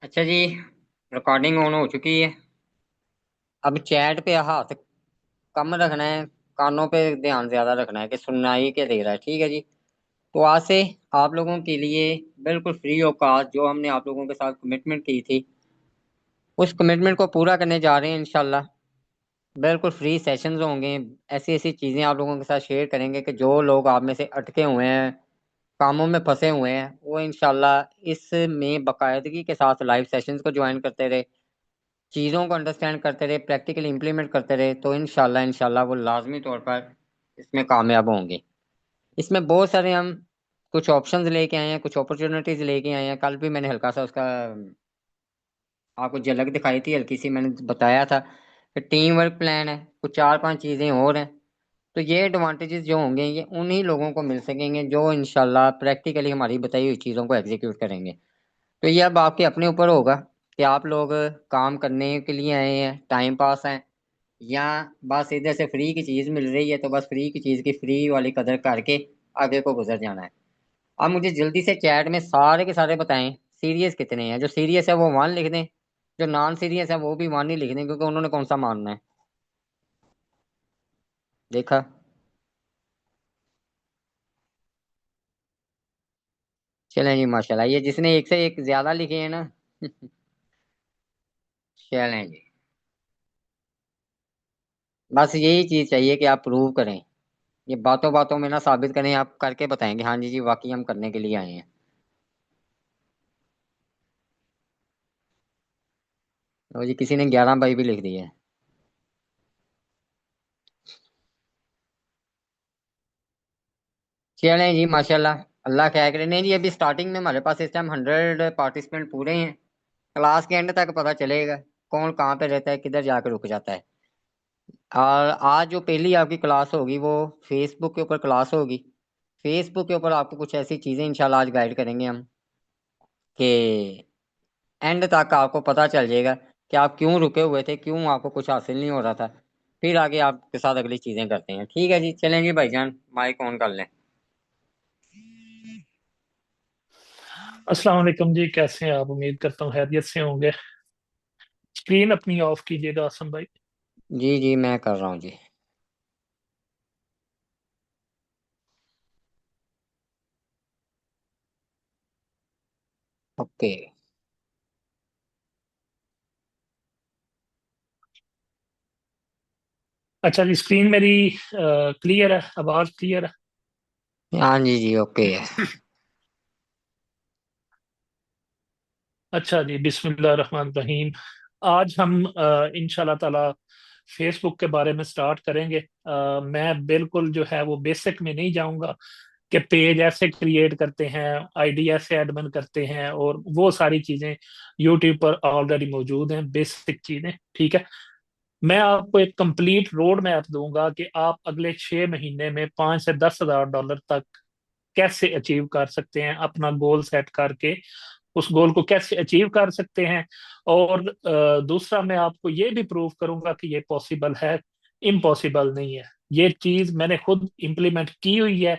अच्छा जी। Recording on हो चुकी है। अब चैट पे हाथ कम रखना है। कानों पे ध्यान ज्यादा रखना है कि सुननाई के दे रहा है। ठीक है जी। तो आज से आप लोगों के लिए बिल्कुल फ्री ऑफ कॉस्ट जो हमने आप लोगों के साथ कमिटमेंट की थी, उस कमिटमेंट को पूरा करने जा रहे हैं इंशाल्लाह। बिल्कुल फ्री सेशंस होंगे। ऐसी ऐसी चीजें आप लोगों के साथ शेयर करेंगे कि जो लोग आप में से अटके हुए हैं, कामों में फंसे हुए हैं, वो इंशाल्लाह इसमें बाकायदगी के साथ लाइव सेशंस को ज्वाइन करते रहे, चीज़ों को अंडरस्टैंड करते रहे, प्रैक्टिकली इंप्लीमेंट करते रहे, तो इंशाल्लाह इंशाल्लाह वो लाजमी तौर पर इसमें कामयाब होंगे। इसमें बहुत सारे हम कुछ ऑप्शंस लेके आए हैं, कुछ अपॉर्चुनिटीज लेके आए हैं। कल भी मैंने हल्का सा उसका आपको झलक दिखाई थी, हल्की सी मैंने बताया था कि टीम वर्क प्लान है, कुछ चार पांच चीज़ें और हैं। तो ये एडवांटेजेस जो होंगे ये उन्हीं लोगों को मिल सकेंगे जो इंशाल्लाह प्रैक्टिकली हमारी बताई हुई चीज़ों को एग्जीक्यूट करेंगे। तो ये अब आपके अपने ऊपर होगा कि आप लोग काम करने के लिए आए हैं, टाइम पास है, या बस इधर से फ्री की चीज मिल रही है तो बस फ्री की चीज की फ्री वाली कदर करके आगे को गुजर जाना है। अब मुझे जल्दी से चैट में सारे के सारे बताएं, सीरियस कितने हैं। जो सीरियस है वो वन लिख दें, जो नॉन सीरियस है वो भी वन ही लिख दें, क्योंकि उन्होंने कौन सा मानना है। देखा। चलें जी माशाल्लाह, ये जिसने एक से एक ज्यादा लिखे हैं ना चलें जी। बस यही चीज चाहिए कि आप प्रूव करें, ये बातों बातों में ना साबित करें, आप करके बताएंगे हाँ जी जी वाकई हम करने के लिए आए हैं। तो जी किसी ने 11 बाई भी लिख दिया है। चलें जी माशाल्लाह, अल्लाह खैर करे। नहीं जी, अभी स्टार्टिंग में हमारे पास इस टाइम 100 पार्टिसिपेंट पूरे हैं। क्लास के एंड तक पता चलेगा कौन कहाँ पे रहता है, किधर जाकर रुक जाता है। और आज जो पहली आपकी क्लास होगी वो फेसबुक के ऊपर क्लास होगी। फेसबुक के ऊपर आपको कुछ ऐसी चीज़ें इंशाल्लाह आज गाइड करेंगे हम कि एंड तक आपको पता चल जाएगा कि आप क्यों रुके हुए थे, क्यों आपको कुछ हासिल नहीं हो रहा था। फिर आगे आपके साथ अगली चीज़ें करते हैं। ठीक है जी, चलें जी भाईजान, माइक ऑन कर लें। अस्सलाम वालेकुम जी, कैसे हैं आप? उम्मीद करता हूँ खैरियत से होंगे। स्क्रीन अपनी ऑफ कीजिएगा आसम भाई। जी जी मैं कर रहा हूँ जी। ओके। अच्छा जी, स्क्रीन मेरी क्लियर है, आवाज क्लियर है? हाँ जी जी ओके है। अच्छा जी, बिस्मिल्लाह रहमान रहीम। आज हम इंशाल्लाह ताला फेसबुक के बारे में स्टार्ट करेंगे। मैं बिल्कुल जो है वो बेसिक में नहीं जाऊंगा कि पेज ऐसे क्रिएट करते हैं, आईडी ऐसे एडमिन करते हैं, और वो सारी चीजें यूट्यूब पर ऑलरेडी मौजूद हैं, बेसिक चीजें। ठीक है। मैं आपको एक कंप्लीट रोड मैप दूंगा कि आप अगले 6 महीने में 5 से 10 हज़ार डॉलर तक कैसे अचीव कर सकते हैं, अपना गोल सेट करके उस गोल को कैसे अचीव कर सकते हैं। और दूसरा, मैं आपको ये भी प्रूव करूंगा कि ये पॉसिबल है, इम्पॉसिबल नहीं है। ये चीज मैंने खुद इम्प्लीमेंट की हुई है।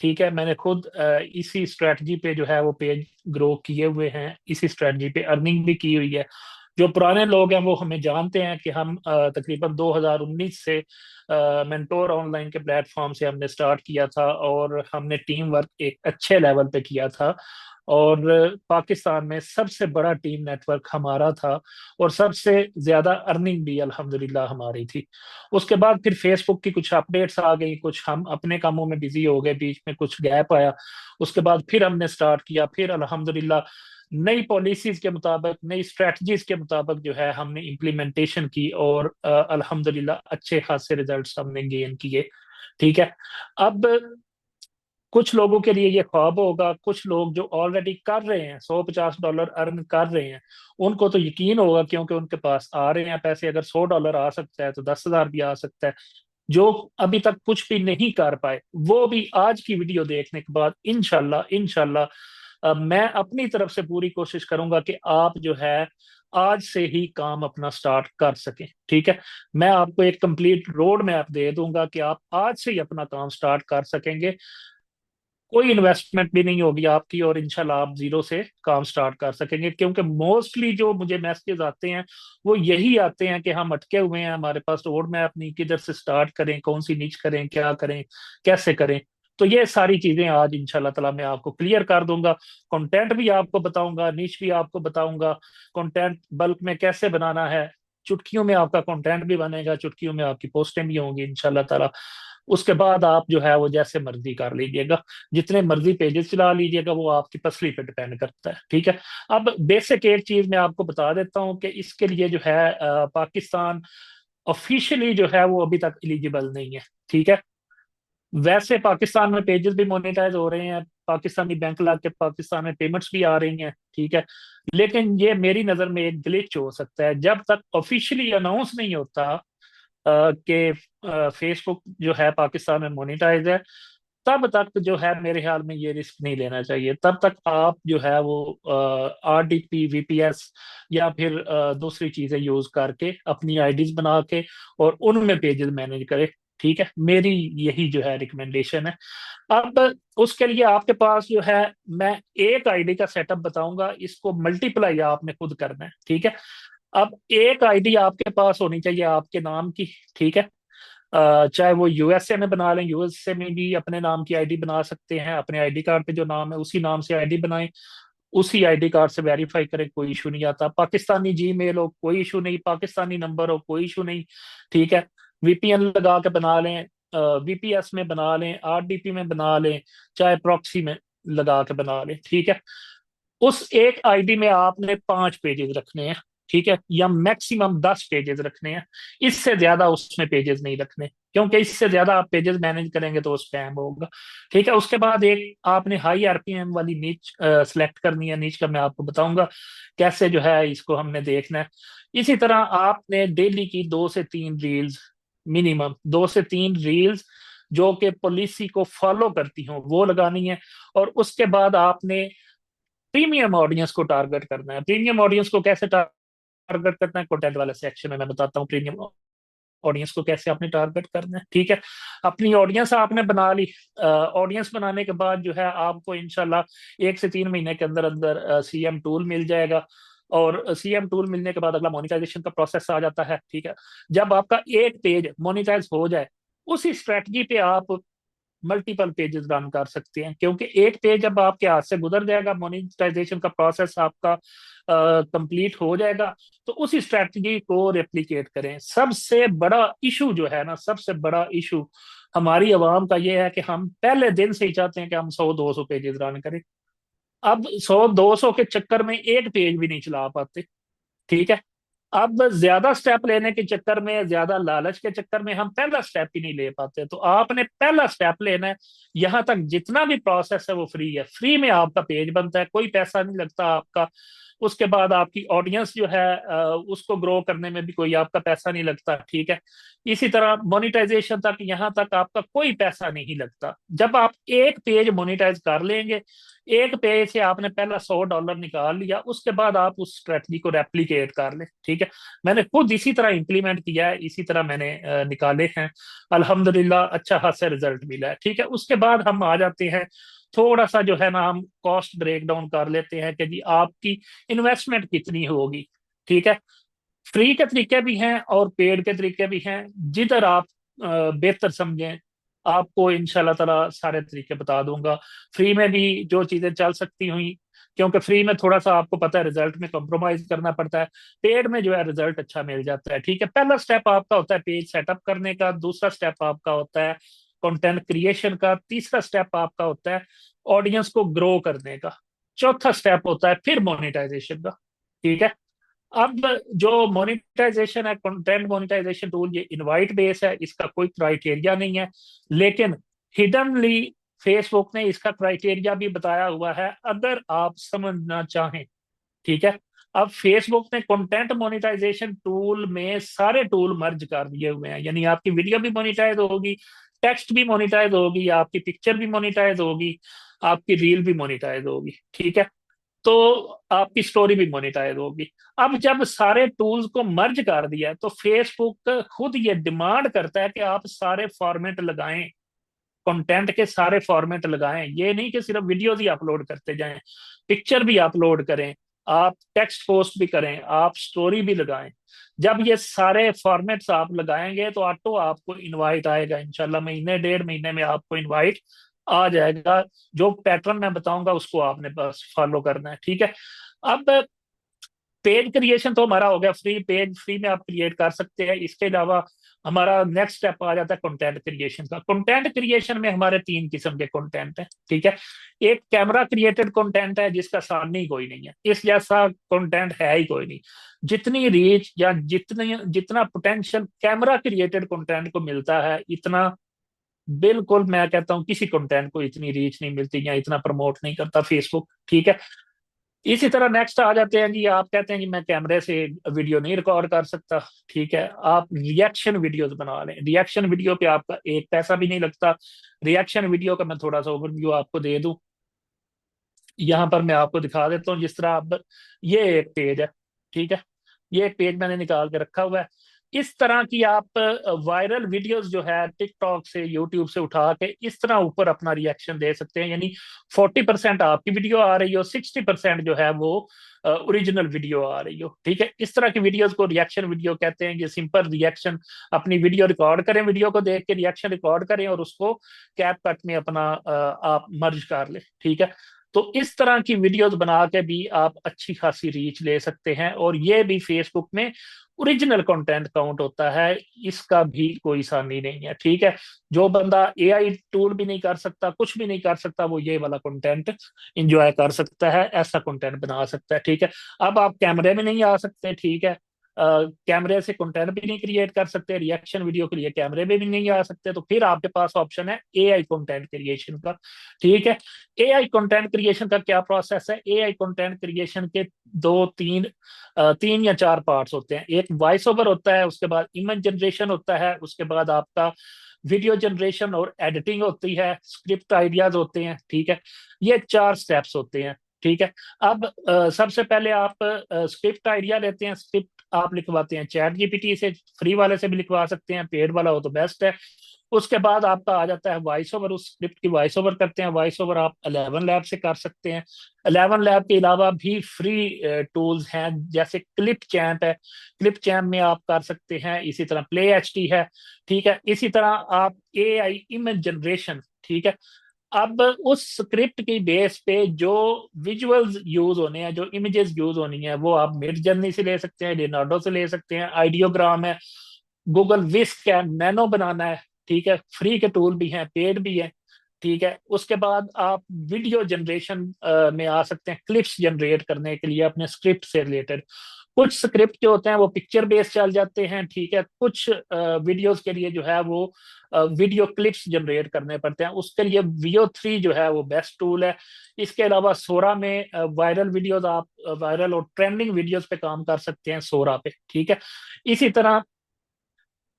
ठीक है, मैंने खुद इसी स्ट्रेटजी पे जो है वो पेज ग्रो किए हुए हैं, इसी स्ट्रेटजी पे अर्निंग भी की हुई है। जो पुराने लोग हैं वो हमें जानते हैं कि हम तकरीबन 2019 से मेंटोर ऑनलाइन के प्लेटफॉर्म से हमने स्टार्ट किया था, और हमने टीम वर्क एक अच्छे लेवल पे किया था। और पाकिस्तान में सबसे बड़ा टीम नेटवर्क हमारा था, और सबसे ज्यादा अर्निंग भी अल्हम्दुलिल्लाह हमारी थी। उसके बाद फिर फेसबुक की कुछ अपडेट्स आ गई, कुछ हम अपने कामों में बिजी हो गए, बीच में कुछ गैप आया। उसके बाद फिर हमने स्टार्ट किया, फिर अल्हम्दुलिल्लाह नई पॉलिसीज के मुताबिक, नई स्ट्रेटजीज के मुताबिक जो है हमने इम्प्लीमेंटेशन की, और अल्हम्दुलिल्लाह अच्छे खासे रिजल्ट्स हमने गेन किए। ठीक है। अब कुछ लोगों के लिए ये ख्वाब होगा, कुछ लोग जो ऑलरेडी कर रहे हैं, 150 डॉलर अर्न कर रहे हैं, उनको तो यकीन होगा क्योंकि उनके पास आ रहे हैं पैसे। अगर 100 डॉलर आ सकता है तो 10 हज़ार भी आ सकता है। जो अभी तक कुछ भी नहीं कर पाए, वो भी आज की वीडियो देखने के बाद इंशाल्लाह इंशाल्लाह मैं अपनी तरफ से पूरी कोशिश करूंगा कि आप जो है आज से ही काम अपना स्टार्ट कर सकें। ठीक है। मैं आपको एक कंप्लीट रोड मैप दे दूंगा कि आप आज से ही अपना काम स्टार्ट कर सकेंगे। कोई इन्वेस्टमेंट भी नहीं होगी आपकी, और इंशाल्लाह आप जीरो से काम स्टार्ट कर सकेंगे। क्योंकि मोस्टली जो मुझे मैसेजेस आते हैं वो यही आते हैं कि हम अटके हुए हैं, हमारे पास रोड मैप नहीं, किधर से स्टार्ट करें, कौन सी नीच करें, क्या करें, कैसे करें। तो ये सारी चीजें आज इंशाल्लाह ताला मैं आपको क्लियर कर दूंगा। कंटेंट भी आपको बताऊंगा, नीच भी आपको बताऊंगा, कंटेंट बल्क में कैसे बनाना है। चुटकियों में आपका कंटेंट भी बनेगा, चुटकियों में आपकी पोस्टें भी होंगी इंशाल्लाह ताला। उसके बाद आप जो है वो जैसे मर्जी कर लीजिएगा, जितने मर्जी पेजेस चला लीजिएगा, वो आपकी तसली पे डिपेंड करता है, ठीक है। अब बेसिक एक चीज मैं आपको बता देता हूँ कि इसके लिए जो है पाकिस्तान ऑफिशियली जो है वो अभी तक एलिजिबल नहीं है, ठीक है। वैसे पाकिस्तान में पेजेस भी मोनेटाइज हो रहे हैं, पाकिस्तानी बैंक लग के पाकिस्तान में पेमेंट्स भी आ रही हैं, ठीक है। लेकिन ये मेरी नजर में एक ग्लिच हो सकता है, जब तक ऑफिशियली अनाउंस नहीं होता कि फेसबुक जो है पाकिस्तान में मोनेटाइज है, तब तक जो है मेरे ख्याल में ये रिस्क नहीं लेना चाहिए। तब तक आप जो है वो RDP VPS या फिर दूसरी चीजें यूज करके अपनी आईडीज बना के और उनमें पेजेस मैनेज करें, ठीक है। मेरी यही जो है रिकमेंडेशन है। अब उसके लिए आपके पास जो है, मैं एक आईडी का सेटअप बताऊंगा, इसको मल्टीप्लाई आपने खुद करना है, ठीक है। अब एक आईडी आपके पास होनी चाहिए आपके नाम की, ठीक है। चाहे वो यूएसए में बना लें, यूएसए में भी अपने नाम की आईडी बना सकते हैं, अपने आईडी कार्ड पे जो नाम है उसी नाम से आईडी बनाएं, उसी आईडी कार्ड से वेरीफाई करें, कोई इशू नहीं आता। पाकिस्तानी जीमेल हो कोई इशू नहीं, पाकिस्तानी नंबर हो कोई इशू नहीं, ठीक है। VPN लगा के बना लें, VPS में बना लें, RDP में बना लें, चाहे प्रॉक्सी में लगा के बना लें, ठीक है। उस एक आईडी में आपने 5 पेजेस रखने हैं, ठीक है, या मैक्सिमम 10 पेजेस रखने हैं। इससे ज्यादा उसमें पेजेस नहीं रखने, क्योंकि इससे ज्यादा आप पेजेस मैनेज करेंगे तो स्पैम होगा, ठीक है। उसके बाद एक आपने हाई RPM वाली नीच सेलेक्ट करनी है। नीच का मैं आपको बताऊंगा कैसे जो है इसको हमने देखना है। इसी तरह आपने डेली की 2 से 3 रील्स, मिनिमम 2 से 3 रील्स जो कि पॉलिसी को फॉलो करती हो वो लगानी है। और उसके बाद आपने प्रीमियम ऑडियंस को टारगेट करना है। प्रीमियम ऑडियंस को कैसे टारगेट करना है, कंटेंट वाले सेक्शन में मैं बताता हूँ प्रीमियम ऑडियंस को कैसे आपने टारगेट करना है, ठीक है। अपनी ऑडियंस आपने बना ली। ऑडियंस बनाने के बाद जो है आपको इंशाल्लाह 1 से 3 महीने के अंदर अंदर CM टूल मिल जाएगा। और CM टूल मिलने के बाद अगला मोनिटाइजेशन का प्रोसेस आ जाता है, ठीक है। जब आपका एक पेज मोनिटाइज हो जाए, उसी स्ट्रेटजी पे आप मल्टीपल पेजेस रन कर सकते हैं, क्योंकि एक पेज जब आपके हाथ से गुजर जाएगा, मोनेटाइजेशन का प्रोसेस आपका कंप्लीट हो जाएगा, तो उसी स्ट्रेटजी को रेप्लिकेट करें। सबसे बड़ा इशू जो है ना, सबसे बड़ा इशू हमारी आवाम का ये है कि हम पहले दिन से ही चाहते हैं कि हम 100-200 पेजेस रन करें। अब 100-200 के चक्कर में एक पेज भी नहीं चला पाते, ठीक है। अब ज्यादा स्टेप लेने के चक्कर में, ज्यादा लालच के चक्कर में हम पहला स्टेप ही नहीं ले पाते। तो आपने पहला स्टेप लेना है। यहां तक जितना भी प्रोसेस है वो फ्री है, फ्री में आपका पेज बनता है, कोई पैसा नहीं लगता आपका। उसके बाद आपकी ऑडियंस जो है उसको ग्रो करने में भी कोई आपका पैसा नहीं लगता, ठीक है। इसी तरह मोनिटाइजेशन तक, यहां तक आपका कोई पैसा नहीं लगता। जब आप एक पेज मोनिटाइज कर लेंगे, एक पेज से आपने पहला $100 निकाल लिया, उसके बाद आप उस स्ट्रेटजी को रेप्लिकेट कर लें, ठीक है। मैंने खुद इसी तरह इंप्लीमेंट किया है, इसी तरह मैंने निकाले हैं। अल्हम्दुलिल्लाह अच्छा खासा रिजल्ट मिला है, ठीक है। उसके बाद हम आ जाते हैं, थोड़ा सा जो है ना हम कॉस्ट ब्रेक डाउन कर लेते हैं कि जी आपकी इन्वेस्टमेंट कितनी होगी, ठीक है। फ्री के तरीके भी हैं और पेड के तरीके भी हैं, जिधर आप बेहतर समझें। आपको इंशाल्लाह ताला सारे तरीके बता दूंगा। फ्री में भी जो चीजें चल सकती हुई, क्योंकि फ्री में थोड़ा सा आपको पता है रिजल्ट में कॉम्प्रोमाइज करना पड़ता है, पेड में जो है रिजल्ट अच्छा मिल जाता है, ठीक है। पहला स्टेप आपका होता है पेज सेटअप करने का, दूसरा स्टेप आपका होता है कंटेंट क्रिएशन का, तीसरा स्टेप आपका होता है ऑडियंस को ग्रो करने का, चौथा स्टेप होता है फिर मोनेटाइजेशन का, ठीक है। अब जो मोनेटाइजेशन है, कंटेंट मोनेटाइजेशन टूल, ये इनवाइट बेस है, इसका कोई क्राइटेरिया नहीं है। लेकिन हिडनली फेसबुक ने इसका क्राइटेरिया भी बताया हुआ है, अगर आप समझना चाहें, ठीक है। अब फेसबुक ने कंटेंट मोनेटाइजेशन टूल में सारे टूल मर्ज कर दिए हुए हैं, यानी आपकी वीडियो भी मोनेटाइज होगी, टेक्स्ट भी मोनेटाइज होगी, आपकी पिक्चर भी मोनेटाइज होगी, आपकी रील भी मोनेटाइज होगी, ठीक है। तो आपकी स्टोरी भी मोनेटाइज होगी। अब जब सारे टूल्स को मर्ज कर दिया है, तो फेसबुक खुद ये डिमांड करता है कि आप सारे फॉर्मेट लगाएं कंटेंट के सारे फॉर्मेट लगाएं। ये नहीं कि सिर्फ वीडियोज ही अपलोड करते जाएं, पिक्चर भी अपलोड करें, आप टेक्स्ट पोस्ट भी करें, आप स्टोरी भी लगाएं। जब ये सारे फॉर्मेट्स आप लगाएंगे तो ऑटो आपको इनवाइट आएगा, इंशाल्लाह महीने डेढ़ महीने में आपको इनवाइट आ जाएगा। जो पैटर्न मैं बताऊंगा उसको आपने बस फॉलो करना है, ठीक है। अब पेज क्रिएशन तो हमारा हो गया, फ्री पेज फ्री में आप क्रिएट कर सकते हैं। इसके अलावा हमारा नेक्स्ट स्टेप आ जाता है कंटेंट क्रिएशन का। कंटेंट क्रिएशन में हमारे तीन किस्म के कंटेंट हैं, ठीक है। एक कैमरा क्रिएटेड कंटेंट है जिसका सामने ही कोई नहीं है, इस जैसा कंटेंट है ही कोई नहीं। जितनी रीच या जितनी जितना पोटेंशियल कैमरा क्रिएटेड कंटेंट को मिलता है, इतना बिल्कुल मैं कहता हूँ किसी कंटेंट को इतनी रीच नहीं मिलती या इतना प्रमोट नहीं करता फेसबुक, ठीक है। इसी तरह नेक्स्ट आ जाते हैं जी, आप कहते हैं कि मैं कैमरे से वीडियो नहीं रिकॉर्ड कर सकता, ठीक है। आप रिएक्शन वीडियोस बना लें। रिएक्शन वीडियो पे आपका एक पैसा भी नहीं लगता। रिएक्शन वीडियो का मैं थोड़ा सा ओवरव्यू आपको दे दूं, यहाँ पर मैं आपको दिखा देता हूँ। जिस तरह आप, ये एक पेज है, ठीक है, ये एक पेज मैंने निकाल के रखा हुआ है। इस तरह की आप वायरल वीडियोस जो है टिकटॉक से यूट्यूब से उठा के इस तरह ऊपर अपना रिएक्शन दे सकते हैं। यानी 40% आपकी वीडियो आ रही हो, 60% जो है वो ओरिजिनल वीडियो आ रही हो, ठीक है। इस तरह की वीडियोस को रिएक्शन वीडियो कहते हैं। ये सिंपल रिएक्शन, अपनी वीडियो रिकॉर्ड करें, वीडियो को देख के रिएक्शन रिकॉर्ड करें और उसको कैप कट में अपना आप मर्ज कर ले, ठीक है। तो इस तरह की वीडियोस बना के भी आप अच्छी खासी रीच ले सकते हैं, और ये भी फेसबुक में ओरिजिनल कंटेंट काउंट होता है। इसका भी कोई आसानी नहीं है, ठीक है। जो बंदा एआई टूल भी नहीं कर सकता, कुछ भी नहीं कर सकता, वो ये वाला कंटेंट इंजॉय कर सकता है, ऐसा कंटेंट बना सकता है, ठीक है। अब आप कैमरे में नहीं आ सकते, ठीक है, कैमरे से कंटेंट भी नहीं क्रिएट कर सकते, रिएक्शन वीडियो के लिए कैमरे में भी नहीं आ सकते, तो फिर आपके पास ऑप्शन है एआई कंटेंट क्रिएशन का, ठीक है। एआई कंटेंट क्रिएशन का क्या प्रोसेस है? एआई कंटेंट क्रिएशन के दो तीन तीन या चार पार्ट्स होते हैं। एक वॉइस ओवर होता है, उसके बाद इमेज जनरेशन होता है, उसके बाद आपका वीडियो जनरेशन और एडिटिंग होती है, स्क्रिप्ट आइडियाज होते हैं, ठीक है। ये चार स्टेप्स होते हैं, ठीक है। अब सबसे पहले आप स्क्रिप्ट आइडिया लेते हैं, स्क्रिप्ट आप लिखवाते हैं चैट जीपीटी से, फ्री वाले से भी लिखवा सकते हैं, पेड वाला हो तो बेस्ट है। उसके बाद आपका आ जाता है वॉइस ओवर, उस स्क्रिप्ट की वॉइस ओवर करते हैं। वॉइस ओवर आप 11 लैब से कर सकते हैं। 11 लैब के अलावा भी फ्री टूल्स हैं, जैसे क्लिप चैम्प है, क्लिप चैम्प में आप कर सकते हैं। इसी तरह प्ले एचडी है, ठीक है। इसी तरह आप एआई इमेज जनरेशन, ठीक है। अब उस स्क्रिप्ट की बेस पे जो विजुअल्स यूज होने हैं, जो इमेजेस यूज होनी है, वो आप मिड जर्नी से ले सकते हैं, लियोनार्डो से ले सकते हैं, आइडियोग्राम है, गूगल विस्क है, नैनो बनाना है, ठीक है। फ्री के टूल भी हैं, पेड भी है, ठीक है। उसके बाद आप वीडियो जनरेशन में आ सकते हैं, क्लिप्स जनरेट करने के लिए अपने स्क्रिप्ट से रिलेटेड। कुछ स्क्रिप्ट जो होते हैं वो पिक्चर बेस्ड चल जाते हैं, ठीक है। कुछ वीडियोस के लिए जो है वो वीडियो क्लिप्स जनरेट करने पड़ते हैं, उसके लिए VO3 जो है वो बेस्ट टूल है। इसके अलावा सोरा में वायरल वीडियोस, आप वायरल और ट्रेंडिंग वीडियोस पे काम कर सकते हैं सोरा पे, ठीक है। इसी तरह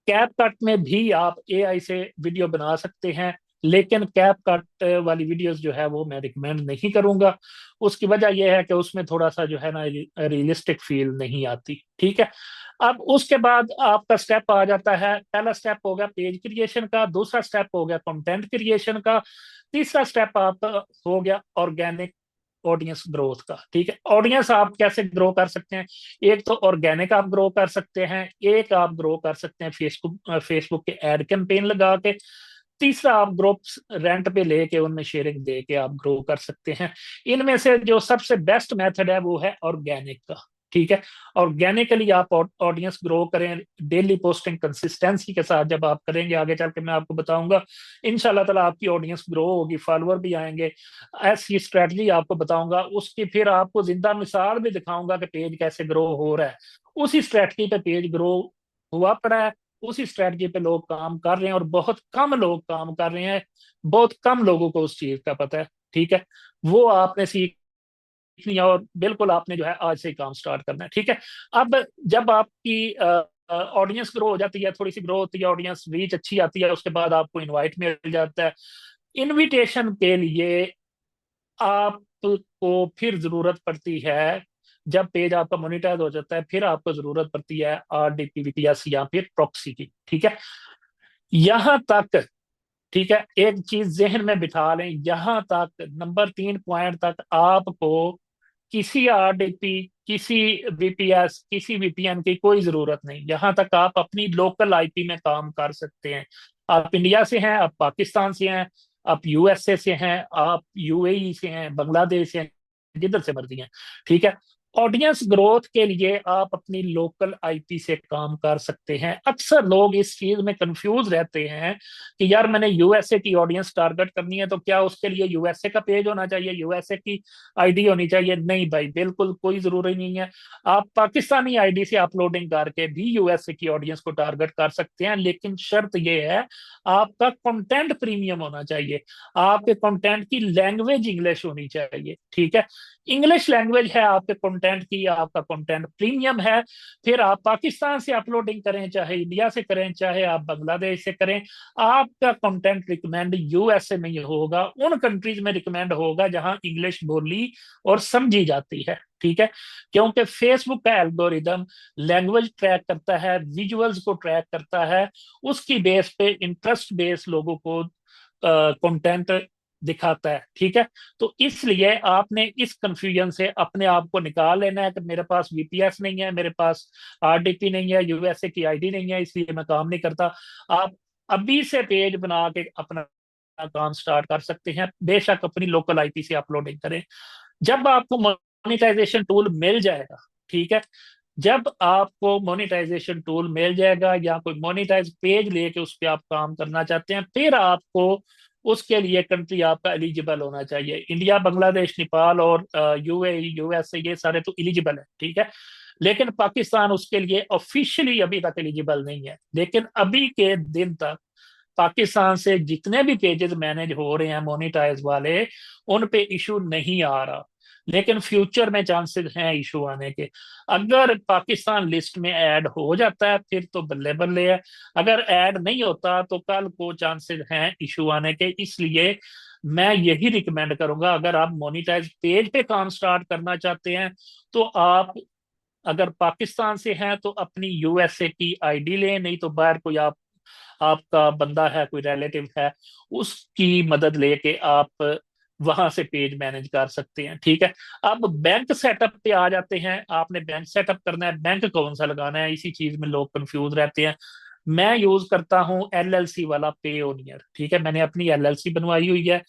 कैप कट में भी आप एआई से वीडियो बना सकते हैं, लेकिन कैप कट वाली वीडियोस जो है वो मैं रिकमेंड नहीं करूंगा। उसकी वजह यह है कि उसमें थोड़ा सा जो है ना रियलिस्टिक फील नहीं आती, ठीक है। अब उसके बाद आपका स्टेप आ जाता है, पहला स्टेप हो गया पेज क्रिएशन का, दूसरा स्टेप हो गया कंटेंट क्रिएशन का, तीसरा स्टेप आपका हो गया ऑर्गेनिक ऑडियंस ग्रोथ का, ठीक है। ऑडियंस आप कैसे ग्रो कर सकते हैं? एक तो ऑर्गेनिक आप ग्रो कर सकते हैं, एक आप ग्रो कर सकते हैं फेसबुक फेसबुक के एड कैंपेन लगा के, तीसरा आप ग्रुप्स रेंट पे लेके उनमें शेयरिंग दे के आप ग्रो कर सकते हैं। इनमें से जो सबसे बेस्ट मेथड है वो है ऑर्गेनिक का, ठीक है। ऑर्गेनिकली आप ऑडियंस ग्रो करें, डेली पोस्टिंग कंसिस्टेंसी के साथ जब आप करेंगे, आगे चल के मैं आपको बताऊंगा, इंशाल्लाह ताला आपकी ऑडियंस ग्रो होगी, फॉलोअर भी आएंगे। ऐसी स्ट्रेटजी आपको बताऊंगा, उसकी फिर आपको जिंदा मिसाल भी दिखाऊंगा कि पेज कैसे ग्रो हो रहा है। उसी स्ट्रेटजी पे पेज ग्रो हुआ पड़ा है, उसी स्ट्रेटजी पे लोग काम कर रहे हैं, और बहुत कम लोग काम कर रहे हैं, बहुत कम लोगों को उस चीज का पता है, ठीक है। वो आपने सीखनी है, और बिल्कुल आपने जो है आज से ही काम स्टार्ट करना है, ठीक है। अब जब आपकी ऑडियंस ग्रो हो जाती है, थोड़ी सी ग्रो होती है, ऑडियंस रीच अच्छी आती है, उसके बाद आपको इनवाइट मिल जाता है। इनविटेशन के लिए आपको फिर जरूरत पड़ती है, जब पेज आपका मोनिटाइज हो जाता है, फिर आपको जरूरत पड़ती है RDP या फिर प्रॉक्सी की, ठीक है। यहां तक ठीक है, एक चीज जहन में बिठा लें, यहां तक नंबर 3 पॉइंट तक आपको किसी आरडीपी, किसी वीपीएस, किसी वीपीएन की कोई जरूरत नहीं। यहां तक आप अपनी लोकल आईपी में काम कर सकते हैं। आप इंडिया से हैं, आप पाकिस्तान से हैं, आप यूएसए से हैं, आप यूएई से हैं, बांग्लादेश से हैं, जिधर से मर्जी हैं। ठीक है, ऑडियंस ग्रोथ के लिए आप अपनी लोकल आईपी से काम कर सकते हैं। अक्सर लोग इस चीज में कंफ्यूज रहते हैं कि यार मैंने यूएसए की ऑडियंस टारगेट करनी है, तो क्या उसके लिए यूएसए का पेज होना चाहिए, यूएसए की आईडी होनी चाहिए? नहीं भाई, बिल्कुल कोई जरूरी नहीं है। आप पाकिस्तानी आईडी से अपलोडिंग करके भी यूएसए की ऑडियंस को टारगेट कर सकते हैं, लेकिन शर्त यह है आपका कंटेंट प्रीमियम होना चाहिए, आपके कंटेंट की लैंग्वेज इंग्लिश होनी चाहिए। ठीक है, इंग्लिश लैंग्वेज है आपके कंटेंट की, आपका कंटेंट प्रीमियम है। फिर आप पाकिस्तान से अपलोडिंग करें, चाहे इंडिया से करें, चाहे आप बांग्लादेश से करें, आपका कंटेंट रिकमेंड यूएसए में ही होगा, उन कंट्रीज में रिकमेंड होगा जहां इंग्लिश बोली और समझी जाती है। ठीक है, क्योंकि फेसबुक का एल्गोरिदम लैंग्वेज ट्रैक करता है, विजुअल्स को ट्रैक करता है, उसकी बेस पे इंटरेस्ट बेस लोगों को कंटेंट दिखाता है। ठीक है, तो इसलिए आपने इस कंफ्यूजन से अपने आप को निकाल लेना है कि मेरे पास वीपीएस नहीं है, मेरे पास आरडीपी नहीं है, यूएसए की आईडी नहीं है, इसलिए मैं काम नहीं करता। आप अभी से पेज बना के अपना काम स्टार्ट कर सकते हैं, बेशक अपनी लोकल आईपी से अपलोडिंग करें। जब आपको मोनेटाइजेशन टूल मिल जाएगा, ठीक है, जब आपको मोनेटाइजेशन टूल मिल जाएगा या कोई मोनेटाइज पेज लेके उस पर आप काम करना चाहते हैं, फिर आपको उसके लिए कंट्री आपका एलिजिबल होना चाहिए। इंडिया, बांग्लादेश, नेपाल और यूएई, यूएसए, ये सारे तो एलिजिबल है। ठीक है, लेकिन पाकिस्तान उसके लिए ऑफिशियली अभी तक एलिजिबल नहीं है। लेकिन अभी के दिन तक पाकिस्तान से जितने भी पेजेस मैनेज हो रहे हैं मोनेटाइज वाले, उन पे इशू नहीं आ रहा, लेकिन फ्यूचर में चांसेस हैं इशू आने के। अगर पाकिस्तान लिस्ट में ऐड हो जाता है फिर तो बल्ले बल्ले है, अगर ऐड नहीं होता तो कल को चांसेस हैं इशू आने के। इसलिए मैं यही रिकमेंड करूंगा, अगर आप मोनेटाइज पेज पे काम स्टार्ट करना चाहते हैं तो आप, अगर पाकिस्तान से हैं तो अपनी यूएसए की आईडी लें, नहीं तो बाहर कोई आपका बंदा है, कोई रिलेटिव है, उसकी मदद लेके आप वहां से पेज मैनेज कर सकते हैं। ठीक है, अब बैंक सेटअप पे आ जाते हैं। आपने बैंक सेटअप करना है, बैंक कौन सा लगाना है, इसी चीज में लोग कंफ्यूज रहते हैं। मैं यूज करता हूं एलएलसी वाला पेओनियर। ठीक है, मैंने अपनी एलएलसी बनवाई हुई है,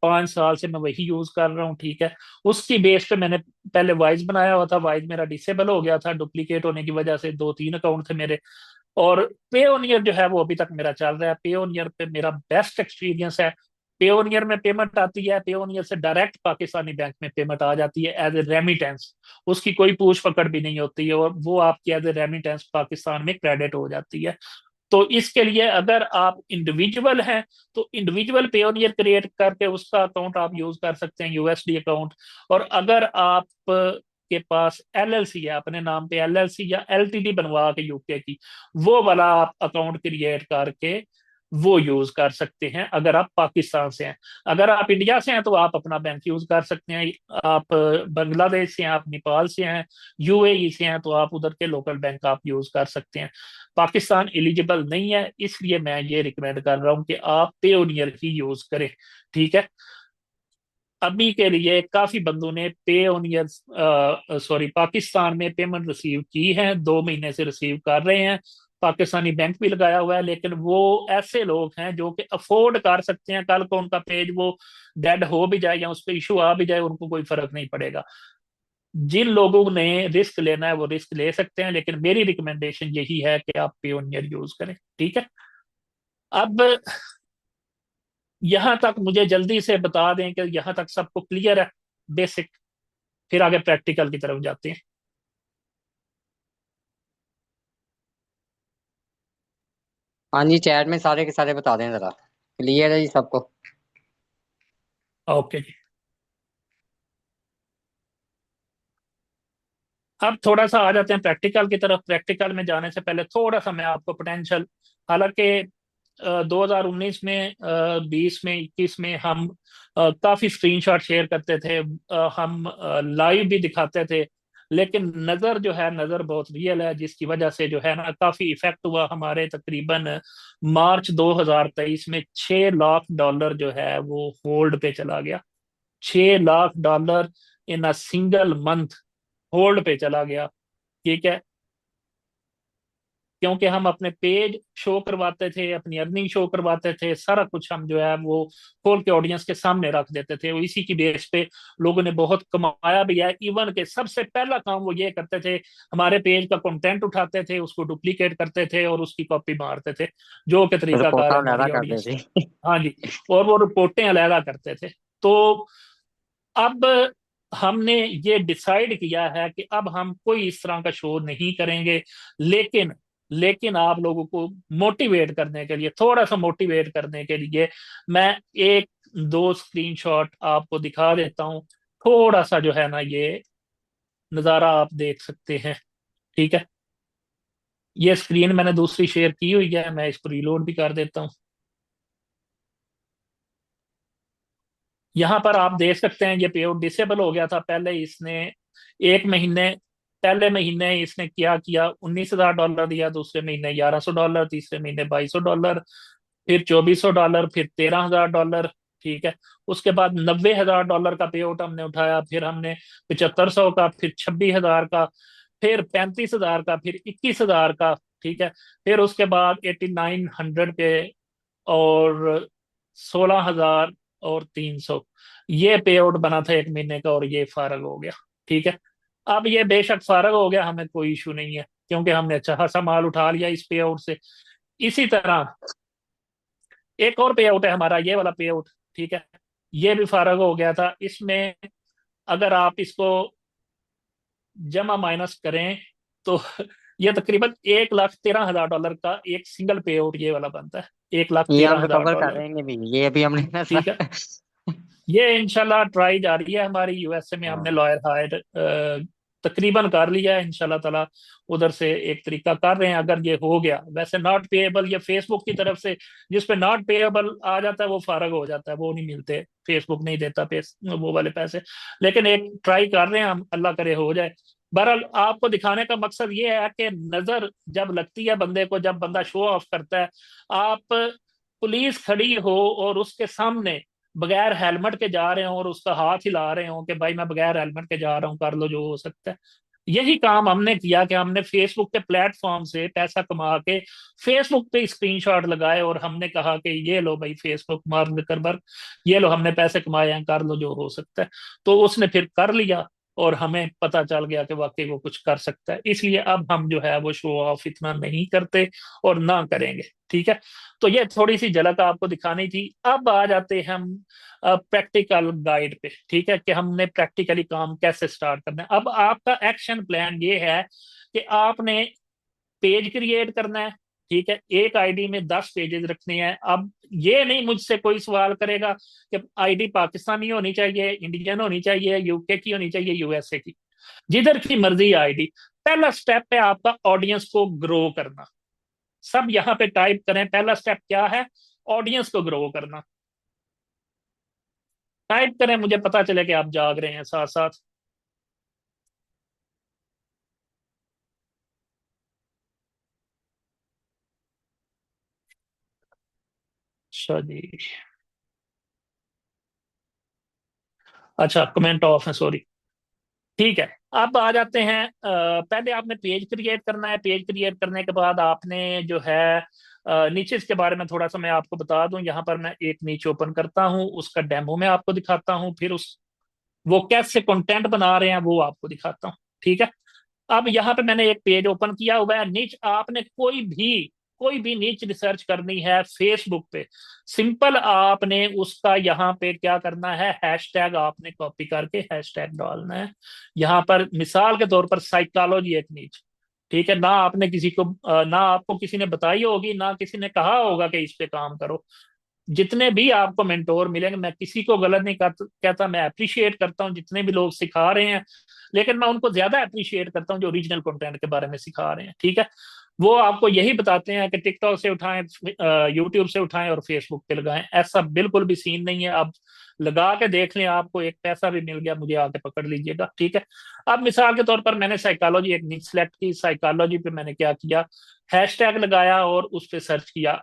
5 साल से मैं वही यूज कर रहा हूँ। ठीक है, उसकी बेस पे मैंने पहले वाइज बनाया हुआ था, वाइज मेरा डिसेबल हो गया था डुप्लीकेट होने की वजह से, 2-3 अकाउंट थे मेरे। और पेओनियर जो है वो अभी तक मेरा चल रहा है, पेओनियर पे मेरा बेस्ट एक्सपीरियंस है। पेओनियर में पेमेंट आती है, पेओनियर से डायरेक्ट पाकिस्तानी बैंक में पेमेंट आ जाती है एज ए रेमिटेंस, उसकी कोई पूछ पकड़ भी नहीं होती है, और वो आपकी एज ए रेमिटेंस पाकिस्तान में क्रेडिट हो जाती है। तो इसके लिए अगर आप इंडिविजुअल हैं तो इंडिविजुअल पेओनियर क्रिएट करके उसका अकाउंट आप यूज कर सकते हैं, यूएसडी अकाउंट। और अगर आप के पास एलएलसी है, अपने नाम पे एलएलसी या एलटीडी बनवा के यूके की, वो वाला आप अकाउंट क्रिएट करके वो यूज कर सकते हैं अगर आप पाकिस्तान से हैं। अगर आप इंडिया से हैं तो आप अपना बैंक यूज कर सकते हैं, आप बांग्लादेश से हैं, आप नेपाल से हैं, यूएई से हैं, तो आप उधर के लोकल बैंक आप यूज कर सकते हैं। पाकिस्तान एलिजिबल नहीं है, इसलिए मैं ये रिकमेंड कर रहा हूं कि आप पेओनियर ही यूज करें। ठीक है, अभी के लिए काफी बंदों ने पेओनियर, सॉरी, पाकिस्तान में पेमेंट रिसीव की है, 2 महीने से रिसीव कर रहे हैं, पाकिस्तानी बैंक भी लगाया हुआ है। लेकिन वो ऐसे लोग हैं जो कि अफोर्ड कर सकते हैं, कल को उनका पेज वो डेड हो भी जाए या उस पर इशू आ भी जाए, उनको कोई फर्क नहीं पड़ेगा। जिन लोगों ने रिस्क लेना है वो रिस्क ले सकते हैं, लेकिन मेरी रिकमेंडेशन यही है कि आप पेओनियर यूज करें। ठीक है, अब यहां तक मुझे जल्दी से बता दें कि यहां तक सबको क्लियर है, बेसिक, फिर आगे प्रैक्टिकल की तरफ जाते हैं। हाँ जी, चैट में सारे के सारे बता दें जरा, क्लियर है जी सबको? ओके जी, अब थोड़ा सा आ जाते हैं प्रैक्टिकल की तरफ। प्रैक्टिकल में जाने से पहले थोड़ा सा मैं आपको पोटेंशियल, हालांकि 2019 में, 20 में, 21 में हम काफी स्क्रीनशॉट शेयर करते थे, हम लाइव भी दिखाते थे लेकिन नजर जो है, नजर बहुत रियल है, जिसकी वजह से जो है ना काफी इफेक्ट हुआ हमारे। तकरीबन मार्च 2023 में $6 लाख जो है वो होल्ड पे चला गया। $6 लाख इन अ सिंगल मंथ होल्ड पे चला गया। ठीक है, क्योंकि हम अपने पेज शो करवाते थे, अपनी अर्निंग शो करवाते थे, सारा कुछ हम जो है वो खोल के ऑडियंस के सामने रख देते थे, और इसी की बेस पे लोगों ने बहुत कमाया भी है। इवन के सबसे पहला काम वो ये करते थे, हमारे पेज का कंटेंट उठाते थे, उसको डुप्लीकेट करते थे और उसकी कॉपी मारते थे, जो कि तरीकाकार रिपोर्टा है अलहदा हमारी करते ऑडियंस। थे। हाँ जी, और वो रिपोर्टें अलहदा करते थे। तो अब हमने ये डिसाइड किया है कि अब हम कोई इस तरह का शो नहीं करेंगे। लेकिन लेकिन आप लोगों को मोटिवेट करने के लिए, थोड़ा सा मोटिवेट करने के लिए, मैं एक दो स्क्रीनशॉट आपको दिखा देता हूं। थोड़ा सा जो है ना ये नज़ारा आप देख सकते हैं। ठीक है, ये स्क्रीन मैंने दूसरी शेयर की हुई है, मैं इसको रीलोड भी कर देता हूं। यहाँ पर आप देख सकते हैं ये पेआउट डिसेबल हो गया था पहले। इसने एक महीने, पहले महीने इसने क्या किया, $19,000 दिया, दूसरे महीने $1,100, तीसरे महीने $2,200, फिर $2,400, फिर $13,000। ठीक है, उसके बाद $90,000 का पे आउट हमने उठाया, फिर हमने 7,500 का, फिर 26,000 का, फिर 35,000 का, फिर 21,000 का। ठीक है, फिर उसके बाद 8,900 पे, और 16,300, ये पे आउट बना था एक महीने का, और ये फारग हो गया। ठीक है, अब ये बेशक फारग हो गया, हमें कोई इशू नहीं है, क्योंकि हमने अच्छा खासा माल उठा लिया इस पे आउट से। इसी तरह एक और पे आउट है हमारा, ये वाला पे आउट। ठीक है, ये भी फारग हो गया था। इसमें अगर आप इसको जमा माइनस करें तो ये तकरीबन $1,13,000 का एक सिंगल पे आउट ये वाला बनता है, एक लाख ये तेरह हम हजार रिकवर डॉलर करेंगे भी, ये अभी हमने ठीक है, ये इंशाल्लाह ट्राई जारी है हमारी। यूएसए में हमने हाँ। लॉयर हायर तकरीबन कर लिया है, इंशाल्लाह ताला उधर से एक तरीका कर रहे हैं। अगर ये हो गया, वैसे नॉट पेएबल ये फेसबुक की तरफ से, जिस पे नॉट पेएबल आ जाता है वो फारग हो जाता है, वो नहीं मिलते, फेसबुक नहीं देता वो वाले पैसे। लेकिन एक ट्राई कर रहे हैं हम, अल्लाह करे हो जाए। बहरहाल आपको दिखाने का मकसद ये है कि नजर जब लगती है बंदे को, जब बंदा शो ऑफ करता है, आप पुलिस खड़ी हो और उसके सामने बगैर हेलमेट के जा रहे हो और उसका हाथ हिला रहे हो कि भाई मैं बगैर हेलमेट के जा रहा हूँ, कर लो जो हो सकता है। यही काम हमने किया कि हमने फेसबुक के प्लेटफॉर्म से पैसा कमा के फेसबुक पे स्क्रीनशॉट लगाए, और हमने कहा कि ये लो भाई फेसबुक मार्क जकरबर्ग, ये लो हमने पैसे कमाए हैं, कर लो जो हो सकता है। तो उसने फिर कर लिया, और हमें पता चल गया कि वाकई वो कुछ कर सकता है, इसलिए अब हम जो है वो शो ऑफ इतना नहीं करते और ना करेंगे। ठीक है, तो ये थोड़ी सी झलक आपको दिखानी थी। अब आ जाते हैं हम प्रैक्टिकल गाइड पे। ठीक है, कि हमने प्रैक्टिकली काम कैसे स्टार्ट करना है। अब आपका एक्शन प्लान ये है कि आपने पेज क्रिएट करना है। ठीक है, एक आईडी में 10 पेजेस रखने हैं। अब ये नहीं मुझसे कोई सवाल करेगा कि आईडी पाकिस्तानी होनी चाहिए, इंडियन होनी चाहिए, यूके की होनी चाहिए, यूएसए की, जिधर की मर्जी आईडी। पहला स्टेप है आपका ऑडियंस को ग्रो करना। सब यहां पे टाइप करें, पहला स्टेप क्या है, ऑडियंस को ग्रो करना। टाइप करें, मुझे पता चले कि आप जाग रहे हैं साथ साथ। अच्छा जी, अच्छा कमेंट ऑफ है, सॉरी। ठीक है, अब आ जाते हैं पहले आपने पेज क्रिएट करना है। पेज क्रिएट करने के बाद आपने जो है नीचे इसके बारे में थोड़ा सा मैं आपको बता दूं। यहाँ पर मैं एक नीचे ओपन करता हूँ, उसका डेमो मैं आपको दिखाता हूँ, फिर उस वो कैसे कंटेंट बना रहे हैं वो आपको दिखाता हूँ। ठीक है, अब यहाँ पे मैंने एक पेज ओपन किया हुआ है। नीच आपने कोई भी नीच रिसर्च करनी है फेसबुक पे, सिंपल आपने उसका यहाँ पे क्या करना है, हैशटैग आपने कॉपी करके हैशटैग डालना है। यहाँ पर मिसाल के तौर पर साइकोलॉजी एक नीच। ठीक है, ना आपने किसी को ना आपको किसी ने बताई होगी, ना किसी ने कहा होगा कि इस पे काम करो। जितने भी आपको मेंटोर मिलेंगे, मैं किसी को गलत नहीं कहता, मैं अप्रिशिएट करता हूँ जितने भी लोग सिखा रहे हैं, लेकिन मैं उनको ज्यादा अप्रिशिएट करता हूँ जो ओरिजिनल कंटेंट के बारे में सिखा रहे हैं। ठीक है, वो आपको यही बताते हैं कि टिकटॉक से उठाएं, यूट्यूब से उठाएं और फेसबुक पे लगाएं। ऐसा बिल्कुल भी सीन नहीं है। आप लगा के देख लें, आपको एक पैसा भी मिल गया, मुझे आके पकड़ लीजिएगा, ठीक है। अब मिसाल के तौर पर मैंने साइकोलॉजी एक निच सेलेक्ट की, साइकोलॉजी पे मैंने क्या किया, हैशटैग लगाया और उस पे सर्च किया।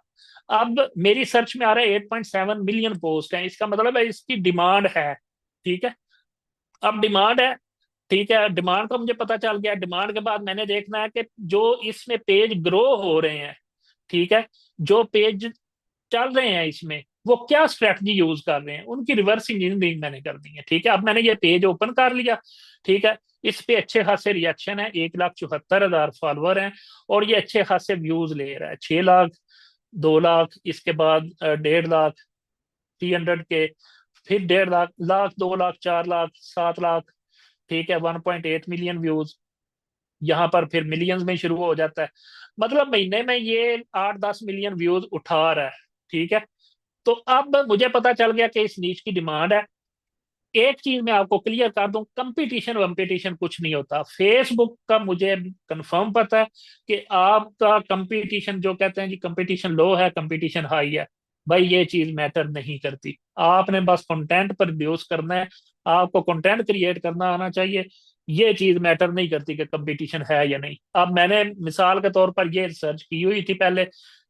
अब मेरी सर्च में आ रहा है 8.7 मिलियन पोस्ट है, इसका मतलब है इसकी डिमांड है, ठीक है। अब डिमांड है, ठीक है, डिमांड का मुझे पता चल गया। डिमांड के बाद मैंने देखना है कि जो इसमें पेज ग्रो हो रहे हैं, ठीक है, जो पेज चल रहे हैं इसमें, वो क्या स्ट्रेटजी यूज कर रहे हैं, उनकी रिवर्स इंजीनियरिंग मैंने कर दी है, ठीक है। अब मैंने ये पेज ओपन कर लिया, ठीक है। इस पे अच्छे खासे रिएक्शन है, 1,74,000 फॉलोअर हैं, और ये अच्छे खासे व्यूज ले रहा है, 6 लाख, 2 लाख, इसके बाद 1.5 लाख, 300 के, फिर 1.5 लाख, 2 लाख, 4 लाख, 7 लाख, ठीक है, 1.8 मिलियन व्यूज। यहाँ पर फिर मिलियंस में शुरू हो जाता है, मतलब महीने में ये 8-10 मिलियन व्यूज उठा रहा है, ठीक है। तो अब मुझे पता चल गया कि इस नीच की डिमांड है। एक चीज मैं आपको क्लियर कर दूं, कंपटीशन वंपटीशन कुछ नहीं होता फेसबुक का, मुझे कंफर्म पता है कि आपका कंपटीशन, जो कहते हैं जी कंपटीशन लो है, कंपटीशन हाई है, भाई ये चीज मैटर नहीं करती। आपने बस कंटेंट प्रोड्यूस करना है, आपको कंटेंट क्रिएट करना आना चाहिए। ये चीज मैटर नहीं करती कि कंपटीशन है या नहीं। अब मैंने मिसाल के तौर पर ये रिसर्च की हुई थी पहले,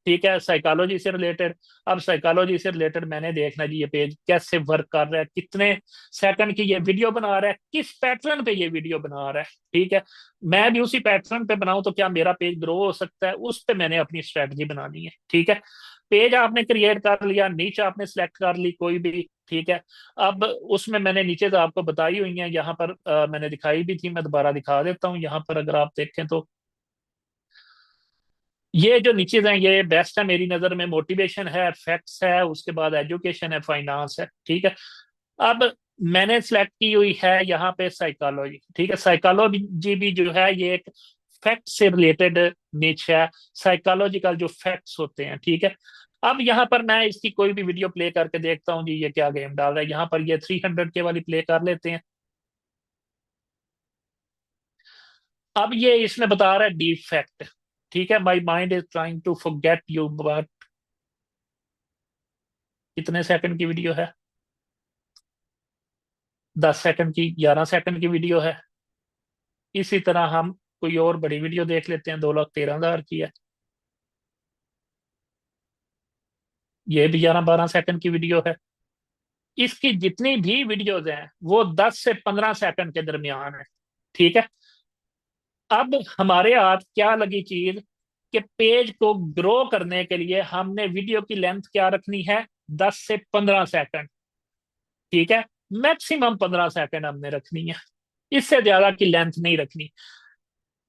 ठीक है, साइकोलॉजी से रिलेटेड। अब साइकोलॉजी से रिलेटेड मैंने देखना जी ये पेज कैसे वर्क कर रहा है, कितने सेकंड की ये वीडियो बना रहा है, किस पैटर्न पे ये वीडियो बना रहा है, ठीक है। मैं भी उसी पैटर्न पे बनाऊं तो क्या मेरा पेज ग्रो हो सकता है, उस पे मैंने अपनी स्ट्रेटजी बनानी है, ठीक है। पेज आपने क्रिएट कर लिया, नीचे आपने सेलेक्ट कर ली कोई भी, ठीक है। अब उसमें मैंने नीचे तो आपको बताई हुई है, यहाँ पर मैंने दिखाई भी थी, मैं दोबारा दिखा देता हूँ। यहाँ पर अगर आप देखें तो ये जो नीचे हैं ये बेस्ट है मेरी नजर में। मोटिवेशन है, फैक्ट्स है, उसके बाद एजुकेशन है, फाइनेंस है, ठीक है। अब मैंने सेलेक्ट की हुई है यहाँ पे साइकोलॉजी, ठीक है। साइकोलॉजी भी जो है ये एक फैक्ट से रिलेटेड निच है, साइकोलॉजिकल जो फैक्ट्स होते हैं, ठीक है। अब यहाँ पर मैं इसकी कोई भी वीडियो प्ले करके देखता हूँ जी ये क्या गेम डाल रहा है। यहाँ पर ये 300 के वाली प्ले कर लेते हैं। अब ये इसमें बता रहा है डीप फैक्ट, ठीक है, my mind is trying to forget you, but कितने सेकंड की वीडियो है, 10 सेकंड की, 11 सेकंड की वीडियो है। इसी तरह हम कोई और बड़ी वीडियो देख लेते हैं, 2,13,000 की है, ये भी 11-12 सेकंड की वीडियो है। इसकी जितनी भी वीडियोज हैं वो 10 से 15 सेकंड के दरमियान है, ठीक है। अब हमारे हाथ क्या लगी चीज कि पेज को ग्रो करने के लिए हमने वीडियो की लेंथ क्या रखनी है, 10 से 15 सेकंड, ठीक है। मैक्सिमम 15 सेकंड हमने रखनी है, इससे ज्यादा की लेंथ नहीं रखनी।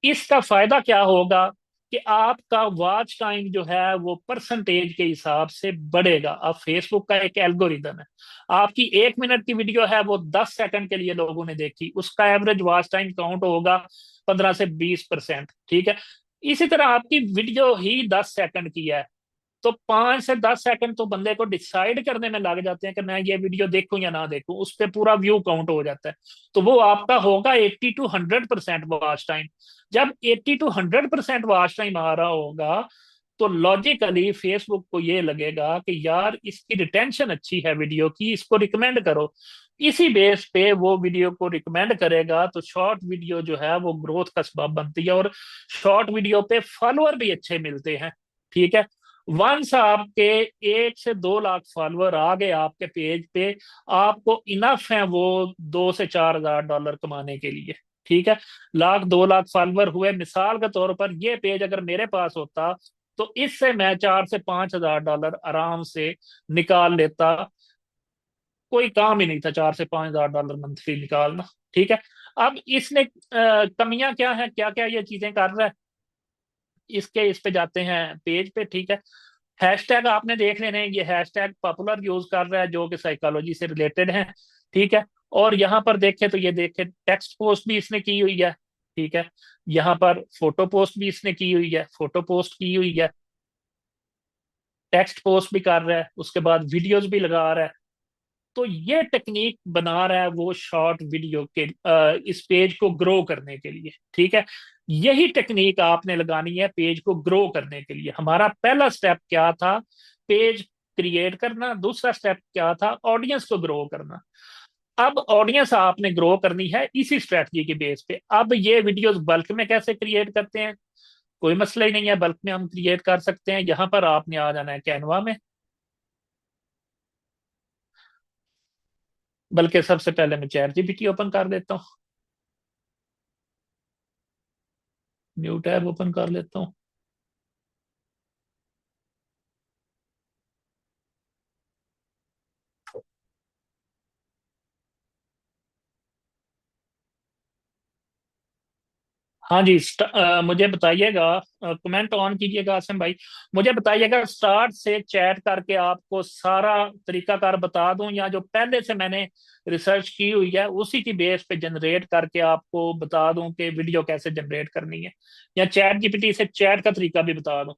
इसका फायदा क्या होगा कि आपका वॉच टाइम जो है वो परसेंटेज के हिसाब से बढ़ेगा। अब फेसबुक का एक एल्गोरिदम है, आपकी 1 मिनट की वीडियो है, वो 10 सेकंड के लिए लोगों ने देखी, उसका एवरेज वॉच टाइम काउंट होगा 15 से 20%, ठीक है। इसी तरह आपकी वीडियो ही 10 सेकंड की है, तो 5 से 10 सेकंड तो बंदे को डिसाइड करने में लग जाते हैं कि मैं ये वीडियो देखूं या ना देखूं, उस पर पूरा व्यू काउंट हो जाता है। तो वो आपका होगा 80 to 100% वॉच टाइम। जब 80 to 100% वॉच टाइम आ रहा होगा तो लॉजिकली फेसबुक को ये लगेगा कि यार इसकी रिटेंशन अच्छी है वीडियो की, इसको रिकमेंड करो। इसी बेस पे वो वीडियो को रिकमेंड करेगा, तो शॉर्ट वीडियो जो है वो ग्रोथ का सबब बनती है, और शॉर्ट वीडियो पे फॉलोअर भी अच्छे मिलते हैं, ठीक है। वंस आपके 1 से 2 लाख फॉलोअर आ गए आपके पेज पे, आपको इनफ है वो 2 से 4 हजार डॉलर कमाने के लिए, ठीक है। 1 लाख 2 लाख फॉलोअर हुए, मिसाल के तौर पर ये पेज अगर मेरे पास होता तो इससे मैं 4 से 5 हजार डॉलर आराम से निकाल लेता। कोई काम ही नहीं था 4 से 5 हजार डॉलर मंथली निकालना, ठीक है। अब इसने कमियां क्या है, क्या क्या ये चीजें कर रहा है, इसके इस पे जाते हैं पेज पे, ठीक है। हैशटैग आपने देख लेने हैं, ये हैशटैग पॉपुलर यूज कर रहा है जो कि साइकोलॉजी से रिलेटेड है, ठीक है। और यहाँ पर देखें तो ये देखें टेक्स्ट पोस्ट भी इसने की हुई है, ठीक है। यहाँ पर फोटो पोस्ट भी इसने की हुई है, फोटो पोस्ट की हुई है, टेक्स्ट पोस्ट भी कर रहा है, उसके बाद वीडियोस भी लगा रहा है, तो ये टेक्निक बना रहा है वो शॉर्ट वीडियो के इस पेज को ग्रो करने के लिए। ठीक है, यही टेक्निक आपने लगानी है पेज को ग्रो करने के लिए। हमारा पहला स्टेप क्या था? पेज क्रिएट करना। दूसरा स्टेप क्या था? ऑडियंस को ग्रो करना। अब ऑडियंस आपने ग्रो करनी है इसी स्ट्रेटजी के बेस पे। अब ये वीडियोस बल्क में कैसे क्रिएट करते हैं? कोई मसला ही नहीं है, बल्क में हम क्रिएट कर सकते हैं। यहां पर आपने आ जाना है कैनवा में। बल्कि सबसे पहले मैं चैट जीपीटी ओपन कर देता हूँ, न्यू टैब ओपन कर लेता हूँ। हाँ जी, मुझे बताइएगा, कमेंट ऑन कीजिएगा आसिम भाई। मुझे बताइएगा स्टार्ट से चैट करके आपको सारा तरीकाकार बता दूं, या जो पहले से मैंने रिसर्च की हुई है उसी की बेस पे जनरेट करके आपको बता दूं कि वीडियो कैसे जनरेट करनी है, या चैट जीपीटी से चैट का तरीका भी बता दूं।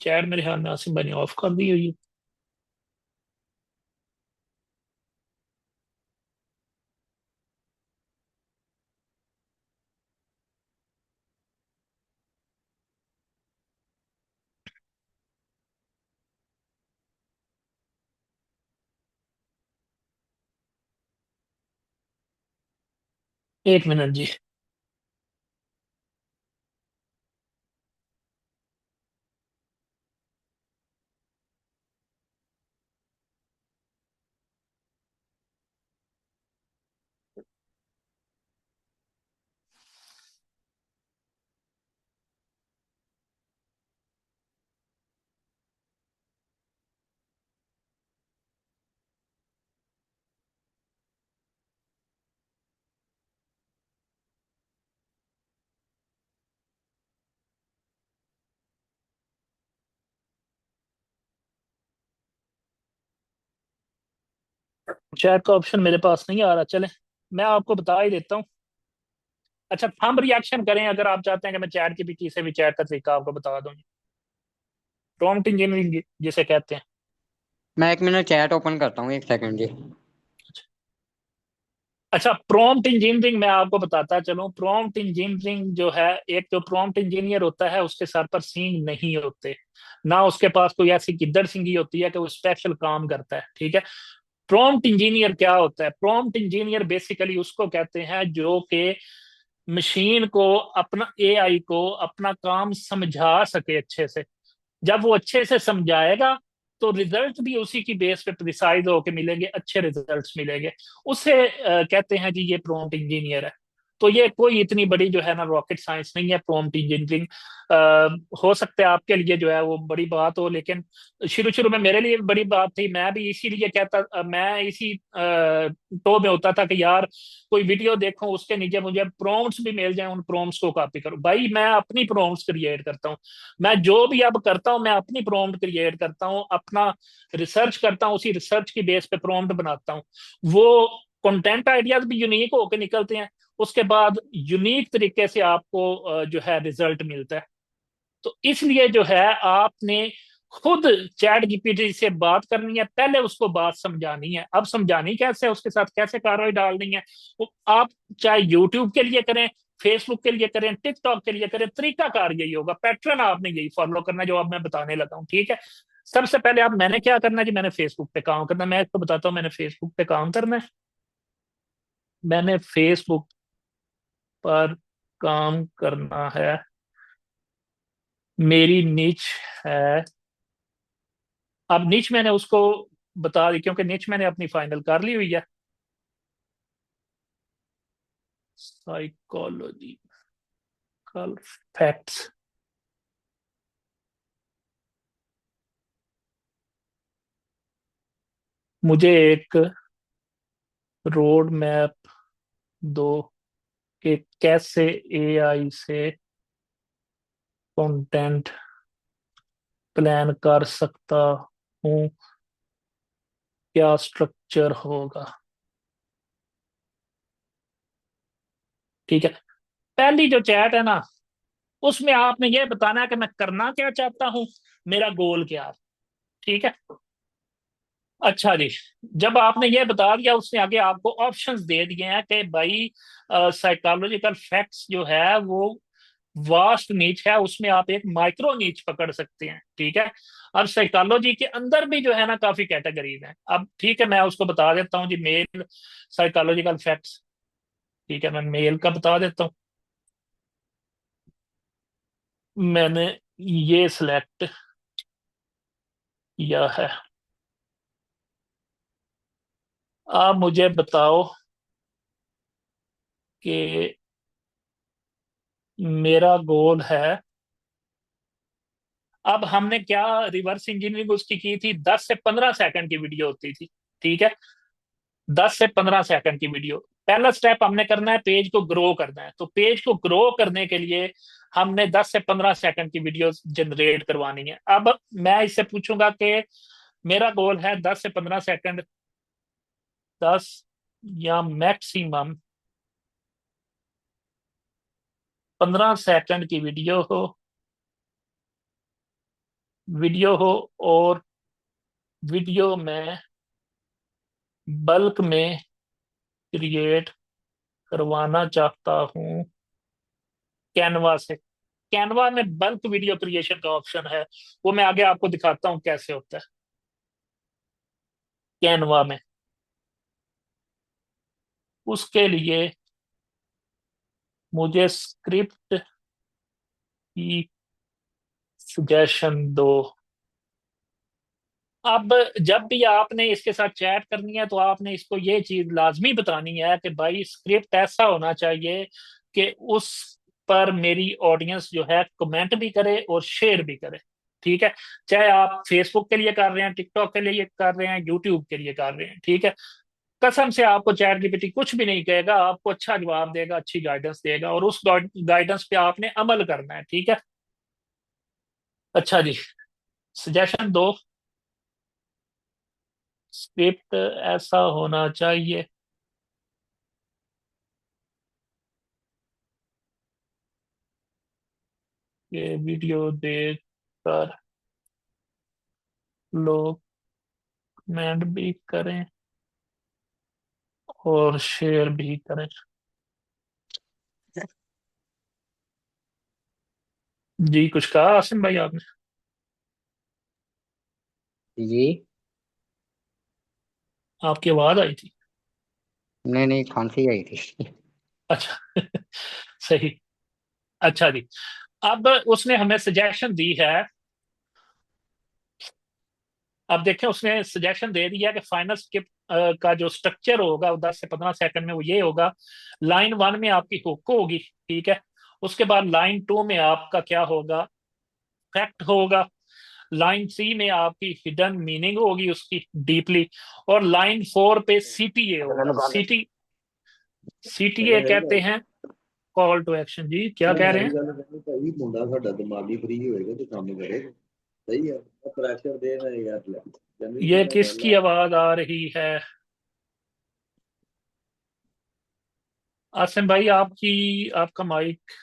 चैट मेरे ख्याल में आसिम भाई ने ऑफ कर दी हुई है। एक मिनट जी। चैट का ऑप्शन मेरे पास नहीं आ रहा, चले मैं आपको बता ही देता हूँ। अच्छा, हम रिएक्शन करें अगर आप चाहते हैं कि मैं चैट जीपीटी से भी चैट का तरीका आपको बता दूं। प्रॉम्प्ट इंजीनियरिंग जिसे कहते हैं। मैं 1 मिनट चैट ओपन करता हूँ, 1 सेकंड जी। अच्छा, प्रॉम्प्ट इंजीनियरिंग मैं आपको बताता चलूं। प्रॉम्प्ट इंजीनियरिंग जो है, एक जो प्रॉम्प्ट इंजीनियर होता है उसके सर पर सींग नहीं होते, ना उसके पास कोई ऐसी गिद्दड़ सिंगी होती है कि वो स्पेशल काम करता है। ठीक है, प्रॉम्प्ट इंजीनियर क्या होता है? प्रॉम्प्ट इंजीनियर बेसिकली उसको कहते हैं जो कि मशीन को, अपना एआई को अपना काम समझा सके अच्छे से। जब वो अच्छे से समझाएगा तो रिजल्ट भी उसी की बेस पे प्रिसाइज होके मिलेंगे, अच्छे रिजल्ट्स मिलेंगे। उसे कहते हैं जी ये प्रॉम्प्ट इंजीनियर है। तो ये कोई इतनी बड़ी जो है ना रॉकेट साइंस नहीं है प्रॉम्प्ट इंजीनियरिंग। हो सकता है आपके लिए जो है वो बड़ी बात हो, लेकिन शुरू शुरू में मेरे लिए भी बड़ी बात थी। मैं भी इसीलिए कहता, मैं इसी टो में होता था कि यार कोई वीडियो देखूं उसके नीचे मुझे प्रॉम्प्ट्स भी मिल जाए, उन प्रॉम्प्ट्स को कॉपी करूं। भाई मैं अपनी प्रॉम्प्ट्स क्रिएट करता हूं। मैं जो भी अब करता हूं मैं अपनी प्रॉम्प्ट क्रिएट करता हूं, अपना रिसर्च करता हूं, उसी रिसर्च की बेस पे प्रॉम्प्ट बनाता हूं। वो कंटेंट आइडियाज भी यूनिक होकर निकलते हैं। उसके बाद यूनिक तरीके से आपको जो है रिजल्ट मिलता है। तो इसलिए जो है आपने खुद चैट जीपीटी से बात करनी है, पहले उसको बात समझानी है। अब समझानी कैसे है, उसके साथ कैसे कार्रवाई डालनी है, वो आप चाहे यूट्यूब के लिए करें, फेसबुक के लिए करें, टिकटॉक के लिए करें, तरीकाकार यही होगा, पैटर्न आपने यही फॉलो करना है जो अब मैं बताने लगा हूँ। ठीक है, सबसे पहले आप, मैंने क्या करना है जी, मैंने फेसबुक पे काम करना है। मैं आपको बताता हूँ मैंने फेसबुक पे काम करना है। मैंने फेसबुक पर काम करना है। मेरी निच है। अब निच मैंने उसको बता दी क्योंकि निच मैंने अपनी फाइनल कर ली हुई है। Psychological facts. मुझे एक रोड मैप दो कि कैसे एआई से कंटेंट प्लान कर सकता हूँ, क्या स्ट्रक्चर होगा। ठीक है, पहली जो चैट है ना, उसमें आपने ये बताना है कि मैं करना क्या चाहता हूं, मेरा गोल क्या है। ठीक है। अच्छा जी। जब आपने ये बता दिया, उसने आगे आपको ऑप्शंस दे दिए हैं कि भाई साइकोलॉजिकल फैक्ट्स जो है वो वास्ट नीच है, उसमें आप एक माइक्रो नीच पकड़ सकते हैं। ठीक है। अब साइकोलॉजी के अंदर भी जो है ना काफी कैटेगरीज हैं। अब ठीक है, मैं उसको बता देता हूँ जी, मेल साइकोलॉजिकल फैक्ट्स। ठीक है, मैं मेल का बता देता हूँ। मैंने ये सिलेक्ट किया है। आप मुझे बताओ कि मेरा गोल है। अब हमने क्या रिवर्स इंजीनियरिंग उसकी की थी, 10 से 15 सेकंड की वीडियो होती थी। ठीक है। 10 से 15 सेकंड की वीडियो। पहला स्टेप हमने करना है, पेज को ग्रो करना है। तो पेज को ग्रो करने के लिए हमने 10 से 15 सेकंड की वीडियो जनरेट करवानी है। अब मैं इससे पूछूंगा कि मेरा गोल है 10 से 15 सेकंड, 10 या मैक्सिमम 15 सेकंड की वीडियो हो और वीडियो में बल्क में क्रिएट करवाना चाहता हूँ कैनवा से। कैनवा में बल्क वीडियो क्रिएशन का ऑप्शन है, वो मैं आगे आपको दिखाता हूँ कैसे होता है कैनवा में। उसके लिए मुझे स्क्रिप्ट की सजेशन दो। अब जब भी आपने इसके साथ चैट करनी है तो आपने इसको ये चीज लाजमी बतानी है कि भाई स्क्रिप्ट ऐसा होना चाहिए कि उस पर मेरी ऑडियंस जो है कमेंट भी करे और शेयर भी करे। ठीक है। चाहे आप फेसबुक के लिए कर रहे हैं, टिकटॉक के लिए कर रहे हैं, यूट्यूब के लिए कर रहे हैं। ठीक है। कसम से आपको चैट जीपीटी कुछ भी नहीं कहेगा, आपको अच्छा जवाब देगा, अच्छी गाइडेंस देगा, और उस गाइडेंस पे आपने अमल करना है। ठीक है। अच्छा जी। सजेशन दो। स्क्रिप्ट ऐसा होना चाहिए कि वीडियो देख कर लोग कमेंट भी करें और शेयर भी करें। जी, कुछ कहा आसिम भाई आपने? जी। आपकी आवाज आई थी। नहीं नहीं, खांसी आई थी। अच्छा। सही। अच्छा जी। अब उसने हमें सजेशन दी है। अब देखें, उसने सजेशन दे दिया कि फाइनल स्किप का जो स्ट्रक्चर होगा वो 10 से 15 सेकंड में वो ये होगा। लाइन वन में आपकी हुक होगी। ठीक है। उसके बाद लाइन टू में आपका क्या होगा, फैक्ट होगा। लाइन थ्री में आपकी हिडन मीनिंग होगी उसकी डीपली। और लाइन फोर पे सीटीए होगा। सीटीए कहते हैं कॉल टू एक्शन। जी क्या कह रहे ਸਹੀ हैं? ਗੱਲ ਕਹਿੰਦੇ ਭਾਈ, ਮੁੰਡਾ ਸਾਡਾ ਦਿਮਾਗੀ ਫਰੀ ਹੋਏਗਾ ਤੇ ਕੰਮ ਕਰੇਗਾ। ਸਹੀ ਹੈ, ਪ੍ਰੈਸ਼ਰ ਦੇ ਨਾ ਯਾਰ ਲੈ ਜਮੀ ये ਸਿੱਧਾ ਗੱਲ किसकी ਆ। आवाज आ रही है? आसिम भाई, आपका माइक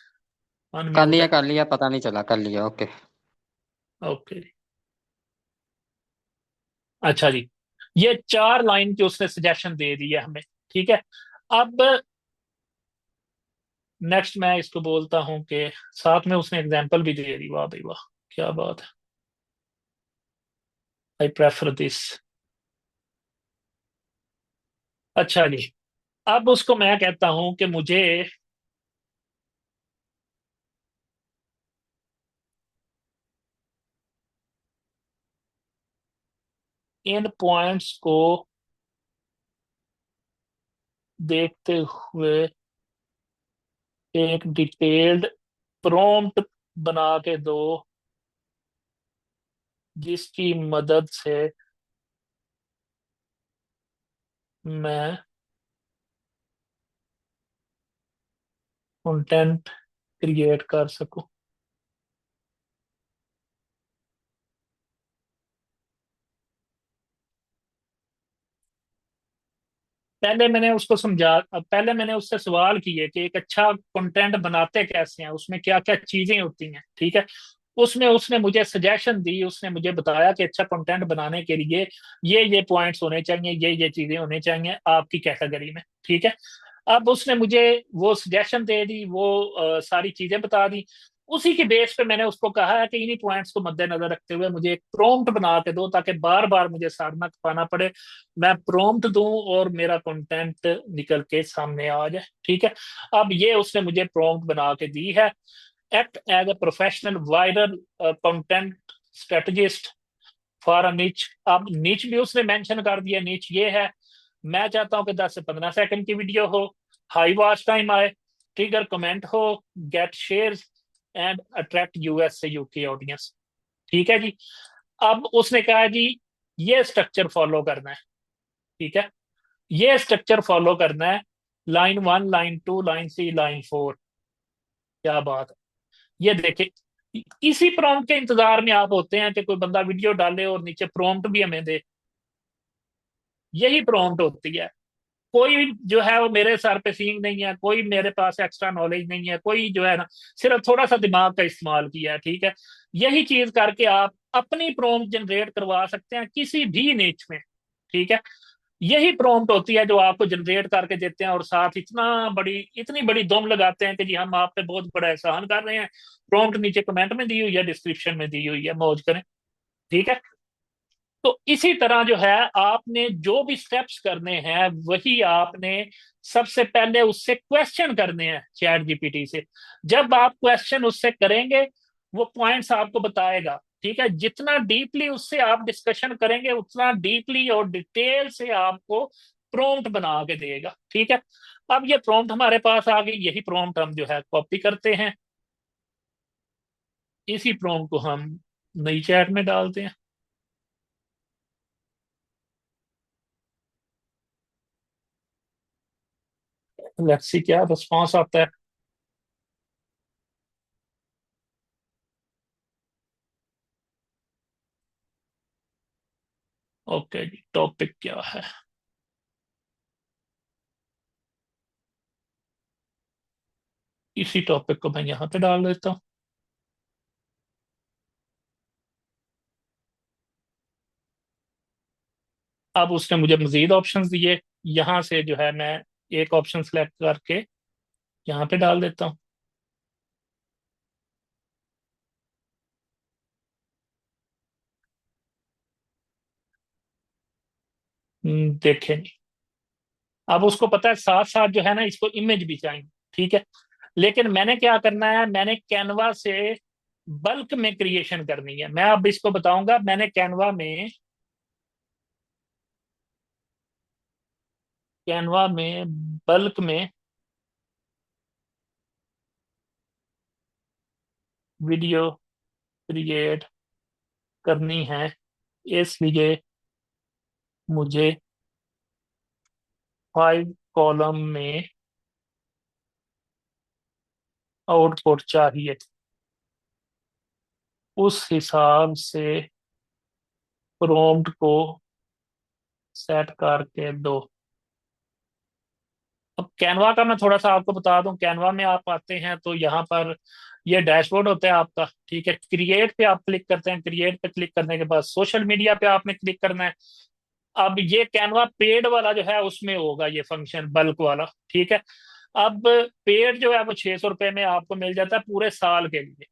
अनम्यूट है। कर लिया, पता नहीं चला, कर लिया, ओके। ओके। अच्छा जी। ये चार लाइन की उसने सजेशन दे दी है हमें। ठीक है। अब नेक्स्ट मैं इसको बोलता हूं कि साथ में उसने एग्जांपल भी दे दी। वाह भाई वाह, क्या बात है। I prefer this. अच्छा जी। अब उसको मैं कहता हूं कि मुझे इन पॉइंट्स को देखते हुए एक डिटेल्ड प्रॉम्प्ट बना के दो, जिसकी मदद से मैं कंटेंट क्रिएट कर सकूं। पहले मैंने उससे सवाल किए कि एक अच्छा कंटेंट बनाते कैसे हैं, उसमें क्या क्या चीजें होती हैं, ठीक है। उसमें उसने मुझे सजेशन दी, उसने मुझे बताया कि अच्छा कंटेंट बनाने के लिए ये पॉइंट्स होने चाहिए, ये चीजें होनी चाहिए आपकी कैटेगरी में, ठीक है। अब उसने मुझे वो सजेशन दे दी, वो सारी चीजें बता दी। उसी के बेस पे मैंने उसको कहा है कि इन्हीं पॉइंट्स को मद्देनजर रखते हुए मुझे एक प्रॉम्प्ट बना के दो, ताकि बार बार मुझे साधना पाना पड़े, मैं प्रॉम्प्ट दूं और मेरा कंटेंट निकल के सामने आ जाए, ठीक है। अब ये उसने मुझे प्रॉम्प्ट बना के दी है। Act as a professional viral content strategist for a niche. अब निच भी उसने मेंशन कर दिया, निच ये है, मैं चाहता हूं कि 10 से 15 सेकंड की वीडियो हो, हाई वॉच टाइम आए, ट्रिगर कमेंट हो, get shares and attract US से यूके ऑडियंस, ठीक है जी। अब उसने कहा जी ये स्ट्रक्चर फॉलो करना है, ठीक है, ये स्ट्रक्चर फॉलो करना है, लाइन 1, लाइन 2, लाइन 3, लाइन 4। क्या बात है, ये देखे, इसी प्रॉम्प्ट के इंतजार में आप होते हैं कि कोई बंदा वीडियो डाले और नीचे प्रॉम्प्ट भी हमें दे। यही प्रॉम्प्ट होती है। कोई जो है वो मेरे सर पे सींग नहीं है, कोई मेरे पास एक्स्ट्रा नॉलेज नहीं है, कोई जो है ना, सिर्फ थोड़ा सा दिमाग का इस्तेमाल किया है, ठीक है। यही चीज करके आप अपनी प्रॉम्प्ट जनरेट करवा सकते हैं किसी भी निच में, ठीक है। यही प्रॉम्प्ट होती है जो आपको जनरेट करके देते हैं, और साथ इतनी बड़ी दुम लगाते हैं कि जी हम आप पे बहुत बड़ा एहसान कर रहे हैं। प्रॉम्प्ट नीचे कमेंट में दी हुई है, डिस्क्रिप्शन में दी हुई है, मौज करें, ठीक है। तो इसी तरह जो है आपने जो भी स्टेप्स करने हैं वही आपने सबसे पहले उससे क्वेश्चन करने हैं चैट जीपीटी से। जब आप क्वेश्चन उससे करेंगे वो पॉइंट्स आपको बताएगा, ठीक है। जितना डीपली उससे आप डिस्कशन करेंगे उतना डीपली और डिटेल से आपको प्रॉम्प्ट बना के देगा, ठीक है। अब ये प्रॉम्प्ट हमारे पास आ गई, यही प्रॉम्प्ट हम जो है कॉपी करते हैं, इसी प्रॉम्प्ट को हम नई चैट में डालते हैं। लेट्स सी क्या रिस्पॉन्स आता है। ओके जी, टॉपिक क्या है? इसी टॉपिक को मैं यहाँ पे डाल देता हूँ। अब उसने मुझे मजीद ऑप्शंस दिए, यहाँ से जो है मैं एक ऑप्शन सेलेक्ट करके यहाँ पे डाल देता हूँ। देखें जी, अब उसको पता है साथ साथ जो है ना इसको इमेज भी चाहिए, ठीक है। लेकिन मैंने क्या करना है, मैंने कैनवा से बल्क में क्रिएशन करनी है। मैं अब इसको बताऊंगा, मैंने कैनवा में बल्क में वीडियो क्रिएट करनी है, इसलिए मुझे 5 कॉलम में आउटपुट चाहिए, उस हिसाब से प्रॉम्प्ट को सेट करके दो। अब कैनवा का मैं थोड़ा सा आपको बता दूं, कैनवा में आप आते हैं तो यहाँ पर ये डैशबोर्ड होता है आपका, ठीक है। क्रिएट पे आप क्लिक करते हैं, क्रिएट पे क्लिक करने के बाद सोशल मीडिया पे आपने क्लिक करना है। अब ये कैनवा पेड वाला जो है उसमें होगा ये फंक्शन बल्क वाला, ठीक है। अब पेड जो है वो 600 रुपये में आपको मिल जाता है पूरे साल के लिए।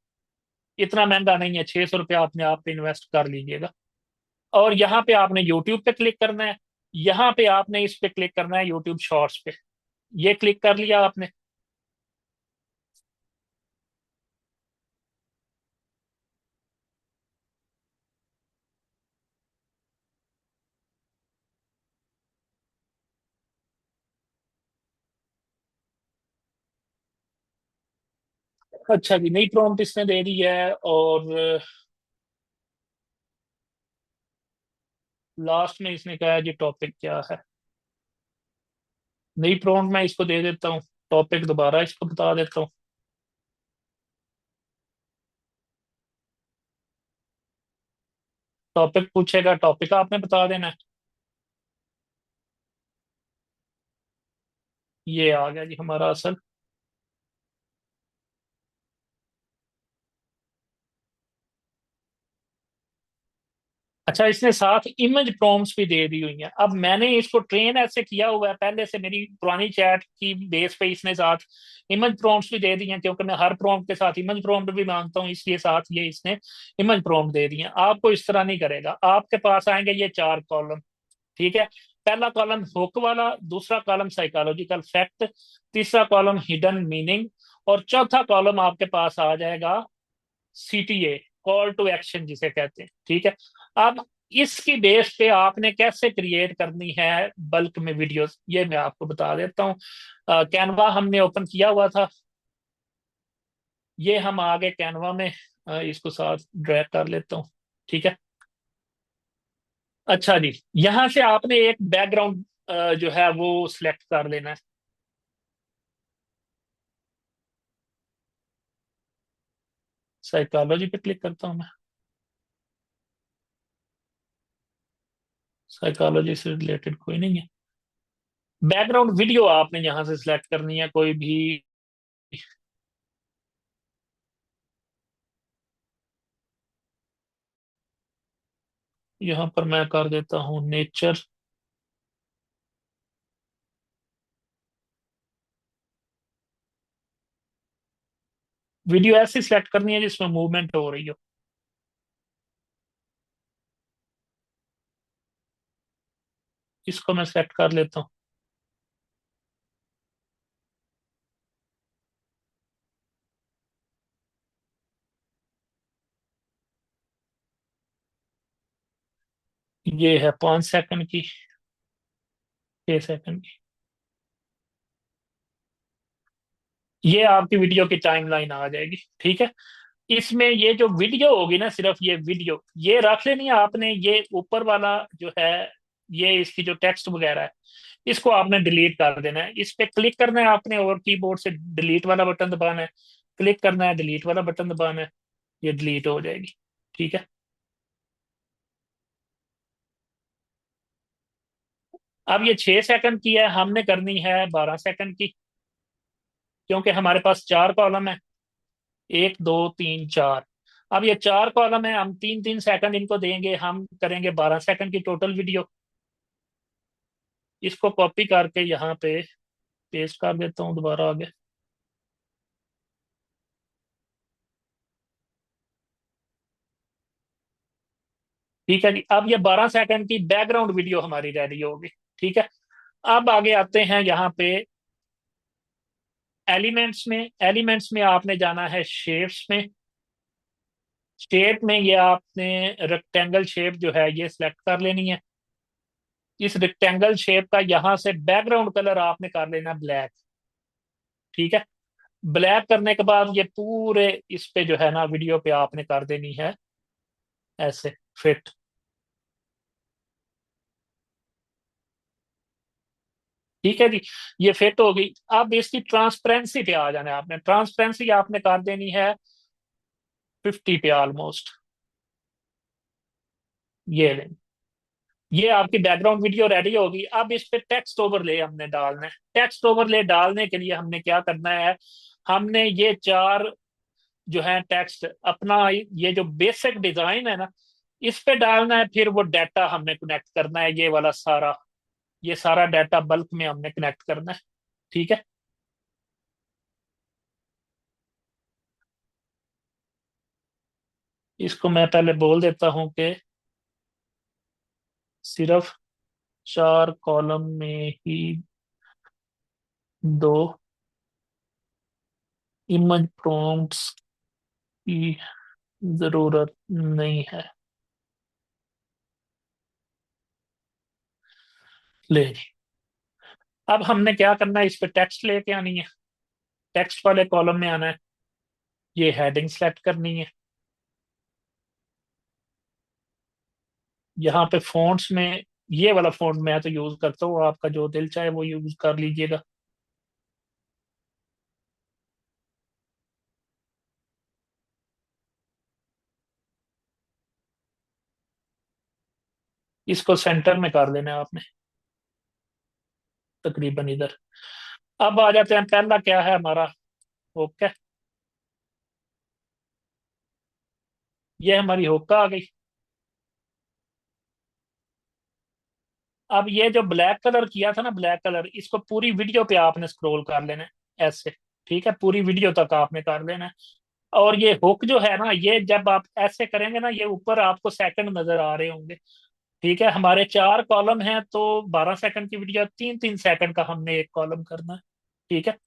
इतना महंगा नहीं है, 600 रुपये आपने आप पे इन्वेस्ट कर लीजिएगा। और यहाँ पे आपने यूट्यूब पे क्लिक करना है, यहाँ पे आपने इस पे क्लिक करना है यूट्यूब शॉर्ट्स पे। ये क्लिक कर लिया आपने। अच्छा जी, नई प्रॉम्प्ट इसने दे दी है, और लास्ट में इसने कहा है जी टॉपिक क्या है। नई प्रॉम्प्ट मैं इसको दे देता हूँ, टॉपिक दोबारा इसको बता देता हूँ। टॉपिक पूछेगा, टॉपिक आपने बता देना है। ये आ गया जी हमारा असल। अच्छा, इसने साथ इमेज प्रॉम्प्ट्स भी दे दी हुई हैं। अब मैंने इसको ट्रेन ऐसे किया हुआ है पहले से, मेरी पुरानी चैट की बेस पे इसने साथ इमेज प्रॉम्प्ट्स भी दे दी हैं, क्योंकि मैं हर प्रॉम्प्ट के साथ इमेज प्रॉम्प्ट भी मांगता हूँ, इसलिए साथ ये इसने इमेज प्रॉम्प्ट दे दी हैं। आपको इस तरह नहीं करेगा, आपके पास आएंगे ये चार कॉलम। ठीक है, पहला कॉलम हुक वाला, दूसरा कॉलम साइकोलॉजिकल फैक्ट, तीसरा कॉलम हिडन मीनिंग, और चौथा कॉलम आपके पास आ जाएगा सीटीए, कॉल टू एक्शन जिसे कहते हैं। ठीक है, अब इसकी बेस पे आपने कैसे क्रिएट करनी है बल्क में वीडियोस, ये मैं आपको बता देता हूँ। कैनवा हमने ओपन किया हुआ था, ये हम आगे कैनवा में इसको साथ ड्रैग कर लेता हूँ। ठीक है, अच्छा जी, यहां से आपने एक बैकग्राउंड जो है वो सिलेक्ट कर लेना है। साइकोलॉजी पे क्लिक करता हूँ मैं। साइकोलॉजी से रिलेटेड कोई नहीं है। बैकग्राउंड वीडियो आपने यहां से सिलेक्ट करनी है कोई भी। यहां पर मैं कर देता हूँ नेचर। वीडियो ऐसी सिलेक्ट करनी है जिसमें मूवमेंट हो रही हो। इसको मैं सेलेक्ट कर लेता हूँ। ये है 5 सेकंड की, 6 सेकंड की। ये आपकी वीडियो की टाइमलाइन आ जाएगी। ठीक है, इसमें ये जो वीडियो होगी ना, सिर्फ ये वीडियो ये रख लेनी है आपने। ये ऊपर वाला जो है, ये इसकी जो टेक्स्ट वगैरह है, इसको आपने डिलीट कर देना है। इस पे क्लिक करना है आपने और कीबोर्ड से डिलीट वाला बटन दबाना है। क्लिक करना है, डिलीट वाला बटन दबाना है, ये डिलीट हो जाएगी। ठीक है, अब ये 6 सेकंड की है, हमने करनी है 12 सेकंड की, क्योंकि हमारे पास चार कॉलम है, 1 2 3 4। अब ये चार कॉलम है, हम 3 3 सेकंड इनको देंगे, हम करेंगे 12 सेकंड की टोटल वीडियो। इसको कॉपी करके यहाँ पे पेस्ट कर देता हूँ दोबारा आगे। ठीक है जी, अब ये 12 सेकंड की बैकग्राउंड वीडियो हमारी रेडी होगी। ठीक है, अब आगे आते हैं यहाँ पे एलिमेंट्स में। एलिमेंट्स में आपने जाना है शेप्स में। शेप में ये आपने रेक्टेंगल शेप जो है ये सिलेक्ट कर लेनी है। इस रेक्टेंगल शेप का यहाँ से बैकग्राउंड कलर आपने कर लेना ब्लैक। ठीक है, ब्लैक करने के बाद ये पूरे इस पे जो है ना वीडियो पे आपने कर देनी है ऐसे फिट। ठीक है जी, ये फिट हो गई। अब इसकी ट्रांसपेरेंसी पे आ जाना है आपने। ट्रांसपेरेंसी आपने कर देनी है 50 पे ऑलमोस्ट। ये लें, ये आपकी बैकग्राउंड वीडियो रेडी होगी। अब इस पे टेक्स्ट ओवरले हमने डालना है। टेक्स्ट ओवरले डालने के लिए हमने क्या करना है, हमने ये चार जो है टेक्स्ट अपना ये जो बेसिक डिजाइन है ना, इस पे डालना है। फिर वो डाटा हमने कनेक्ट करना है, ये वाला सारा, ये सारा डाटा बल्क में हमने कनेक्ट करना है। ठीक है, इसको मैं पहले बोल देता हूं कि सिर्फ चार कॉलम में ही दो इमेज प्रॉम्प्ट्स की जरूरत नहीं है। ले जी, अब हमने क्या करना है, इस पे टेक्स्ट लेके आनी है। टेक्स्ट वाले कॉलम में आना है, ये हेडिंग सेलेक्ट करनी है। यहाँ पे फॉन्ट्स में ये वाला फॉन्ट मैं तो यूज करता हूँ, आपका जो दिल चाहे वो यूज कर लीजिएगा। इसको सेंटर में कर देना है आपने, तकरीबन इधर। अब आ जाते हैं, पहला क्या है हमारा, ओके, ये हमारी होका आ गई। अब ये जो ब्लैक कलर किया था ना, ब्लैक कलर, इसको पूरी वीडियो पे आपने स्क्रॉल कर लेना है ऐसे, ठीक है, पूरी वीडियो तक आपने कर लेना है। और ये हुक जो है ना, ये जब आप ऐसे करेंगे ना, ये ऊपर आपको सेकंड नजर आ रहे होंगे, ठीक है। हमारे 4 कॉलम हैं, तो 12 सेकंड की वीडियो, 3-3 सेकंड का हमने एक कॉलम करना है, ठीक है।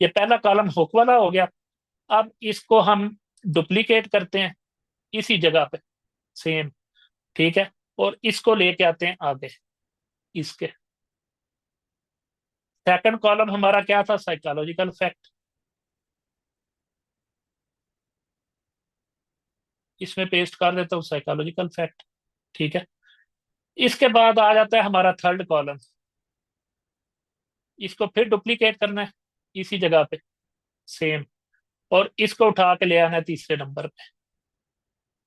ये पहला कॉलम हुक वाला हो गया। अब इसको हम डुप्लीकेट करते हैं इसी जगह पे, सेम, ठीक है। और इसको लेके आते हैं आगे इसके। सेकंड कॉलम हमारा क्या था, साइकोलॉजिकल फैक्ट, इसमें पेस्ट कर देता हूँ साइकोलॉजिकल फैक्ट, ठीक है। इसके बाद आ जाता है हमारा थर्ड कॉलम, इसको फिर डुप्लीकेट करना है इसी जगह पे, सेम, और इसको उठा के ले आना है तीसरे नंबर पे।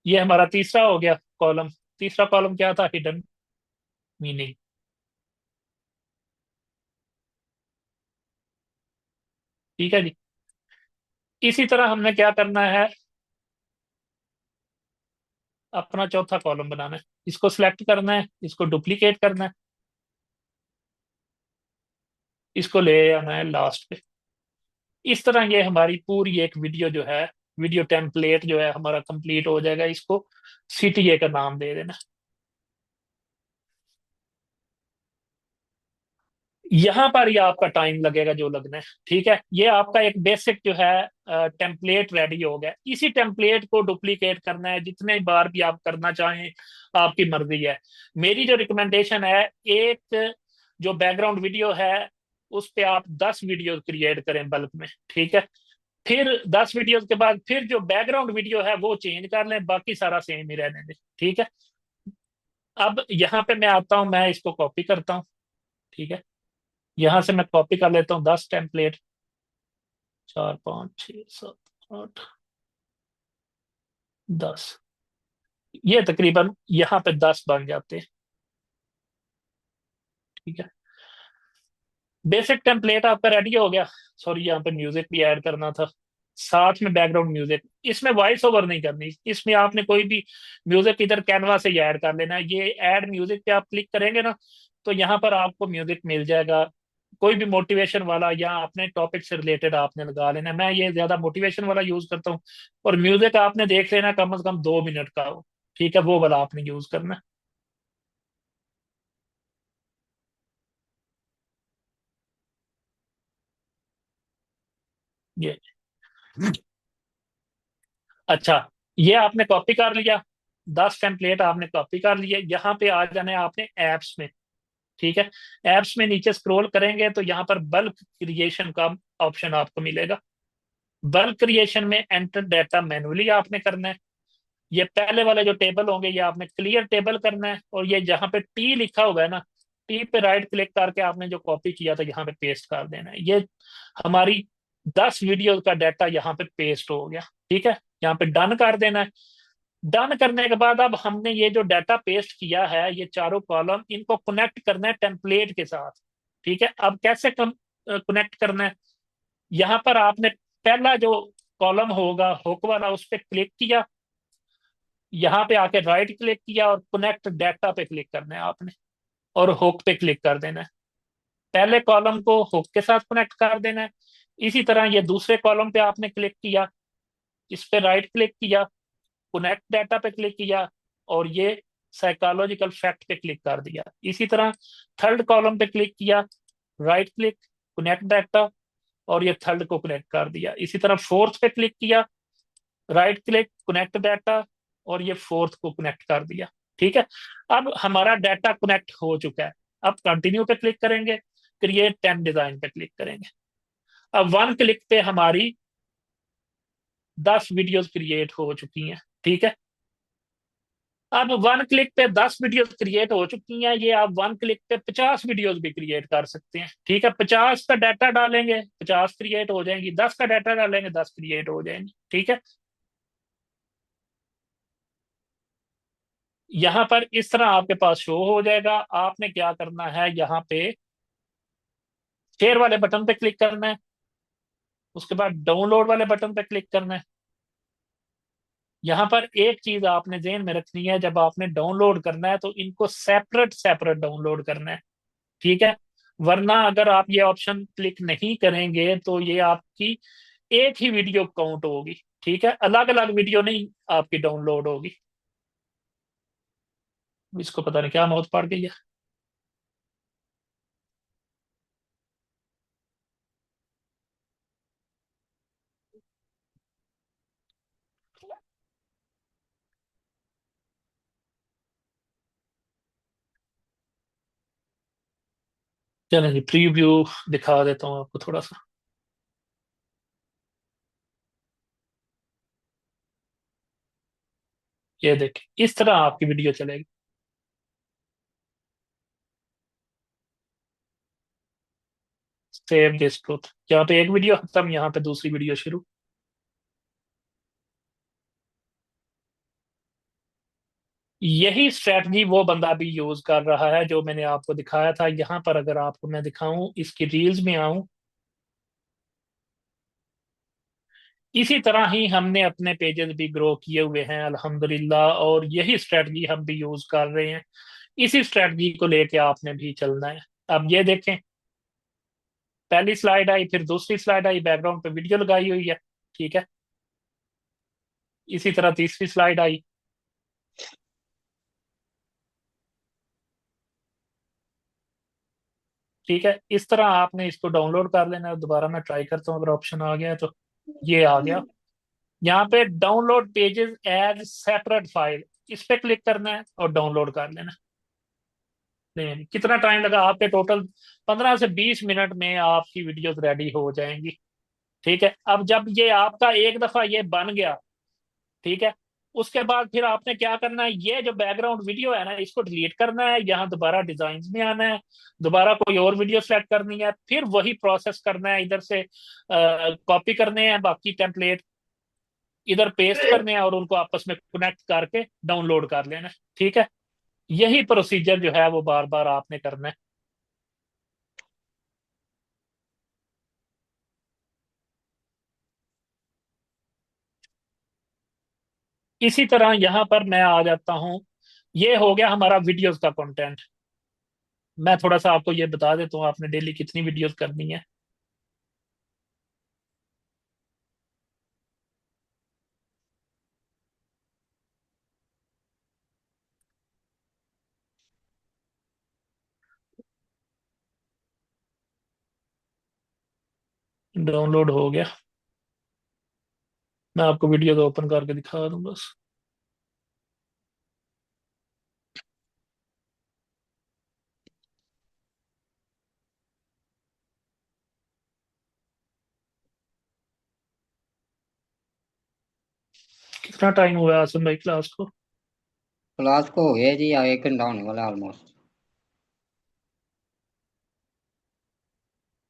ये हमारा तीसरा हो गया कॉलम। तीसरा कॉलम क्या था, हिडन मीनिंग, ठीक है जी। इसी तरह हमने क्या करना है, अपना चौथा कॉलम बनाना है, इसको सिलेक्ट करना है, इसको डुप्लीकेट करना है, इसको ले आना है लास्ट पे। इस तरह ये हमारी पूरी एक वीडियो जो है, वीडियो टेम्पलेट जो है हमारा कंप्लीट हो जाएगा। इसको सीटीए का नाम दे देना। यहां पर ही आपका टाइम लगेगा जो लगना है, ठीक है। ये आपका एक बेसिक जो है टेम्पलेट रेडी हो गया। इसी टेम्पलेट को डुप्लीकेट करना है जितने बार भी आप करना चाहें, आपकी मर्जी है। मेरी जो रिकमेंडेशन है, एक जो बैकग्राउंड वीडियो है उस पे आप 10 वीडियो क्रिएट करें बल्क में, ठीक है। फिर 10 वीडियोस के बाद फिर जो बैकग्राउंड वीडियो है वो चेंज कर लें, बाकी सारा सेम ही रहने दें, ठीक है। अब यहाँ पे मैं आता हूँ, मैं इसको कॉपी करता हूँ, ठीक है। यहां से मैं कॉपी कर लेता हूँ 10 टेम्पलेट, 4, 5, 6, 7, 8, 10, ये तकरीबन यहाँ पे 10 बन जाते हैं, ठीक है। बेसिक टेम्पलेट आपका रेडी हो गया। सॉरी, यहाँ पे म्यूजिक भी ऐड करना था, साथ में बैकग्राउंड म्यूजिक। इसमें वॉइस ओवर नहीं करनी, इसमें आपने कोई भी म्यूजिक इधर कैनवा से ही ऐड कर लेना है। ये ऐड म्यूजिक पे आप क्लिक करेंगे ना, तो यहाँ पर आपको म्यूजिक मिल जाएगा, कोई भी मोटिवेशन वाला या अपने टॉपिक से रिलेटेड आपने लगा लेना है। मैं ये ज्यादा मोटिवेशन वाला यूज करता हूँ। और म्यूजिक आपने देख लेना कम से कम 2 मिनट का हो, ठीक है, वो वाला आपने यूज करना है। ये अच्छा, ये आपने कॉपी कर लिया, 10 टेम्पलेट आपने कॉपी कर लिए। यहाँ पे आ जाना है आपने एप्स में, ठीक है। एप्स में नीचे स्क्रॉल करेंगे तो यहाँ पर बल्क क्रिएशन का ऑप्शन आपको मिलेगा। बल्क क्रिएशन में एंटर डाटा मैनुअली आपने करना है। ये पहले वाले जो टेबल होंगे ये आपने क्लियर टेबल करना है, और ये जहाँ पे टी लिखा हुआ है ना, टी पे राइट क्लिक करके आपने जो कॉपी किया था यहाँ पे पेस्ट कर देना है। ये हमारी 10 वीडियो का डाटा यहाँ पे पेस्ट हो गया, ठीक है। यहाँ पे डन कर देना है। डन करने के बाद अब हमने ये जो डाटा पेस्ट किया है, ये चारों कॉलम, इनको कनेक्ट करना है टेम्पलेट के साथ, ठीक है। अब कैसे कनेक्ट करना है, यहाँ पर आपने पहला जो कॉलम होगा हुक वाला, उस पर क्लिक किया, यहाँ पे आके राइट क्लिक किया और कनेक्ट डाटा पे क्लिक करना है आपने, और हुक पे क्लिक कर देना है। पहले कॉलम को हुक के साथ कनेक्ट कर देना है। इसी तरह ये दूसरे कॉलम पे आपने क्लिक किया, इस पे राइट क्लिक किया, कनेक्ट डाटा पे क्लिक किया, और ये साइकोलॉजिकल फैक्ट पे क्लिक कर दिया। इसी तरह थर्ड कॉलम पे क्लिक किया, राइट क्लिक, कनेक्ट डाटा, और ये थर्ड को कनेक्ट कर दिया। इसी तरह फोर्थ पे क्लिक किया, राइट क्लिक, कनेक्ट डाटा, और ये फोर्थ को कनेक्ट कर दिया, ठीक है। अब हमारा डाटा कनेक्ट हो चुका है। अब कंटिन्यू पे क्लिक करेंगे, क्रिएट 10 डिजाइन पे क्लिक करेंगे। अब 1 क्लिक पे हमारी 10 वीडियोस क्रिएट हो चुकी हैं, ठीक है। अब 1 क्लिक पे 10 वीडियोस क्रिएट हो चुकी हैं। ये आप 1 क्लिक पे 50 वीडियोस भी क्रिएट कर सकते हैं, ठीक है। 50 का डाटा डालेंगे, 50 क्रिएट हो जाएंगी। 10 का डाटा डालेंगे, 10 क्रिएट हो जाएंगी, ठीक है। यहाँ पर इस तरह आपके पास शो हो जाएगा। आपने क्या करना है, यहाँ पे शेयर वाले बटन पे क्लिक करना है, उसके बाद डाउनलोड वाले बटन पे क्लिक करना है। यहाँ पर एक चीज आपने ध्यान में रखनी है, जब आपने डाउनलोड करना है तो इनको सेपरेट सेपरेट डाउनलोड करना है, ठीक है। वरना अगर आप ये ऑप्शन क्लिक नहीं करेंगे तो ये आपकी एक ही वीडियो काउंट होगी, ठीक है, अलग अलग वीडियो नहीं आपकी डाउनलोड होगी। इसको पता नहीं क्या मौत पड़ गई है। चलें जी, प्रीव्यू दिखा देता हूँ आपको थोड़ा सा। ये देखिए, इस तरह आपकी वीडियो चलेगी। सेव दिस ट्रूथ, यहाँ पे एक वीडियो खत्म, यहाँ पे दूसरी वीडियो शुरू। यही स्ट्रेटजी वो बंदा भी यूज कर रहा है जो मैंने आपको दिखाया था। यहाँ पर अगर आपको मैं दिखाऊं, इसकी रील्स में आऊं, इसी तरह ही हमने अपने पेजेस भी ग्रो किए हुए हैं अल्हम्दुलिल्लाह, और यही स्ट्रेटजी हम भी यूज कर रहे हैं। इसी स्ट्रेटजी को लेके आपने भी चलना है। अब ये देखें, पहली स्लाइड आई, फिर दूसरी स्लाइड आई, बैकग्राउंड पे वीडियो लगाई हुई है, ठीक है। इसी तरह तीसरी स्लाइड आई, ठीक है। इस तरह आपने इसको डाउनलोड कर लेना है। दोबारा मैं ट्राई करता हूँ, अगर ऑप्शन आ गया है तो। ये आ गया। यहाँ पे download pages as separate file, इस पे क्लिक करना है और डाउनलोड कर लेना है। नहीं, कितना टाइम लगा आपके? टोटल 15 से 20 मिनट में आपकी वीडियोस रेडी हो जाएंगी, ठीक है। अब जब ये आपका एक दफा ये बन गया, ठीक है, उसके बाद फिर आपने क्या करना है, ये जो बैकग्राउंड वीडियो है ना, इसको डिलीट करना है। यहाँ दोबारा डिजाइन में आना है, दोबारा कोई और वीडियो सेलेक्ट करनी है, फिर वही प्रोसेस करना है। इधर से कॉपी करने हैं बाकी टेम्पलेट, इधर पेस्ट करने हैं और उनको आपस में कनेक्ट करके डाउनलोड कर लेना है, ठीक है। यही प्रोसीजर जो है वो बार बार आपने करना है। इसी तरह यहां पर मैं आ जाता हूं। ये हो गया हमारा वीडियोस का कंटेंट। मैं थोड़ा सा आपको ये बता देता हूँ आपने डेली कितनी वीडियोस करनी है। डाउनलोड हो गया, मैं आपको वीडियो ओपन करके दिखा दूं बस। कितना टाइम हुआ है आसिम भाई क्लास को? क्लास को हो गया जी, 1 घंटा होने वाला ऑलमोस्ट।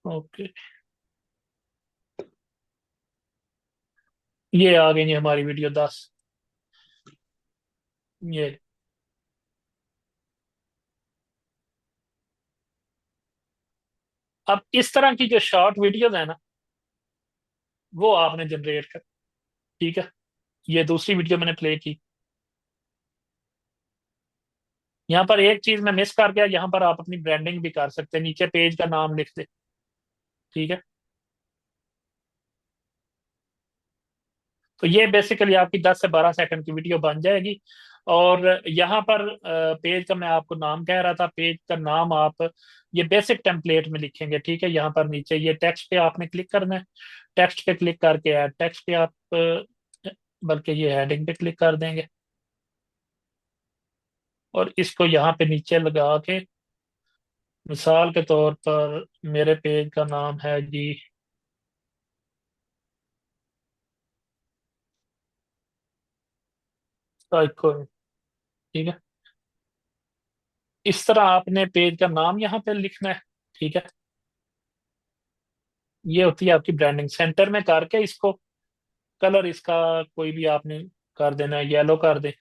ओके, ये आ गई जी हमारी वीडियो 10। ये अब इस तरह की जो शॉर्ट वीडियोस है ना, वो आपने जनरेट कर, ठीक है। ये दूसरी वीडियो मैंने प्ले की। यहाँ पर एक चीज मैं मिस कर गया, यहाँ पर आप अपनी ब्रांडिंग भी कर सकते हैं, नीचे पेज का नाम लिख दे, ठीक है। तो ये बेसिकली आपकी 10 से 12 सेकंड की वीडियो बन जाएगी। और यहाँ पर पेज का मैं आपको नाम कह रहा था, पेज का नाम आप ये बेसिक टेम्पलेट में लिखेंगे, ठीक है। यहाँ पर नीचे ये टेक्स्ट पे आपने क्लिक करना है। टेक्स्ट पे क्लिक करके ऐड टेक्स्ट पे आप बल्कि ये हेडिंग पे क्लिक कर देंगे और इसको यहाँ पे नीचे लगा के, मिसाल के तौर पर मेरे पेज का नाम है जी साइको, ठीक है। इस तरह आपने पेज का नाम यहाँ पे लिखना है, ठीक है। ये होती है आपकी ब्रांडिंग। सेंटर में करके इसको कलर इसका कोई भी आपने कर देना है, येलो कर दे।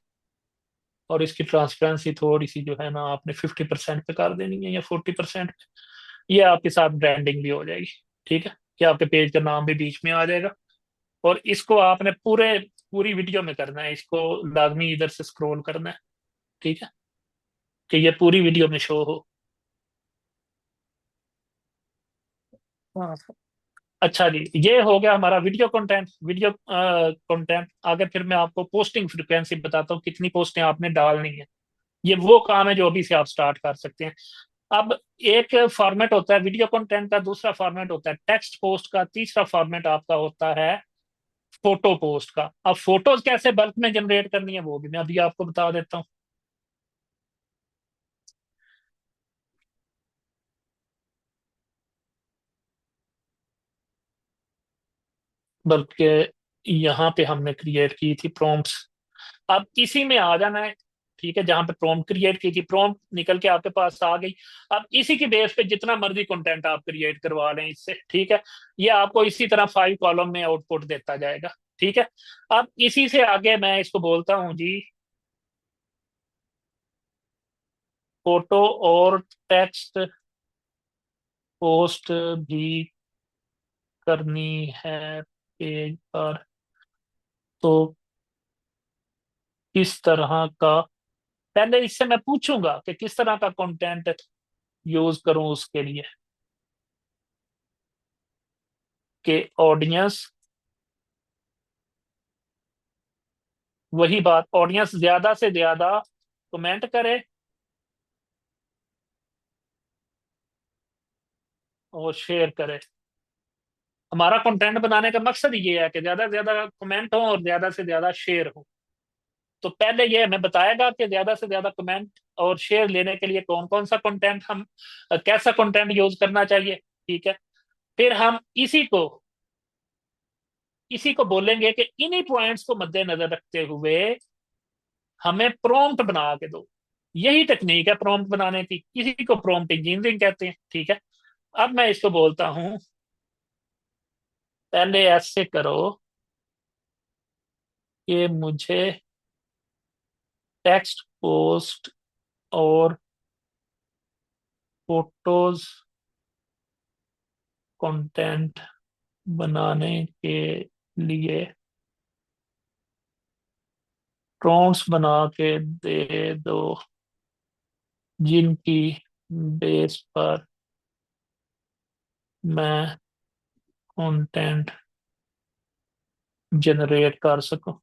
और इसकी ट्रांसपेरेंसी थोड़ी सी जो है ना, आपने 50% पे कर देनी है या 40% पे। ये आपके साथ ब्रांडिंग भी हो जाएगी। ठीक है, कि आपके पेज का नाम भी बीच में आ जाएगा। और इसको आपने पूरी वीडियो में करना है, इसको लाजमी इधर से स्क्रॉल करना है। ठीक है, कि ये पूरी वीडियो में शो हो। हाँ। अच्छा जी, ये हो गया हमारा वीडियो कंटेंट। वीडियो कंटेंट आगे फिर मैं आपको पोस्टिंग फ्रिक्वेंसी बताता हूँ, कितनी पोस्टें आपने डालनी है। ये वो काम है जो अभी से आप स्टार्ट कर सकते हैं। अब एक फॉर्मेट होता है वीडियो कंटेंट का, दूसरा फॉर्मेट होता है टेक्स्ट पोस्ट का, तीसरा फॉर्मेट आपका होता है फोटो पोस्ट का। अब फोटोज कैसे बल्क में जनरेट करनी है वो भी मैं अभी आपको बता देता हूँ। बल्कि यहाँ पे हमने क्रिएट की थी प्रॉम्प्ट्स। अब इसी में आ जाना है। ठीक है, जहां पे प्रॉम्प्ट क्रिएट की थी, प्रॉम्प्ट निकल के आपके पास आ गई। अब इसी की बेस पे जितना मर्जी कंटेंट आप क्रिएट करवा लें इससे। ठीक है, ये आपको इसी तरह 5 कॉलम में आउटपुट देता जाएगा। ठीक है, अब इसी से आगे मैं इसको बोलता हूँ जी, फोटो और टेक्स्ट पोस्ट भी करनी है पेज पर, तो किस तरह का, पहले इससे मैं पूछूंगा कि किस तरह का कंटेंट यूज करूं उसके लिए। कि ऑडियंस, वही बात, ऑडियंस ज्यादा से ज्यादा कमेंट करे और शेयर करे। हमारा कंटेंट बनाने का मकसद ये है कि ज्यादा से ज्यादा कमेंट हो और ज्यादा से ज्यादा शेयर हो। तो पहले ये हमें बताएगा कि ज्यादा से ज्यादा कमेंट और शेयर लेने के लिए कौन कौन सा कंटेंट हम कैसा कंटेंट यूज करना चाहिए। ठीक है, फिर हम इसी को बोलेंगे कि इन्हीं पॉइंट्स को मद्देनजर रखते हुए हमें प्रॉम्प्ट बना के दो। यही टेक्निक है प्रॉम्प्ट बनाने की, इसी को प्रॉम्प्ट इंजीनियरिंग कहते हैं। ठीक है, अब मैं इसको बोलता हूं, पहले ऐसे करो कि मुझे टेक्स्ट पोस्ट और फोटोज कंटेंट बनाने के लिए प्रॉम्प्ट्स बना के दे दो, जिनकी बेस पर मैं कंटेंट जनरेट कर सकूं।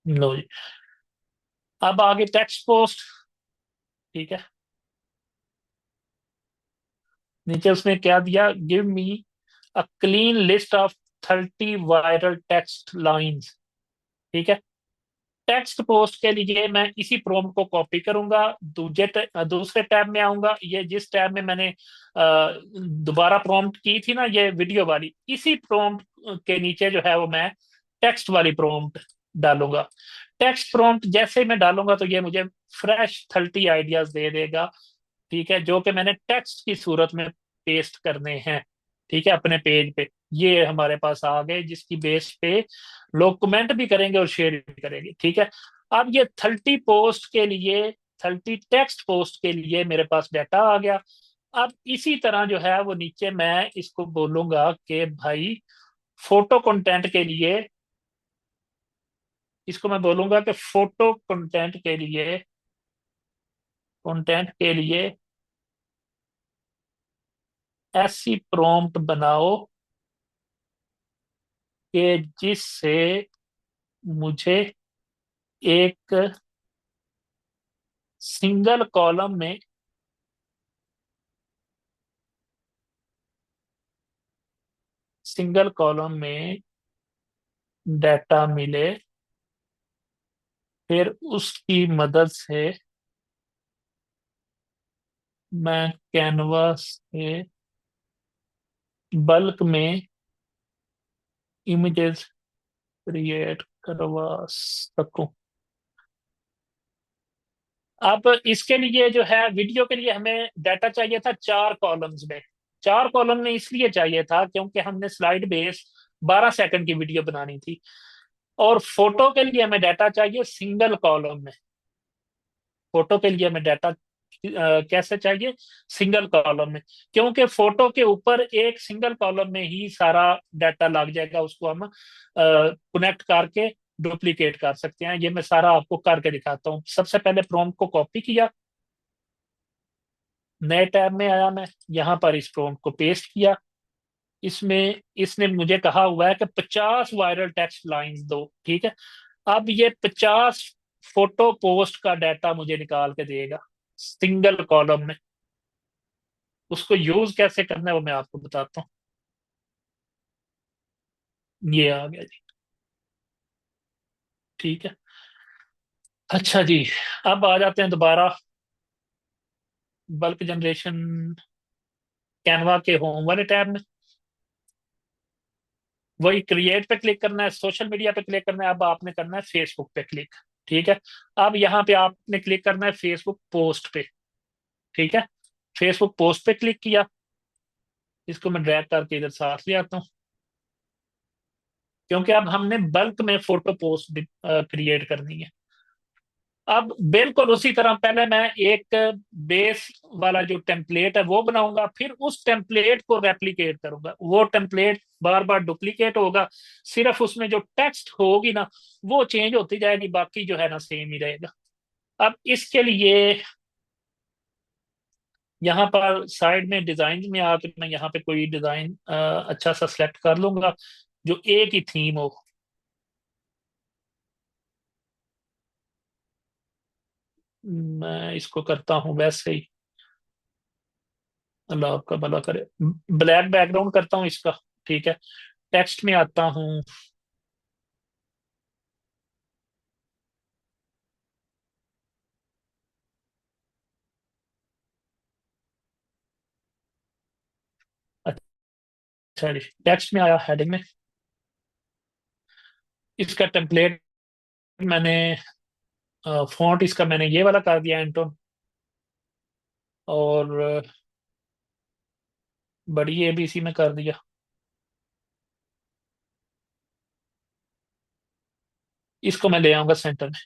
लो जी, अब आगे टेक्स्ट पोस्ट। ठीक है, नीचे उसने क्या दिया, give me a clean list of 30 viral text lines. ठीक है, टेक्स्ट पोस्ट के लिए मैं इसी प्रोम्प्ट को कॉपी करूंगा, दूसरे टैब में आऊंगा। ये जिस टैब में मैंने दोबारा प्रोम्प्ट की थी ना ये वीडियो वाली, इसी प्रोम्प्ट के नीचे जो है वो मैं टेक्स्ट वाली प्रोम्प्ट डालूंगा। टेक्स्ट प्रोम्प्ट जैसे ही मैं डालूंगा तो ये मुझे फ्रेश 30 आइडियाज दे देगा। ठीक है, जो कि मैंने टेक्स्ट की सूरत में पेस्ट करने हैं। ठीक है, अपने पेज पे ये हमारे पास आ गए, जिसकी बेस पे लोग कमेंट भी करेंगे और शेयर भी करेंगे। ठीक है, अब ये 30 टेक्स्ट पोस्ट के लिए मेरे पास डाटा आ गया। अब इसी तरह जो है वो नीचे मैं इसको बोलूंगा कि भाई फोटो कंटेंट के लिए, इसको मैं बोलूंगा कि फोटो कंटेंट के लिए ऐसी प्रॉम्प्ट बनाओ कि जिससे मुझे एक सिंगल कॉलम में सिंगल कॉलम में डाटा मिले, फिर उसकी मदद से मैं कैनवास से बल्क में इमेजेस क्रिएट करवा सकूं। अब इसके लिए जो है वीडियो के लिए हमें डाटा चाहिए था 4 कॉलम्स में। 4 कॉलम में इसलिए चाहिए था क्योंकि हमने स्लाइड बेस 12 सेकंड की वीडियो बनानी थी। और फोटो के लिए हमें डाटा चाहिए सिंगल कॉलम में। फोटो के लिए हमें डाटा कैसे चाहिए, सिंगल कॉलम में, क्योंकि फोटो के ऊपर एक सिंगल कॉलम में ही सारा डाटा लग जाएगा, उसको हम कनेक्ट करके डुप्लीकेट कर सकते हैं। ये मैं सारा आपको करके दिखाता हूँ। सबसे पहले प्रॉम्प्ट को कॉपी किया, नए टैब में आया, मैं यहाँ पर इस प्रॉम्प्ट को पेस्ट किया। इसमें इसने मुझे कहा हुआ है कि 50 वायरल टेक्स्ट लाइंस दो, ठीक है। अब ये 50 फोटो पोस्ट का डाटा मुझे निकाल के देगा सिंगल कॉलम में। उसको यूज कैसे करना है वो मैं आपको बताता हूँ। ये आ गया जी, ठीक है। अच्छा जी, अब आ जाते हैं दोबारा बल्क जनरेशन कैनवा के होम वाले टैब में। वही क्रिएट पे क्लिक करना है, सोशल मीडिया पे क्लिक करना है, अब आपने करना है फेसबुक पे क्लिक, ठीक है। अब यहाँ पे आपने क्लिक करना है फेसबुक पोस्ट पे, ठीक है। फेसबुक पोस्ट पे क्लिक किया, इसको मैं ड्रैग करके इधर साथ ले आता हूँ, क्योंकि अब हमने बल्क में फोटो पोस्ट क्रिएट करनी है। अब बिल्कुल उसी तरह पहले मैं एक बेस वाला जो टेम्पलेट है वो बनाऊंगा, फिर उस टेम्पलेट को रेप्लिकेट करूंगा। वो टेम्पलेट बार बार डुप्लीकेट होगा, सिर्फ उसमें जो टेक्स्ट होगी ना वो चेंज होती जाएगी, बाकी जो है ना सेम ही रहेगा। अब इसके लिए यहाँ पर साइड में डिजाइन में आकर मैं यहाँ पे कोई डिजाइन अच्छा सा सिलेक्ट कर लूंगा जो एक ही थीम हो। मैं इसको करता हूँ वैसे ही, अल्लाह आपका भला करे, ब्लैक बैकग्राउंड करता हूँ इसका, ठीक है। टेक्स्ट में आता हूँ, अच्छा जी, टेक्स्ट में आया, हेडिंग में इसका टेम्पलेट मैंने फॉन्ट इसका मैंने ये वाला कर दिया एंटोन, और बड़ी एबीसी में कर दिया। इसको मैं ले आऊंगा सेंटर में,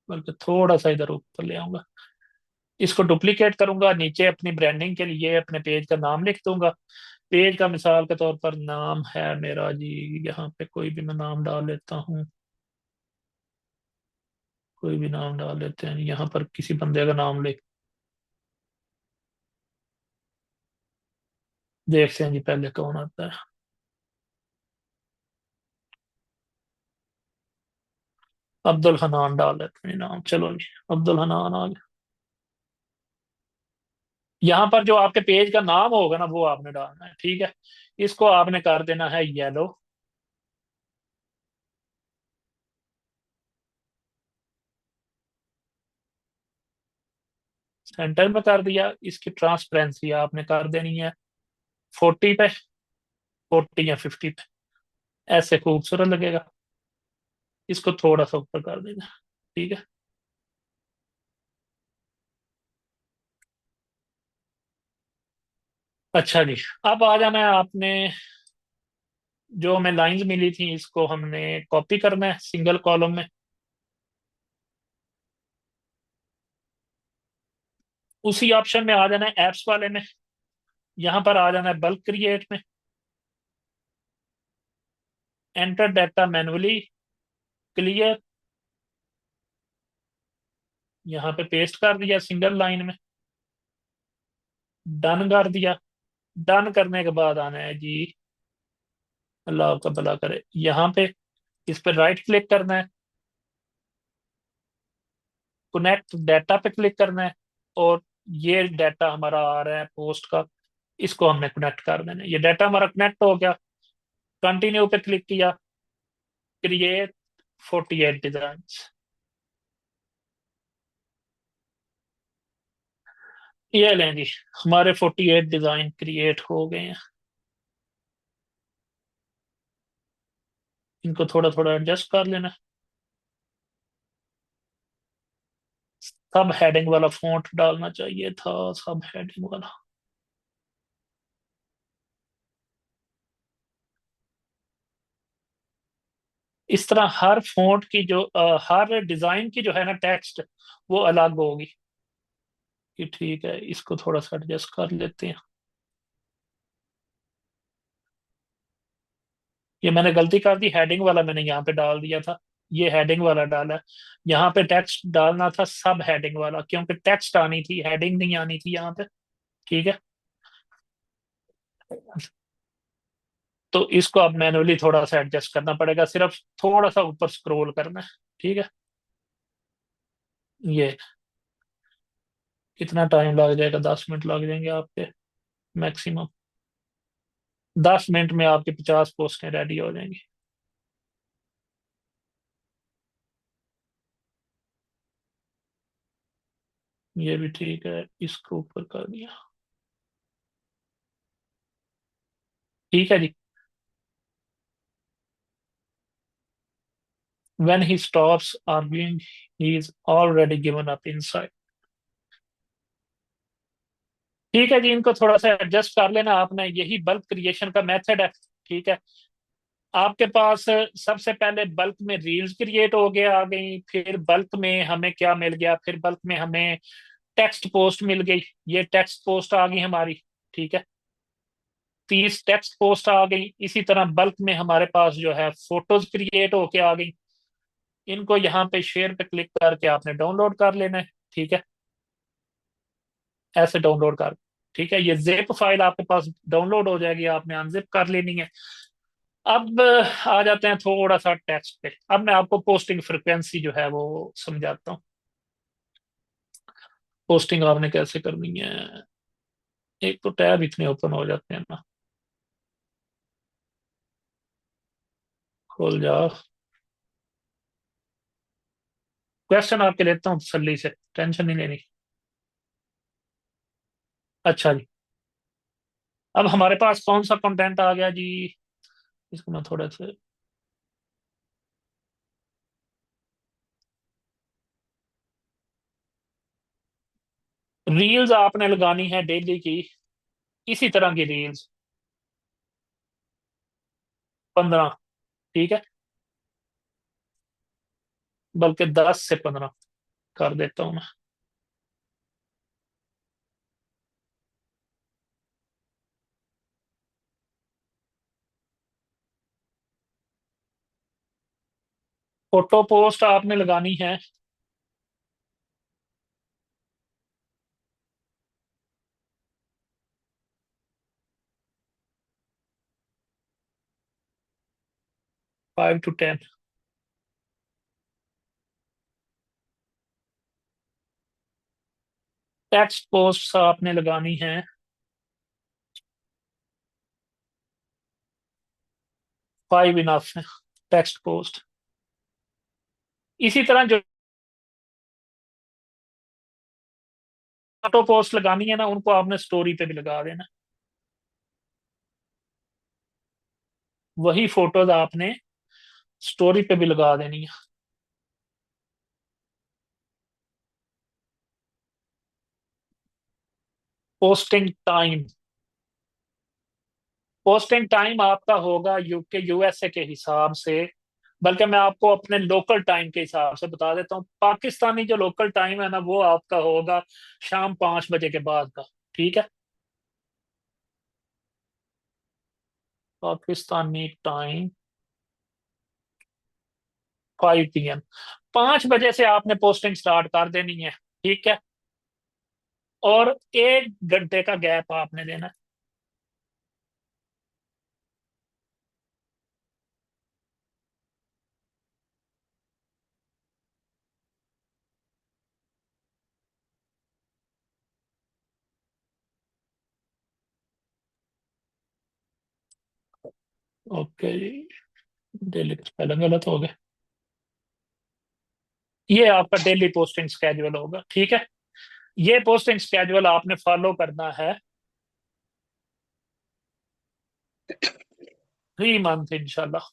बल्कि थोड़ा सा इधर ऊपर ले आऊंगा। इसको डुप्लीकेट करूंगा, नीचे अपनी ब्रांडिंग के लिए अपने पेज का नाम लिख दूंगा। पेज का मिसाल के तौर पर नाम है मेरा जी, यहाँ पे कोई भी मैं नाम डाल लेता हूँ, कोई भी नाम डाल लेते हैं, यहाँ पर किसी बंदे का नाम लिख, देखते हैं जी पहले कौन आता है। अब्दुल हनान डाल लेते हैं नाम, चलो जी, अब्दुल हनान आ गया। यहाँ पर जो आपके पेज का नाम होगा ना वो आपने डालना है, ठीक है। इसको आपने कर देना है येलो, सेंटर में कर दिया। इसकी ट्रांसपेरेंसी आपने कर देनी है 40 पे, 40 या 50 पे, ऐसे खूबसूरत लगेगा। इसको थोड़ा सा ऊपर कर देना, ठीक है। अच्छा जी, अब आ जाना है आपने, जो हमें लाइंस मिली थी इसको हमने कॉपी करना है सिंगल कॉलम में। उसी ऑप्शन में आ जाना है एप्स वाले में, यहाँ पर आ जाना है बल्क क्रिएट में, एंटर डाटा मैनुअली क्लियर, यहाँ पे पेस्ट कर दिया सिंगल लाइन में, डन कर दिया। डन करने के बाद आना है जी, अल्लाह आपका भला करे, यहाँ पे इस पर राइट क्लिक करना है, कनेक्ट डाटा पे क्लिक करना है, और ये डाटा हमारा आ रहा है पोस्ट का, इसको हमने कनेक्ट कर देना है। ये डाटा हमारा कनेक्ट हो गया, कंटिन्यू पे क्लिक किया, क्रिएट 48 डिजाइन। ये लें जी, हमारे 48 डिजाइन क्रिएट हो गए हैं। इनको थोड़ा थोड़ा एडजस्ट कर लेना। सब हेडिंग वाला फॉन्ट डालना चाहिए था, सब हेडिंग वाला। इस तरह हर फॉन्ट की जो हर डिजाइन की जो है ना टेक्स्ट वो अलग होगी। कि ठीक है, इसको थोड़ा सा एडजस्ट कर लेते हैं। ये मैंने गलती कर दी, हेडिंग वाला मैंने यहाँ पे डाल दिया था, ये हेडिंग वाला डाला है। यहाँ पे टेक्स्ट डालना था सब हेडिंग वाला, क्योंकि टेक्स्ट आनी थी, हेडिंग नहीं आनी थी यहाँ पे। ठीक है, तो इसको अब मैनुअली थोड़ा सा एडजस्ट करना पड़ेगा, सिर्फ थोड़ा सा ऊपर स्क्रॉल करना है। ठीक है, ये कितना टाइम लग जाएगा? 10 मिनट लग जाएंगे आपके मैक्सिमम। 10 मिनट में आपकी 50 पोस्टें रेडी हो जाएंगी। ये भी ठीक है, इसको ऊपर कर दिया। ठीक है जी। When he stops arguing, he is already given up inside। ठीक है जी, इनको थोड़ा सा एडजस्ट कर लेना आपने, यही बल्क क्रिएशन का मेथड है। ठीक है, आपके पास सबसे पहले बल्क में रील्स क्रिएट हो गया आ गई, फिर बल्क में हमें क्या मिल गया, फिर बल्क में हमें टेक्स्ट पोस्ट मिल गई, ये टेक्स्ट पोस्ट आ गई हमारी। ठीक है, 30 टेक्स्ट पोस्ट आ गई। इसी तरह बल्क में हमारे पास जो है फोटोज क्रिएट होके आ गई। इनको यहाँ पे शेयर पे क्लिक करके आपने डाउनलोड कर लेना है। ठीक है, ऐसे डाउनलोड कर, ठीक है, ये जिप फाइल आपके पास डाउनलोड हो जाएगी, आपने अनजिप कर लेनी है। अब आ जाते हैं थोड़ा सा टेक्स्ट पे। अब मैं आपको पोस्टिंग फ्रिक्वेंसी जो है वो समझाता हूँ। पोस्टिंग आपने कैसे करनी है, एक तो टैब इतने ओपन हो जाते हैं ना। खोल जाओ, क्वेश्चन आपके लेता हूँ तसल्ली से, टेंशन नहीं लेनी। अच्छा जी, अब हमारे पास कौन सा कंटेंट आ गया जी? इसको मैं थोड़ा सा, रील्स आपने लगानी है डेली की, इसी तरह की रील्स 15। ठीक है, बल्कि 10 से 15 कर देता हूँ मैं। फोटो पोस्ट आपने लगानी है 5 to 10। टेक्स्ट पोस्ट आपने लगानी है 5, इनफ है टेक्स्ट पोस्ट। इसी तरह जो फोटो पोस्ट लगानी है ना, उनको आपने स्टोरी पे भी लगा देना। वही फोटोज आपने स्टोरी पे भी लगा देनी है। पोस्टिंग टाइम, पोस्टिंग टाइम आपका होगा यूके यूएसए के हिसाब से, बल्कि मैं आपको अपने लोकल टाइम के हिसाब से बता देता हूँ। पाकिस्तानी जो लोकल टाइम है ना, वो आपका होगा शाम 5 बजे के बाद का। ठीक है, पाकिस्तानी टाइम 5 PM। 5 बजे से आपने पोस्टिंग स्टार्ट कर देनी है। ठीक है, और 1 घंटे का गैप आपने देना है। ओके जी, डेली स्पेलिंग गलत हो गया। ये आपका डेली पोस्टिंग स्केड्यूल होगा। ठीक है, ये पोस्टिंग स्केड्यूल आपने फॉलो करना है 3 मंथ इंशाल्लाह।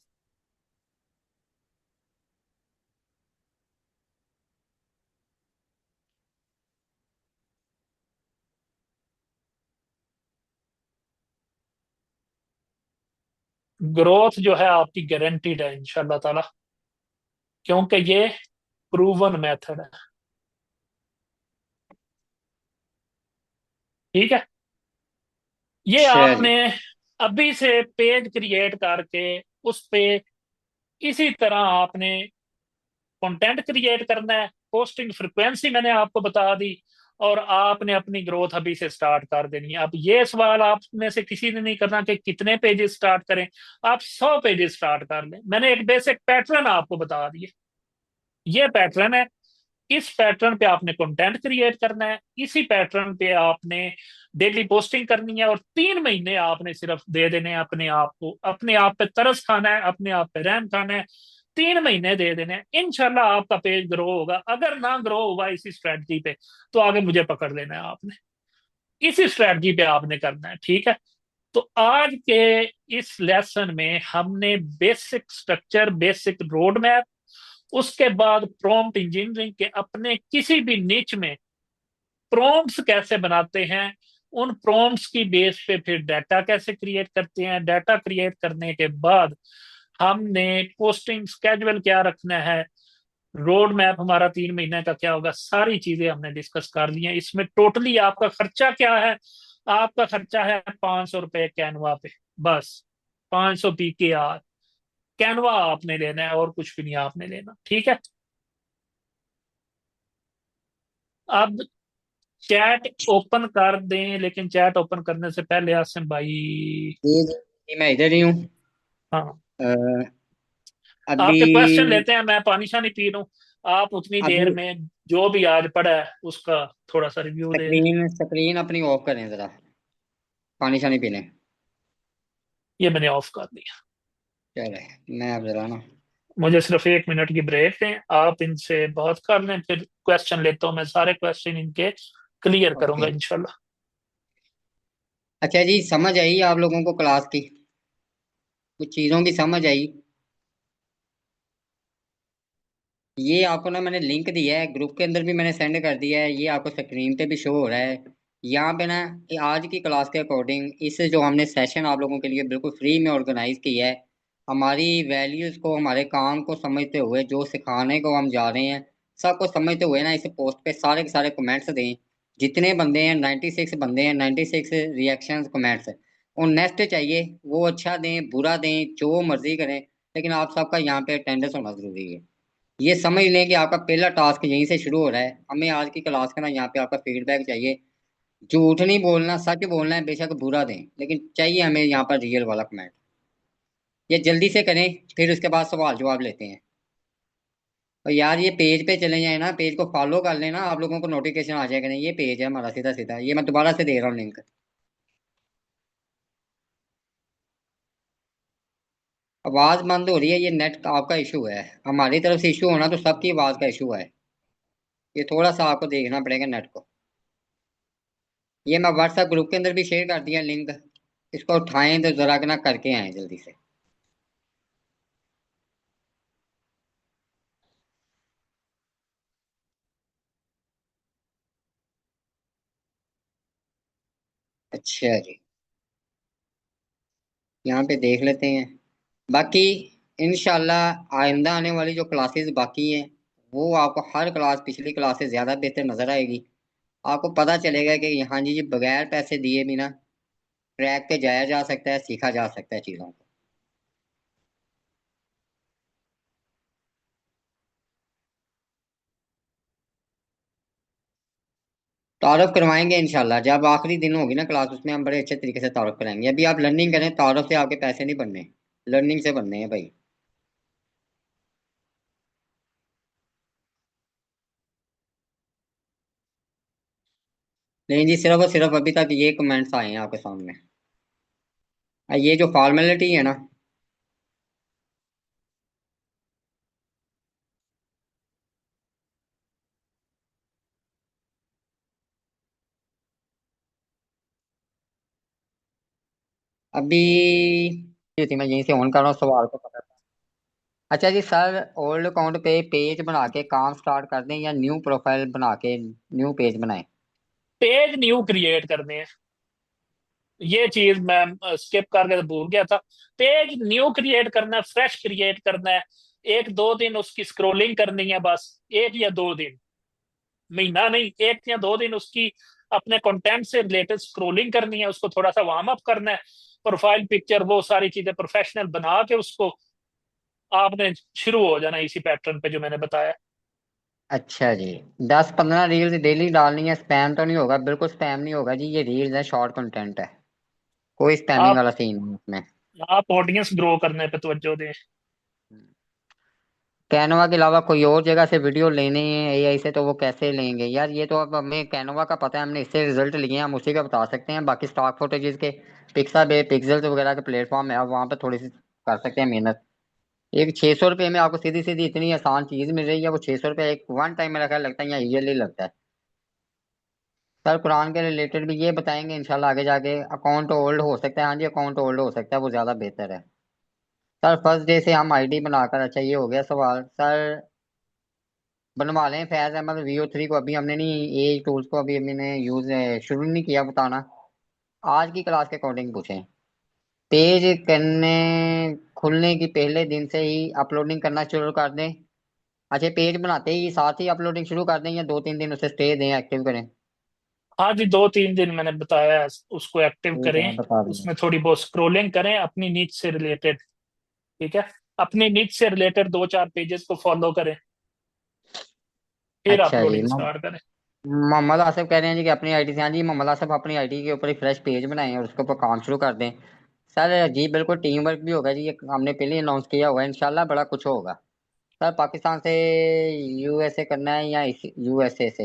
ग्रोथ जो है आपकी गारंटीड है इंशाल्लाह ताला। क्योंकि ये प्रूवन मेथड है। ठीक है, ये अच्छा जी। आपने अभी से पेज क्रिएट करके उस पे इसी तरह आपने कंटेंट क्रिएट करना है। पोस्टिंग फ्रिक्वेंसी मैंने आपको बता दी, और आपने अपनी ग्रोथ अभी से स्टार्ट कर देनी है। अब ये सवाल आप में से किसी ने नहीं करना कि कितने पेजेस स्टार्ट करें। आप 100 पेजेस स्टार्ट कर लें। मैंने एक बेसिक पैटर्न आपको बता दिए। ये पैटर्न है, इस पैटर्न पे आपने कंटेंट क्रिएट करना है, इसी पैटर्न पे आपने डेली पोस्टिंग करनी है, और 3 महीने आपने सिर्फ दे देने हैं अपने आप को। अपने आप पे तरस खाना है, अपने आप पे रहम खाना है। 3 महीने दे देने हैं, इंशाल्लाह आपका पेज ग्रो होगा। अगर ना ग्रो हुआ इसी स्ट्रेटजी पे, तो आगे मुझे पकड़ लेना है आपने। इसी स्ट्रेटजी पे आपने करना है, ठीक है। तो आज के इस लेसन में हमने basic structure, basic road map, उसके बाद प्रॉम्प्ट इंजीनियरिंग के अपने किसी भी निच में प्रॉम्प्ट्स कैसे बनाते हैं, उन प्रॉम्प्ट्स की बेस पे फिर डाटा कैसे क्रिएट करते हैं, डाटा क्रिएट करने के बाद हमने पोस्टिंग स्केड्यूल क्या रखना है, रोड मैप हमारा 3 महीने का क्या होगा, सारी चीजें हमने डिस्कस कर ली हैं। इसमें टोटली आपका खर्चा क्या है? आपका खर्चा है 500 रुपए कैनवा पे, बस 500 PKR कैनवा आपने लेना है, और कुछ भी नहीं आपने लेना, ठीक है। अब चैट ओपन कर दें, लेकिन चैट ओपन करने से पहले आसिम भाई। जी मैं इधर ही हूँ। हाँ, अ, अभी आपके क्वेश्चन लेते हैं, मैं पानी शानी पी लूं। आप उतनी देर अभी में जो भी आज पढ़ा है उसका थोड़ा सा रिव्यू दे दें। स्क्रीन स्क्रीन अपनी ऑफ करें जरा, पानी शानी पी लें। ये मैंने ऑफ कर दिया। चले, मैं अब जरा ना। मुझे सिर्फ 1 मिनट की ब्रेक दें, आप इनसे बात कर लें, फिर क्वेश्चन लेता हूं। मैं सारे क्वेश्चन इनके क्लियर करूंगा ओके। इंशाल्लाह। अच्छा जी, समझ आई आप लोगों को क्लास की? कुछ चीज़ों की समझ आई? ये आपको ना मैंने लिंक दिया है, ग्रुप के अंदर भी मैंने सेंड कर दिया है, ये आपको स्क्रीन पे भी शो हो रहा है। यहाँ पे ना, ये आज की क्लास के अकॉर्डिंग इस जो हमने सेशन आप लोगों के लिए बिल्कुल फ्री में ऑर्गेनाइज किया है, हमारी वैल्यूज़ को, हमारे काम को समझते हुए, जो सिखाने को हम जा रहे हैं सबको समझते हुए ना, इस पोस्ट पे सारे के सारे कमेंट्स दें। जितने बंदे हैं, 96 बंदे हैं, 96 रिएक्शंस कमेंट्स। और नेक्स्ट चाहिए, वो अच्छा दें बुरा दें जो मर्जी करें, लेकिन आप सबका यहाँ पे अटेंडेंस होना जरूरी है। ये समझ लें कि आपका पहला टास्क यहीं से शुरू हो रहा है। हमें आज की क्लास का ना यहाँ पे आपका फीडबैक चाहिए। झूठ नहीं बोलना, सच बोलना है, बेशक बुरा दें, लेकिन चाहिए हमें यहाँ पर रियल वाला कमेंट। ये जल्दी से करें, फिर उसके बाद सवाल जवाब लेते हैं। और यार ये पेज पे चले जाए ना, पेज को फॉलो कर लेना, आप लोगों को नोटिफिकेशन आ जाएगा। नहीं, ये पेज है हमारा सीधा सीधा, ये मैं दोबारा से दे रहा हूँ लिंक। आवाज बंद हो रही है, ये नेट का आपका इशू है। हमारी तरफ से इशू होना तो सबकी आवाज का इशू है। ये थोड़ा सा आपको देखना पड़ेगा नेट को। ये मैं व्हाट्सएप ग्रुप के अंदर भी शेयर कर दिया लिंक। इसको उठाएं तो जरा ना करके आए जल्दी से। अच्छा जी, यहाँ पे देख लेते हैं। बाकी इंशाल्लाह आइंदा आने वाली जो क्लासेस बाकी हैं, वो आपको हर क्लास पिछली क्लास से ज़्यादा बेहतर नज़र आएगी। आपको पता चलेगा कि हाँ जी, ये बगैर पैसे दिए भी ना ट्रैक पे जाया जा सकता है, सीखा जा सकता है चीज़ों को। तारुफ करवाएंगे इंशाल्लाह, जब आखिरी दिन होगी ना क्लास, उसमें हम बड़े अच्छे तरीके से तारुफ कराएंगे। अभी आप लर्निंग करें, तारुफ से आपके पैसे नहीं बनने, लर्निंग से बनने हैं भाई। नहीं जी, सिर्फ और सिर्फ अभी तक ये कमेंट्स आए हैं आपके सामने। ये जो फॉर्मेलिटी है ना, अभी ये थी, मैं यहीं से ऑन कर रहा हूँ, सवाल को पता था। अच्छा जी सर, ओल्ड अकाउंट पे पेज बना के काम स्टार्ट कर दें या न्यू प्रोफाइल बना के न्यू पेज बनाएं? पेज न्यू क्रिएट करने हैं, ये चीज मैं स्किप करके तो भूल गया था। पेज न्यू क्रिएट करना है, फ्रेश क्रिएट करना है। एक दो दिन उसकी स्क्रोलिंग करनी है बस, 1 या 2 दिन, महीना नहीं, 1 या 2 दिन उसकी अपने कंटेंट से रिलेटेड स्क्रोलिंग करनी है, उसको थोड़ा सा वार्म अप करना है, प्रोफाइल पिक्चर वो सारी चीजें प्रोफेशनल बना के उसको आपने शुरू हो जाना इसी पैटर्न पे जो मैंने बताया। अच्छा जी, 10-15 रील्स डेली डालनी है, स्पैम तो नहीं होगा? बिल्कुल स्पैम नहीं होगा जी, ये रील्स है, शॉर्ट कंटेंट है, कोई स्पैमिंग आप वाला सीन नहीं है इसमें। आप ऑडियंस ग्रो करने पे तवज्जो दें। कैनवा के अलावा कोई और जगह से वीडियो लेने हैं एआई से, तो वो कैसे लेंगे यार? ये तो अब हमें कैनवा का पता है, हमने इससे रिजल्ट लिए हैं, हम उसी का बता सकते हैं। बाकी स्टॉक फुटेजेस के पिक्साबे पिक्सल्स वगैरह के प्लेटफॉर्म है, आप वहाँ पे थोड़ी सी कर सकते हैं मेहनत। एक 600 रुपये में आपको सीधी सीधी इतनी आसान चीज मिल रही है, वो 600 रुपये एक वन टाइम में रखा लगता है या ईयरली लगता है। सर कुरान के रिलेटेड भी ये बताएंगे इंशाल्लाह आगे जाके। अकाउंट होल्ड हो सकता है, हाँ जी अकाउंट होल्ड हो सकता है, वो ज्यादा बेहतर है। सर फर्स्ट डे से हम आईडी बनाकर, अच्छा ये हो गया सवाल सर। बनवा लें फैज अहमद VO3 को, अभी हमने नहीं ए टूल्स को अभी हमने यूज शुरू नहीं किया बताना। आज की क्लास के अकॉर्डिंग पूछें। पेज करने खुलने की पहले दिन से ही अपलोडिंग करना शुरू कर दें? अच्छा पेज बनाते ही साथ ही अपलोडिंग शुरू कर दें, या 2-3 दिन उसे स्टे दें, एक्टिव करें? हाँ जी, 2 3 दिन मैंने बताया है, उसको एक्टिव ठीक है करें, बता दें। उसमें थोड़ी बहुत स्क्रोलिंग करें अपनी नीड से रिलेटेड। ठीक है, अपनी नीड से रिलेटेड 2 4 पेजेस को फॉलो करें, फिर अच्छा जी, अपलोडिंग स्टार्ट करें। मोहम्मद आसिफ कह रहे हैं जी कि अपनी आईडी से, हाँ जी मोहम्मद आसिफ अपनी आईडी के ऊपर एक फ्रेश पेज बनाएं और उसके ऊपर काम शुरू कर दें। सर जी बिल्कुल टीम वर्क भी होगा जी, ये हमने पहले अनाउंस किया हुआ है, इंशाल्लाह बड़ा कुछ होगा। सर पाकिस्तान से यूएसए करना है या यूएसए से?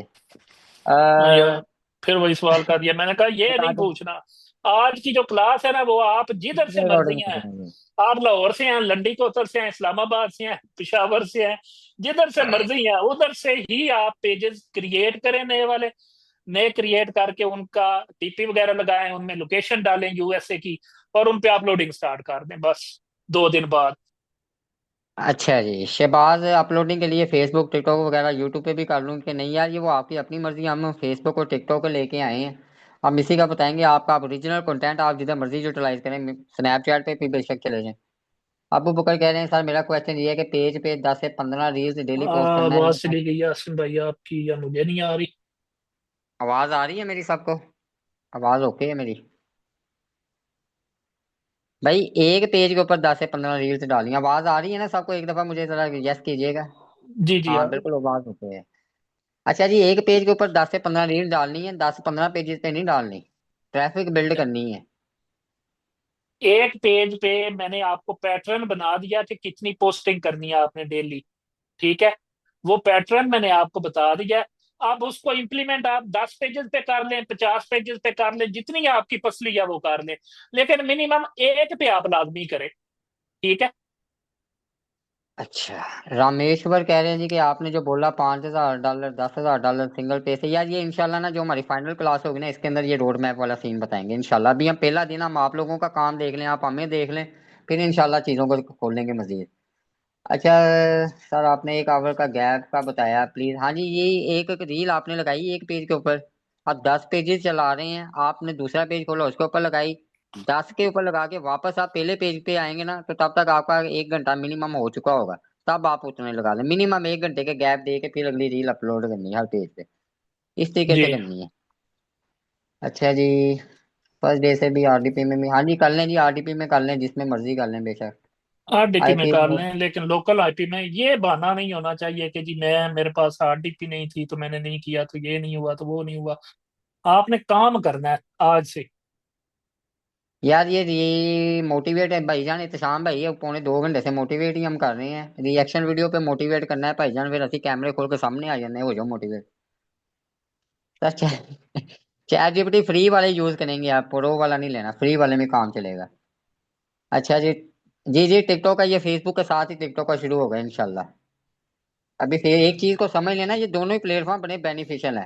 हाँ अ, यार, फिर वही सवाल कर दिया मैंने, कहा ये बता नहीं दें पूछना। आज की जो क्लास है ना, वो आप जिधर किसके से मर्जी अकॉर्डिंग हैं, करेंगे? आप लाहौर से हैं, लंडी कोतर से हैं, इस्लामाबाद से हैं, पिशावर से हैं, जिधर से मर्जी हैं उधर से ही आप पेजेस क्रिएट करें नए वाले। नए क्रिएट करके उनका टीपी वगैरह लगाएं, उनमें लोकेशन डालें यूएसए की, और उन पे अपलोडिंग स्टार्ट कर दें बस 2 दिन बाद। अच्छा जी, शहबाज अपलोडिंग के लिए फेसबुक टिकटॉक वगैरह यूट्यूब पे भी कर लूँ कि नहीं? यार ये वो आपकी अपनी मर्जी, हम फेसबुक और टिकटॉक को लेके आए हैं। हम इसी का बताएंगे आपका, आप ओरिजिनल कंटेंट आप जिधर मर्जी यूटिलाइज करें, स्नैपचैट पे भी बेशक चले जाएं। अबू बकर कह रहे हैं सर मेरा क्वेश्चन ये है कि पेज पे 10 से 15 रील्स डेली पोस्ट करना है आवाज लेकिन। चली गई यासिन भाई आपकी, या मुझे नहीं आ रही। आवाज आ रही है मेरी सबको? आवाज ओके है मेरी? भाई एक पेज के ऊपर 10 से 15 रील्स डाली, आवाज आ रही है ना सबको? एक दफा मुझे जरा यस कीजिएगा। जी जी हाँ आ रही। बिल्कुल आवाज ओके है। अच्छा जी, एक पेज के ऊपर 10 से 15 रील डालनी है, 10-15 पेजेस पे नहीं डालनी, ट्रैफिक बिल्ड करनी है। एक पेज पे मैंने आपको पैटर्न बना दिया कि कितनी पोस्टिंग करनी है आपने डेली। ठीक है, वो पैटर्न मैंने आपको बता दिया है। आप उसको इम्प्लीमेंट आप 10 पेजेस पे कर लें, 50 पेजेस पे कर लें, जितनी आपकी पसली है वो कर लें, लेकिन मिनिमम एक पे आप लाजमी करें। ठीक है। अच्छा, रामेश्वर कह रहे हैं जी कि आपने जो बोला $5,000 $10,000 सिंगल पे से, यार ये इंशाल्लाह ना जो हमारी फाइनल क्लास होगी ना इसके अंदर ये रोड मैप वाला सीन बताएंगे इंशाल्लाह। अभी हम पहला दिन हम आप लोगों का काम देख लें, आप हमें देख लें, फिर इंशाल्लाह चीज़ों को खोल लेंगे मजीद। अच्छा सर, आपने 1 आवर का गैप का बताया प्लीज। हाँ जी, ये एक रील आपने लगाई एक पेज के ऊपर, आप 10 पेजेस चला रहे हैं, आपने दूसरा पेज खोला उसके ऊपर लगाई, 10 के ऊपर लगा के वापस आप पहले पेज पे आएंगे ना, तो तब तक आपका 1 घंटा मिनिमम हो चुका होगा। तब आप उतने लगा लें, मिनिमम 1 घंटे के गैप दे के फिर अगली रील अपलोड करनी है हर पेज पे, इस तरीके जी, से करनी है। अच्छा जी, फर्स्ट डे से भी आरडीपी में भी, हाँ जी कर लें जी, आरडीपी में कर लें, जिसमें मर्जी कर लें बेशक। आरडीपी आई में फील कर लें, लेकिन लोकल आईपी में ये बहाना नहीं होना चाहिए कि जी मैं मेरे पास आरडीपी नहीं थी तो मैंने नहीं किया, तो ये नहीं हुआ तो वो नहीं हुआ। आपने काम करना है आज से। यार ये मोटिवेट है भाईजान, इत्तेशाम भाई है, पौने 2 घंटे से मोटिवेट ही हम कर रहे हैं, रिएक्शन वीडियो पे मोटिवेट करना है भाईजान, फिर असि कैमरे खोल के सामने आ जाने, हो जाओ motivate. Sir chat GPT free वाले यूज करेंगे, आप प्रो वाला नहीं लेना, फ्री वाले में काम चलेगा। अच्छा जी, जी जी टिकटॉक का, ये फेसबुक के साथ ही टिकटॉक का शुरू होगा इंशाल्लाह। अभी फिर एक चीज को समझ लेना, ये दोनों ही प्लेटफॉर्म बड़े बेनिफिशियल है।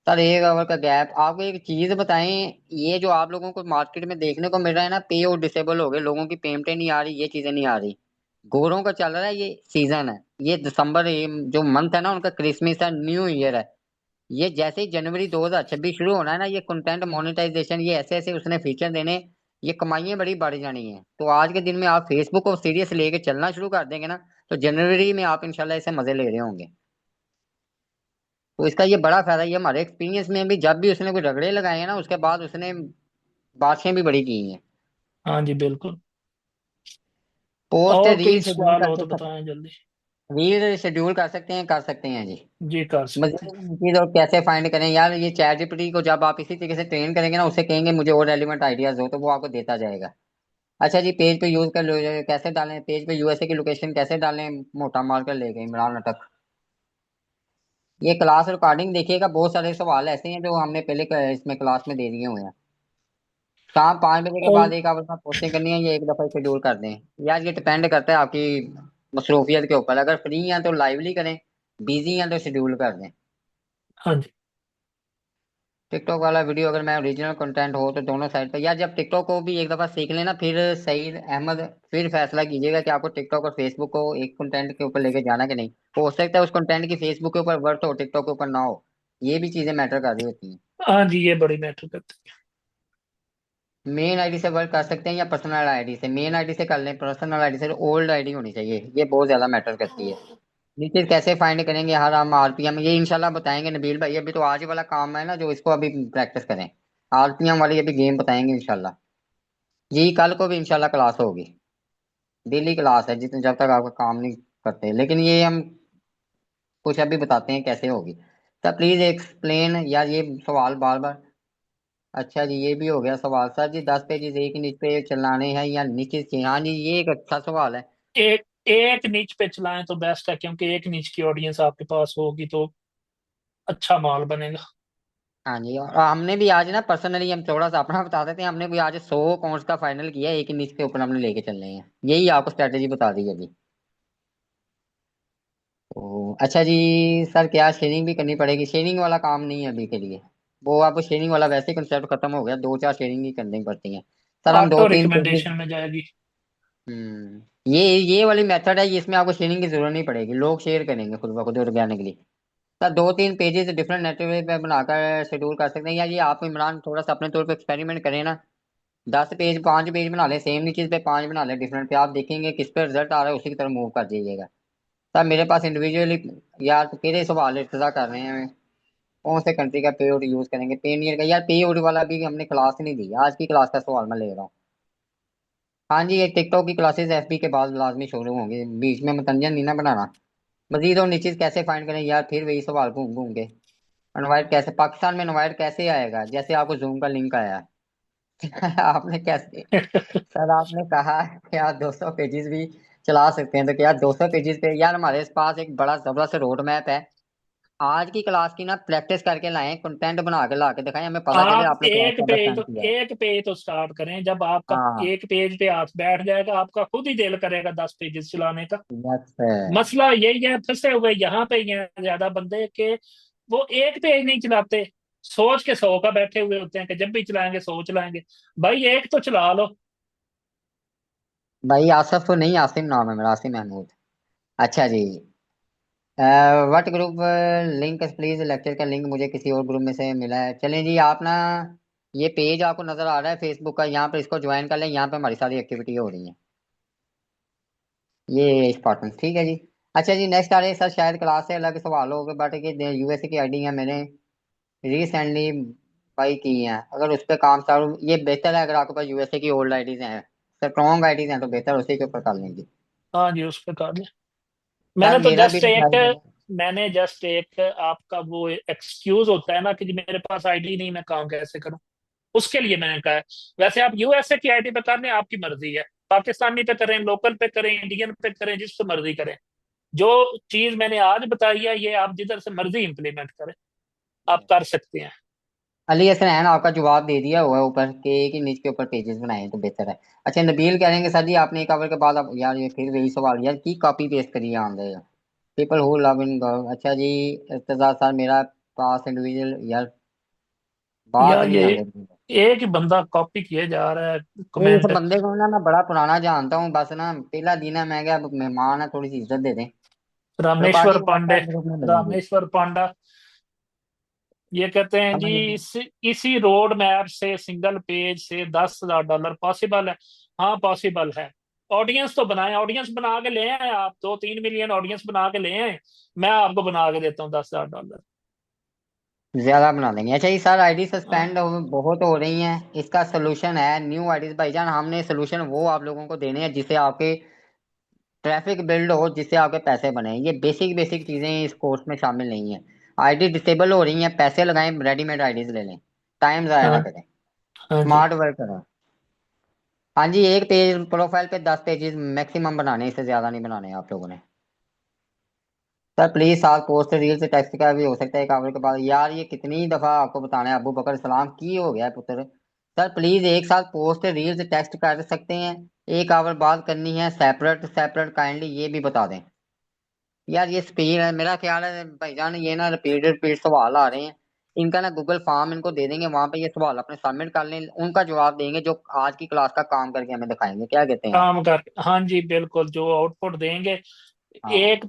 सर 1 आवर का गैप, आपको एक चीज बताएं, ये जो आप लोगों को मार्केट में देखने को मिल रहा है ना, पे और डिसेबल हो गए लोगों की पेमेंटें नहीं आ रही, ये चीजें नहीं आ रही, गोरों का चल रहा है ये सीजन है, ये दिसंबर, ये जो मंथ है ना उनका क्रिसमस है, न्यू ईयर है। ये जैसे ही जनवरी 2026 शुरू होना है ना, ये कंटेंट मोनेटाइजेशन, ये ऐसे ऐसे उसने फीचर देने, ये कमाइयां बड़ी बढ़ जानी है। तो आज के दिन में आप फेसबुक को सीरियस लेके चलना शुरू कर देंगे ना, तो जनवरी में आप इंशाल्लाह इसे मजे ले रहे होंगे। तो इसका ये बड़ा फायदा, ये हमारे एक्सपीरियंस में भी, जब भी उसने कोई रगड़े लगाए हैं ना, उसके बाद उसने बातें भी बड़ी की हैं। हाँ जी बिल्कुल। पोस्ट और कोई रील शेड्यूल सवाल हो तो करके, बताएं जल्दी। रील शेड्यूल कर सकते हैं जी। जी कर सकते हैं। मजीद और कैसे फाइंड करें यार, ये चैट जीपीटी को जब आप इसी तरीके से ट्रेन करेंगे ना, उसे कहेंगे मुझे और रेलिवेंट आइडियाज हो, तो वो आपको देता जाएगा। अच्छा जी, पेज पे यूज कर लो, कैसे डालें पेज पे, यूएसए की लोकेशन कैसे डालें, मोटा मार कर ले गए इमरान अटक। ये क्लास रिकॉर्डिंग देखिएगा, बहुत सारे सवाल ऐसे हैं जो हमने पहले इसमें क्लास में दे दिए हुए हैं। शाम 5 बजे के और बाद एक आवर में पोस्टिंग करनी है, ये एक दफा शेड्यूल कर दें। यार ये डिपेंड करता है आपकी मसरूफियत के ऊपर, अगर फ्री हैं तो लाइवली करें, बिजी हैं तो शेड्यूल कर दें। हाँ जी। टिकटॉक वाला वीडियो अगर मैं ओरिजिनल कंटेंट हो तो दोनों साइड पे, यार जब टिकटॉक को भी एक दफा सीख लेना, फिर सईद अहमद, फिर फैसला कीजिएगा कि आपको टिकटॉक और फेसबुक को एक कंटेंट के ऊपर लेके जाना कि नहीं। हो सकता है उस कंटेंट की फेसबुक के ऊपर वर्थ हो, टिकटॉक के ऊपर ना हो। ये भी चीजें मैटर कर रही होती हैं। हाँ जी ये बड़ी मैटर करती मेन आईडी से वर्क कर सकते हैं या पर्सनल आईडी से, मेन आईडी से कर लें, पर्सनल आईडी से ओल्ड आईडी होनी चाहिए, ये बहुत ज्यादा मैटर करती है। ये चीज कैसे फाइंड करेंगे, हर हम आरपीएम ये इंशाल्लाह बताएंगे नबील भाई, अभी तो आज ही वाला काम है ना जो, इसको अभी प्रैक्टिस करें। आरपीएम वाली अभी गेम बताएंगे इंशाल्लाह। जी कल को भी इंशाल्लाह क्लास होगी, डेली क्लास है जितने, जब तक आपका काम नहीं करते, लेकिन ये हम कुछ अभी बताते हैं कैसे होगी। सर प्लीज एक्सप्लेन, यार ये सवाल बार बार। अच्छा जी, ये भी हो गया सवाल, सर जी 10 पेजेस एक ही नीच पे चलाने हैं या नीचे से, हाँ जी ये एक अच्छा सवाल है। है। एक एक नीच पे चलाएं तो बेस्ट है, क्योंकि एक नीच की ऑडियंस आपके पास होगी तो अच्छा माल बनेगा। हाँ जी, और हमने भी आज ना पर्सनली, हम थोड़ा सा अपना बता देते हैं, हमने भी आज 100 अकाउंट्स का फाइनल किया है, एक ही नीच के ऊपर हमने लेके चलने हैं, यही आपको स्ट्रेटेजी बता दी अभी। तो अच्छा जी, सर क्या शेयरिंग भी करनी पड़ेगी, शेयरिंग वाला काम नहीं है अभी के लिए, वो आपको शेयरिंग वाला वैसे ही कंसेप्ट खत्म हो गया, 2 4 शेयरिंग ही करनी पड़ती हैं। सर हम दो ऑटो तीन पेजेस, रिकमेंडेशन में जाएगी। ये वाली मेथड है, इसमें आपको शेयरिंग की जरूरत नहीं पड़ेगी, लोग शेयर करेंगे खुद ब खुद organically. Sir 2 3 pages different network पे बनाकर शेड्यूल कर सकते हैं, या ये आप इमरान थोड़ा सा अपने तौर पे एक्सपेरिमेंट करें ना। 10 पेज 5 पेज बना ले, सेम चीज पे 5 बना ले डिफरेंट पे, आप देखेंगे किस पे रिजल्ट आ रहा है, उसी की तरफ मूव कर दीजिएगा। सर मेरे पास इंडिविजुअली, यार तो किधे सवाल इर्तजा कर रहे हैं, कौन से कंट्री का पेयोड यूज करेंगे, पेनियर का, यार पेयोड वाला भी हमने क्लास नहीं दी, आज की क्लास का सवाल मैं ले रहा हूँ। हाँ जी, ये टिकटॉक की क्लासेस एफबी के बाद लाजमी शुरू होंगी, बीच में मतंजन नहीं ना बनाना। मजीद और नीचे कैसे फाइंड करें, यार फिर वही सवाल घूम घूम के। इनवाइट कैसे, पाकिस्तान में इनवाइट कैसे आएगा, जैसे आपको जूम का लिंक आया है। आपने कैसे, सर आपने कहा कि आप 200 पेजेस भी चला सकते हैं, तो क्या 200 पेजेस पे, यार हमारे पास एक बड़ा जबरदस्त रोड मैप है। आज की क्लास की ना प्रैक्टिस करके लाएं, कंटेंट बना के ला के दिखाएं, हमें पता चले आप आपने क्लास को अंडरस्टैंड किया है। एक पेज तो स्टार्ट करें, जब आपका हाँ, एक पेज पे हाथ बैठ जाएगा आपका खुद ही दिल करेगा 10 पेजेस चलाने का। यस। मसला यही है, फंसे हुए यहाँ पे ही हैं ज्यादा बंदे के, वो एक पेज नहीं चलाते, सोच के 100 का बैठे हुए होते हैं कि जब भी चलाएंगे 100 चलाएंगे। भाई एक तो चला लो। भाई आसफ तो नहीं, आसिम नाम है मेरा, आसिम महमूद। अच्छा जी, what group link please, lecture का लिंक मुझे किसी और ग्रुप में से मिला है, चलें जी आप ना, ये पेज आपको नजर आ रहा है फेसबुक का, यहाँ पे इसको ज्वाइन कर लें, यहाँ पे हमारी सारी एक्टिविटी हो रही है, ये इंपॉर्टेंट, ठीक है जी। अच्छा जी नेक्स्ट आ रहे हैं सर, शायद क्लास से अलग सवाल हो गए, बट ये यूएसए की आईडी है, मैंने रिसेंटली बाई की है, अगर उस पर काम चालू, ये बेहतर है अगर आपके पास यूएसए की ओल्ड आईडीज हैं, स्ट्रॉन्ग आईडीज हैं तो बेहतर उसी के ऊपर कर लेंगे। हाँ जी उस पर कर लें। सर मैंने तो मेरा भी जस्ट एक ट्राई करें। मैंने जस्ट एक आपका वो एक्सक्यूज होता है ना कि जी मेरे पास आईडी नहीं, मैं काम कैसे करूं, उसके लिए मैंने कहा है। वैसे आप यूएसए की आईडी पे कर लें, आपकी मर्जी है, पाकिस्तानी पे करें, लोकल पे करें, इंडियन पे करें, जिस पे मर्जी करें। जो चीज मैंने आज बताई है ये आप जिधर से मर्जी इंप्लीमेंट करें, आप कर सकते हैं। अली हसनैन आपका जवाब दे दिया हुआ है ऊपर के, एक ही नीच के ऊपर पेजेस बनाए तो बेहतर है। अच्छा नबील कहेंगे सर जी आपने एक कवर के बाद, अब यार ये फिर वही सवाल, यार की कॉपी पेस्ट करिए आंदे, people who love in girl, अच्छा जी। इर्तजा सर मेरा पास इंडिविजुअल, यार बात यार नहीं ये आंदे। एक ही बंदा कॉपी किए जा रहा है ये इस कमेंट। बंदे को ना मैं बड़ा पुराना जानता हूँ, बस ना पहला दिन है, मैं क्या, अब मेहमान है, थोड़ी सी इज्जत दे दें। Rameshwar recording Pandey. WhatsApp group में मिलेंगी। रामेश्वर पांडा ये कहते हैं जी, समझ लो। इसी रोड मैप से सिंगल पेज से $10,000 पॉसिबल है। हाँ पॉसिबल है। ऑडियंस तो बनाए, ऑडियंस बना के ले आए आप, 2-3 मिलियन ऑडियंस बना के ले आए, मैं आपको बना के देता हूँ $10,000। ज्यादा बना देंगे। अच्छा ये सर आईडी हाँ सस्पेंड बहुत हो रही हैं, इसका सोल्यूशन है न्यू आईडीज भाईजान, हमने सोल्यूशन वो आप लोगों को देने हैं जिससे आपके ट्रैफिक बिल्ड हो, जिससे आपके पैसे बने। ये बेसिक बेसिक चीजें इस कोर्स में शामिल नहीं है। आईडी डिसेबल हो रही हैं, पैसे लगाएं, रेडीमेड आईडीज ले लें, टाइम जाया ना हाँ करें, हाँ जी। स्मार्ट वर्क करें। हाँ जी, एक पेज प्रोफाइल पे 10 पेजेस मैक्सिमम बनाने, इससे ज्यादा नहीं बनाने आप लोगों ने। सर प्लीज साथ पोस्ट रील से टेक्स्ट का भी हो सकता है एक आवर के बाद। यार ये कितनी दफा आपको बताना है, अबू बकर सलाम की हो गया है पुत्र। सर प्लीज एक साथ पोस्ट रील से टेक्स्ट कर सकते हैं, 1 आवर बात करनी है, सेपरेट सेपरेट काइंडली ये भी बता दें। यार ये स्पीड है, मेरा ख्याल है भाईजान ये ना रिपीट रिपीट सवाल आ रहे हैं, इनका ना गूगल फॉर्म इनको दे देंगे, वहां पे ये सवाल अपने सबमिट कर लें, उनका जवाब देंगे जो आज की क्लास का काम करके हमें दिखाएंगे। क्या कहते हैं आप? काम कर, हाँ जी बिल्कुल, जो आउटपुट देंगे। हाँ। एक,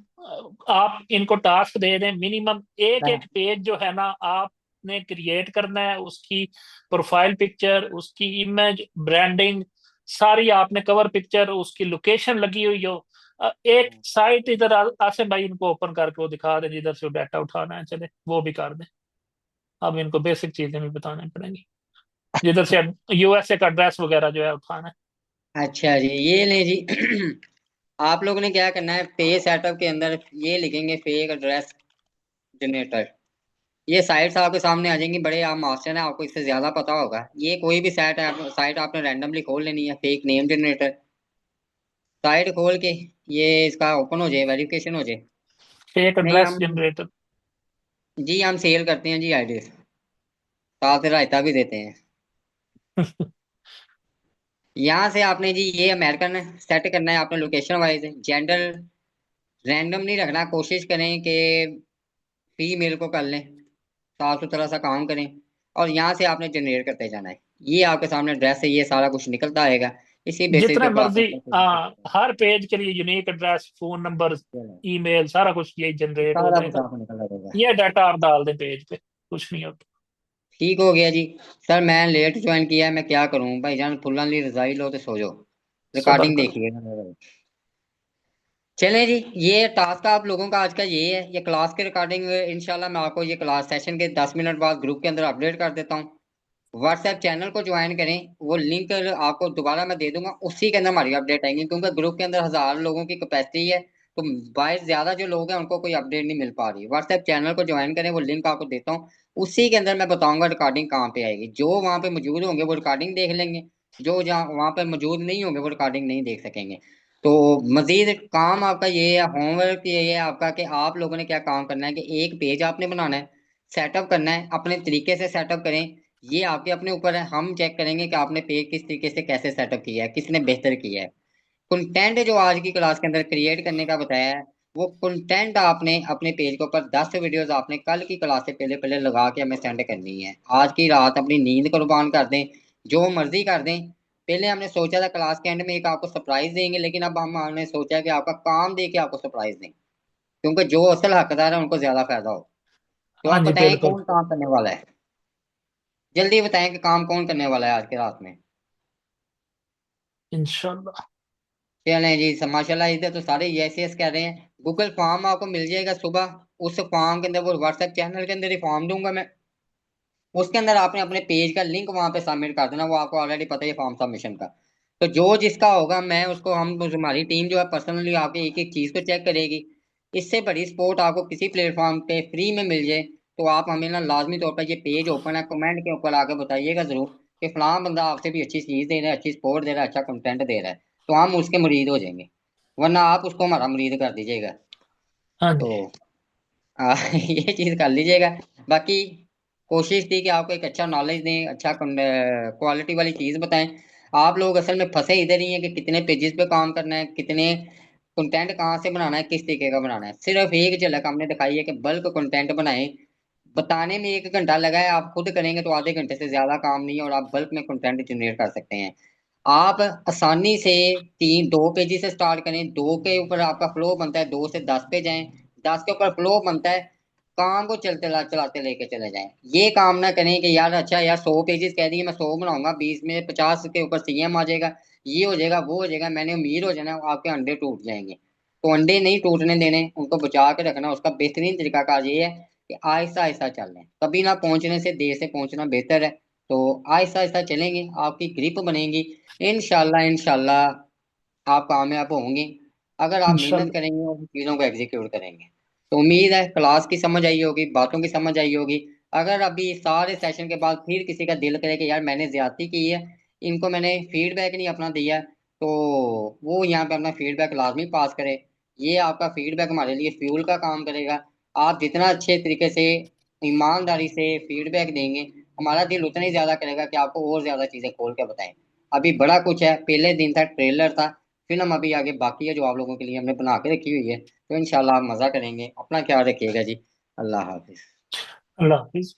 आप इनको टास्क दे दें, मिनिमम एक हाँ। एक पेज जो है ना आपने क्रिएट करना है, उसकी प्रोफाइल पिक्चर, उसकी इमेज, ब्रांडिंग सारी आपने, कवर पिक्चर, उसकी लोकेशन लगी हुई हो। एक साइट इधर आसिम भाई इनको ओपन करके वो दिखा दें, जिधर से डाटा उठाना है चले वो भी कर दें। अब इनको बेसिक चीजें भी बतानी पड़ेंगी, जिधर से यूएसए का एड्रेस वगैरह जो है उठाना है। अच्छा जी ये ले जी। आप लोगों ने क्या करना है, पे सेटअप के अंदर ये लिखेंगे फेक एड्रेस जनरेटर। ये साइट्स आपके सामने आ जाएंगी, बड़े आप मास्टर हैं, आपको इससे ज्यादा पता होगा। ये कोई भी साइट है, साइट आपने रैंडमली खोल लेनी है, फेक नेम जनरेटर साइट खोल के ये इसका ओपन हो जाए, वेरिफिकेशन हो जाए। फेक नहीं एड्रेस हम, जनरेटर। जी हम सेल करते हैं जी आईडी, साथ रायता भी देते हैं। यहाँ से आपने जी ये अमेरिकन सेट करना है, आपने लोकेशन वाइज जेंडर रैंडम नहीं रखना, कोशिश करें कि फीमेल को कर लें, साफ सुथरा सा काम करें। और यहाँ से आपने जनरेट करते जाना है, ये आपके सामने ड्रेस है, ये सारा कुछ निकलता आएगा, इसी बेसिस के जितने ऊपर मर्जी, आपने हर पेज के लिए unique address, phone number, email, सारा कुछ यही जनरेट हो सारा कुछ जाएगा। आपको निकल आएगा। ये डाटा आप डाल दें पेज पे, कुछ नहीं होता। ठीक हो गया जी। सर मैं लेट ज्वाइन किया है, मैं क्या करूं भाईजान, फुल्लानी रजाई लो तो सो जाओ, सबर रिकॉर्डिंग करो। देखिएगा मेरा। चलें जी, ये टास्क आप लोगों का आज का ये है, ये क्लास के रिकॉर्डिंग इंशाल्लाह मैं आपको ये क्लास सेशन के 10 मिनट बाद ग्रुप के अंदर अपडेट कर देता हूँ। व्हाट्सएप चैनल को ज्वाइन करें, वो लिंक आपको दोबारा मैं दे दूंगा, उसी के अंदर हमारी अपडेट आएंगी, क्योंकि ग्रुप के अंदर 1000 लोगों की कैपेसिटी है, तो बाईस ज्यादा जो लोग हैं उनको कोई अपडेट नहीं मिल पा रही। व्हाट्सएप चैनल को ज्वाइन करें, वो लिंक आपको देता हूँ, उसी के अंदर मैं बताऊंगा रिकॉर्डिंग कहाँ पे आएगी। जो वहाँ पे मौजूद होंगे वो रिकॉर्डिंग देख लेंगे, जो जहाँ वहाँ पे मौजूद नहीं होंगे वो रिकॉर्डिंग नहीं देख सकेंगे। तो मजीद काम आपका ये है, होमवर्क ये है आपका, कि आप लोगों ने क्या काम करना है कि एक पेज आपने बनाना है, सेटअप करना है, अपने तरीके से सेटअप करें। ये आपके अपने ऊपर है, हम चेक करेंगे कि आपने पेज किस तरीके से कैसे सेटअप किया है, किसने बेहतर किया है। कंटेंट जो आज की क्लास के अंदर क्रिएट करने का बताया है, वो कंटेंट आपने अपने पेज के ऊपर 10 वीडियोस आपने कल की क्लास से पहले पहले लगा के हमें सेंड करनी है। आज की रात अपनी नींद कुर्बान कर दें, जो मर्जी कर दें। पहले हमने सोचा था क्लास के एंड में एक आपको सरप्राइज देंगे, लेकिन अब हमने सोचा कि आपका काम दे के आपको सरप्राइज दें, क्योंकि जो असल हकदार है उनको ज्यादा फायदा हो। तो हाँ आप जी बताएं बिल्कुल। कौन काम करने वाला है, जल्दी बताएं कि काम कौन करने वाला है आज के रात में। इंशाल्लाह। चलें जी, माशाल्लाह इधर तो सारे यस यस कह रहे हैं। गूगल फॉर्म आपको मिल जाएगा सुबह, उस फॉर्म के अंदर, वो व्हाट्सएप चैनल के अंदर ही फॉर्म दूंगा मैं, उसके अंदर आपने अपने पेज का लिंक वहां पे सबमिट कर देना, वो आपको ऑलरेडी पता है फॉर्म सबमिशन का। तो जो जिसका होगा मैं उसको, हम हमारी टीम जो है पर्सनली आपके एक एक चीज को चेक करेगी। इससे बड़ी सपोर्ट आपको किसी प्लेटफॉर्म पे फ्री में मिल जाए तो आप हमें ना लाजमी तौर पर, ये पेज ओपन है, कमेंट के ऊपर आके बताइएगा जरूर कि फलां बंदा आपसे भी अच्छी चीज दे रहा है, अच्छी सपोर्ट दे रहा है, अच्छा कंटेंट दे रहा है, तो हम उसके मुरीद हो जाएंगे। वरना आप उसको हमारा मुरीद कर दीजिएगा। हाँ तो जी। ये चीज कर लीजिएगा। बाकी कोशिश थी कि आपको एक अच्छा नॉलेज दें, अच्छा क्वालिटी वाली चीज बताएं। आप लोग असल में फंसे इधर ही हैं कि कितने पेजेस पे काम करना है, कितने कंटेंट कहाँ से बनाना है, किस तरीके का बनाना है। सिर्फ एक झलक हमने दिखाई है कि बल्क कंटेंट बनाएं, बताने में 1 घंटा लगा है, आप खुद करेंगे तो आधे घंटे से ज्यादा काम नहीं है, और आप बल्क में कंटेंट जनरेट कर सकते हैं। आप आसानी से 2 पेजी से स्टार्ट करें, 2 के ऊपर आपका फ्लो बनता है, 2 से 10 पे जाएं, 10 के ऊपर फ्लो बनता है, काम को चलाते लेके चले जाएं। ये काम ना करें कि यार अच्छा यार 100 पेजेस कह दिए मैं 100 बनाऊंगा, 20 में 50 के ऊपर सीएम आ जाएगा, ये हो जाएगा, वो हो जाएगा, मैंने अमीर हो जाना, आपके अंडे टूट जाएंगे। तो अंडे नहीं टूटने देने, उनको बचा के रखना। उसका बेहतरीन तरीकाकार ये है कि आहिस्ता आहिस्ता चल रहे हैं, कभी ना पहुंचने से देर से पहुंचना बेहतर है। तो आहिस्ता आहिस्ता चलेंगे, आपकी ग्रिप बनेगी। इंशाल्लाह इंशाल्लाह आप कामयाब होंगे, अगर आप मेहनत इंशाल्लाह। करेंगे और चीज़ों को एग्जीक्यूट करेंगे। तो उम्मीद है क्लास की समझ आई होगी, बातों की समझ आई होगी। अगर अभी सारे सेशन के बाद फिर किसी का दिल करे कि यार मैंने ज्यादती की है, इनको मैंने फीडबैक नहीं अपना दिया, तो वो यहाँ पे अपना फीडबैक लाजमी पास करे। ये आपका फीडबैक हमारे लिए फ्यूल का काम करेगा। आप जितना अच्छे तरीके से ईमानदारी से फीडबैक देंगे, हमारा दिल उतना ही ज्यादा करेगा कि आपको और ज्यादा चीजें खोल के बताएं। अभी बड़ा कुछ है, पहले दिन था ट्रेलर था, फिल्म अभी आगे बाकी है जो आप लोगों के लिए हमने बना के रखी हुई है। तो इंशाल्लाह आप मजा करेंगे। अपना ख्याल रखिएगा जी। अल्लाह हाफिज। अल्लाह हाफिज।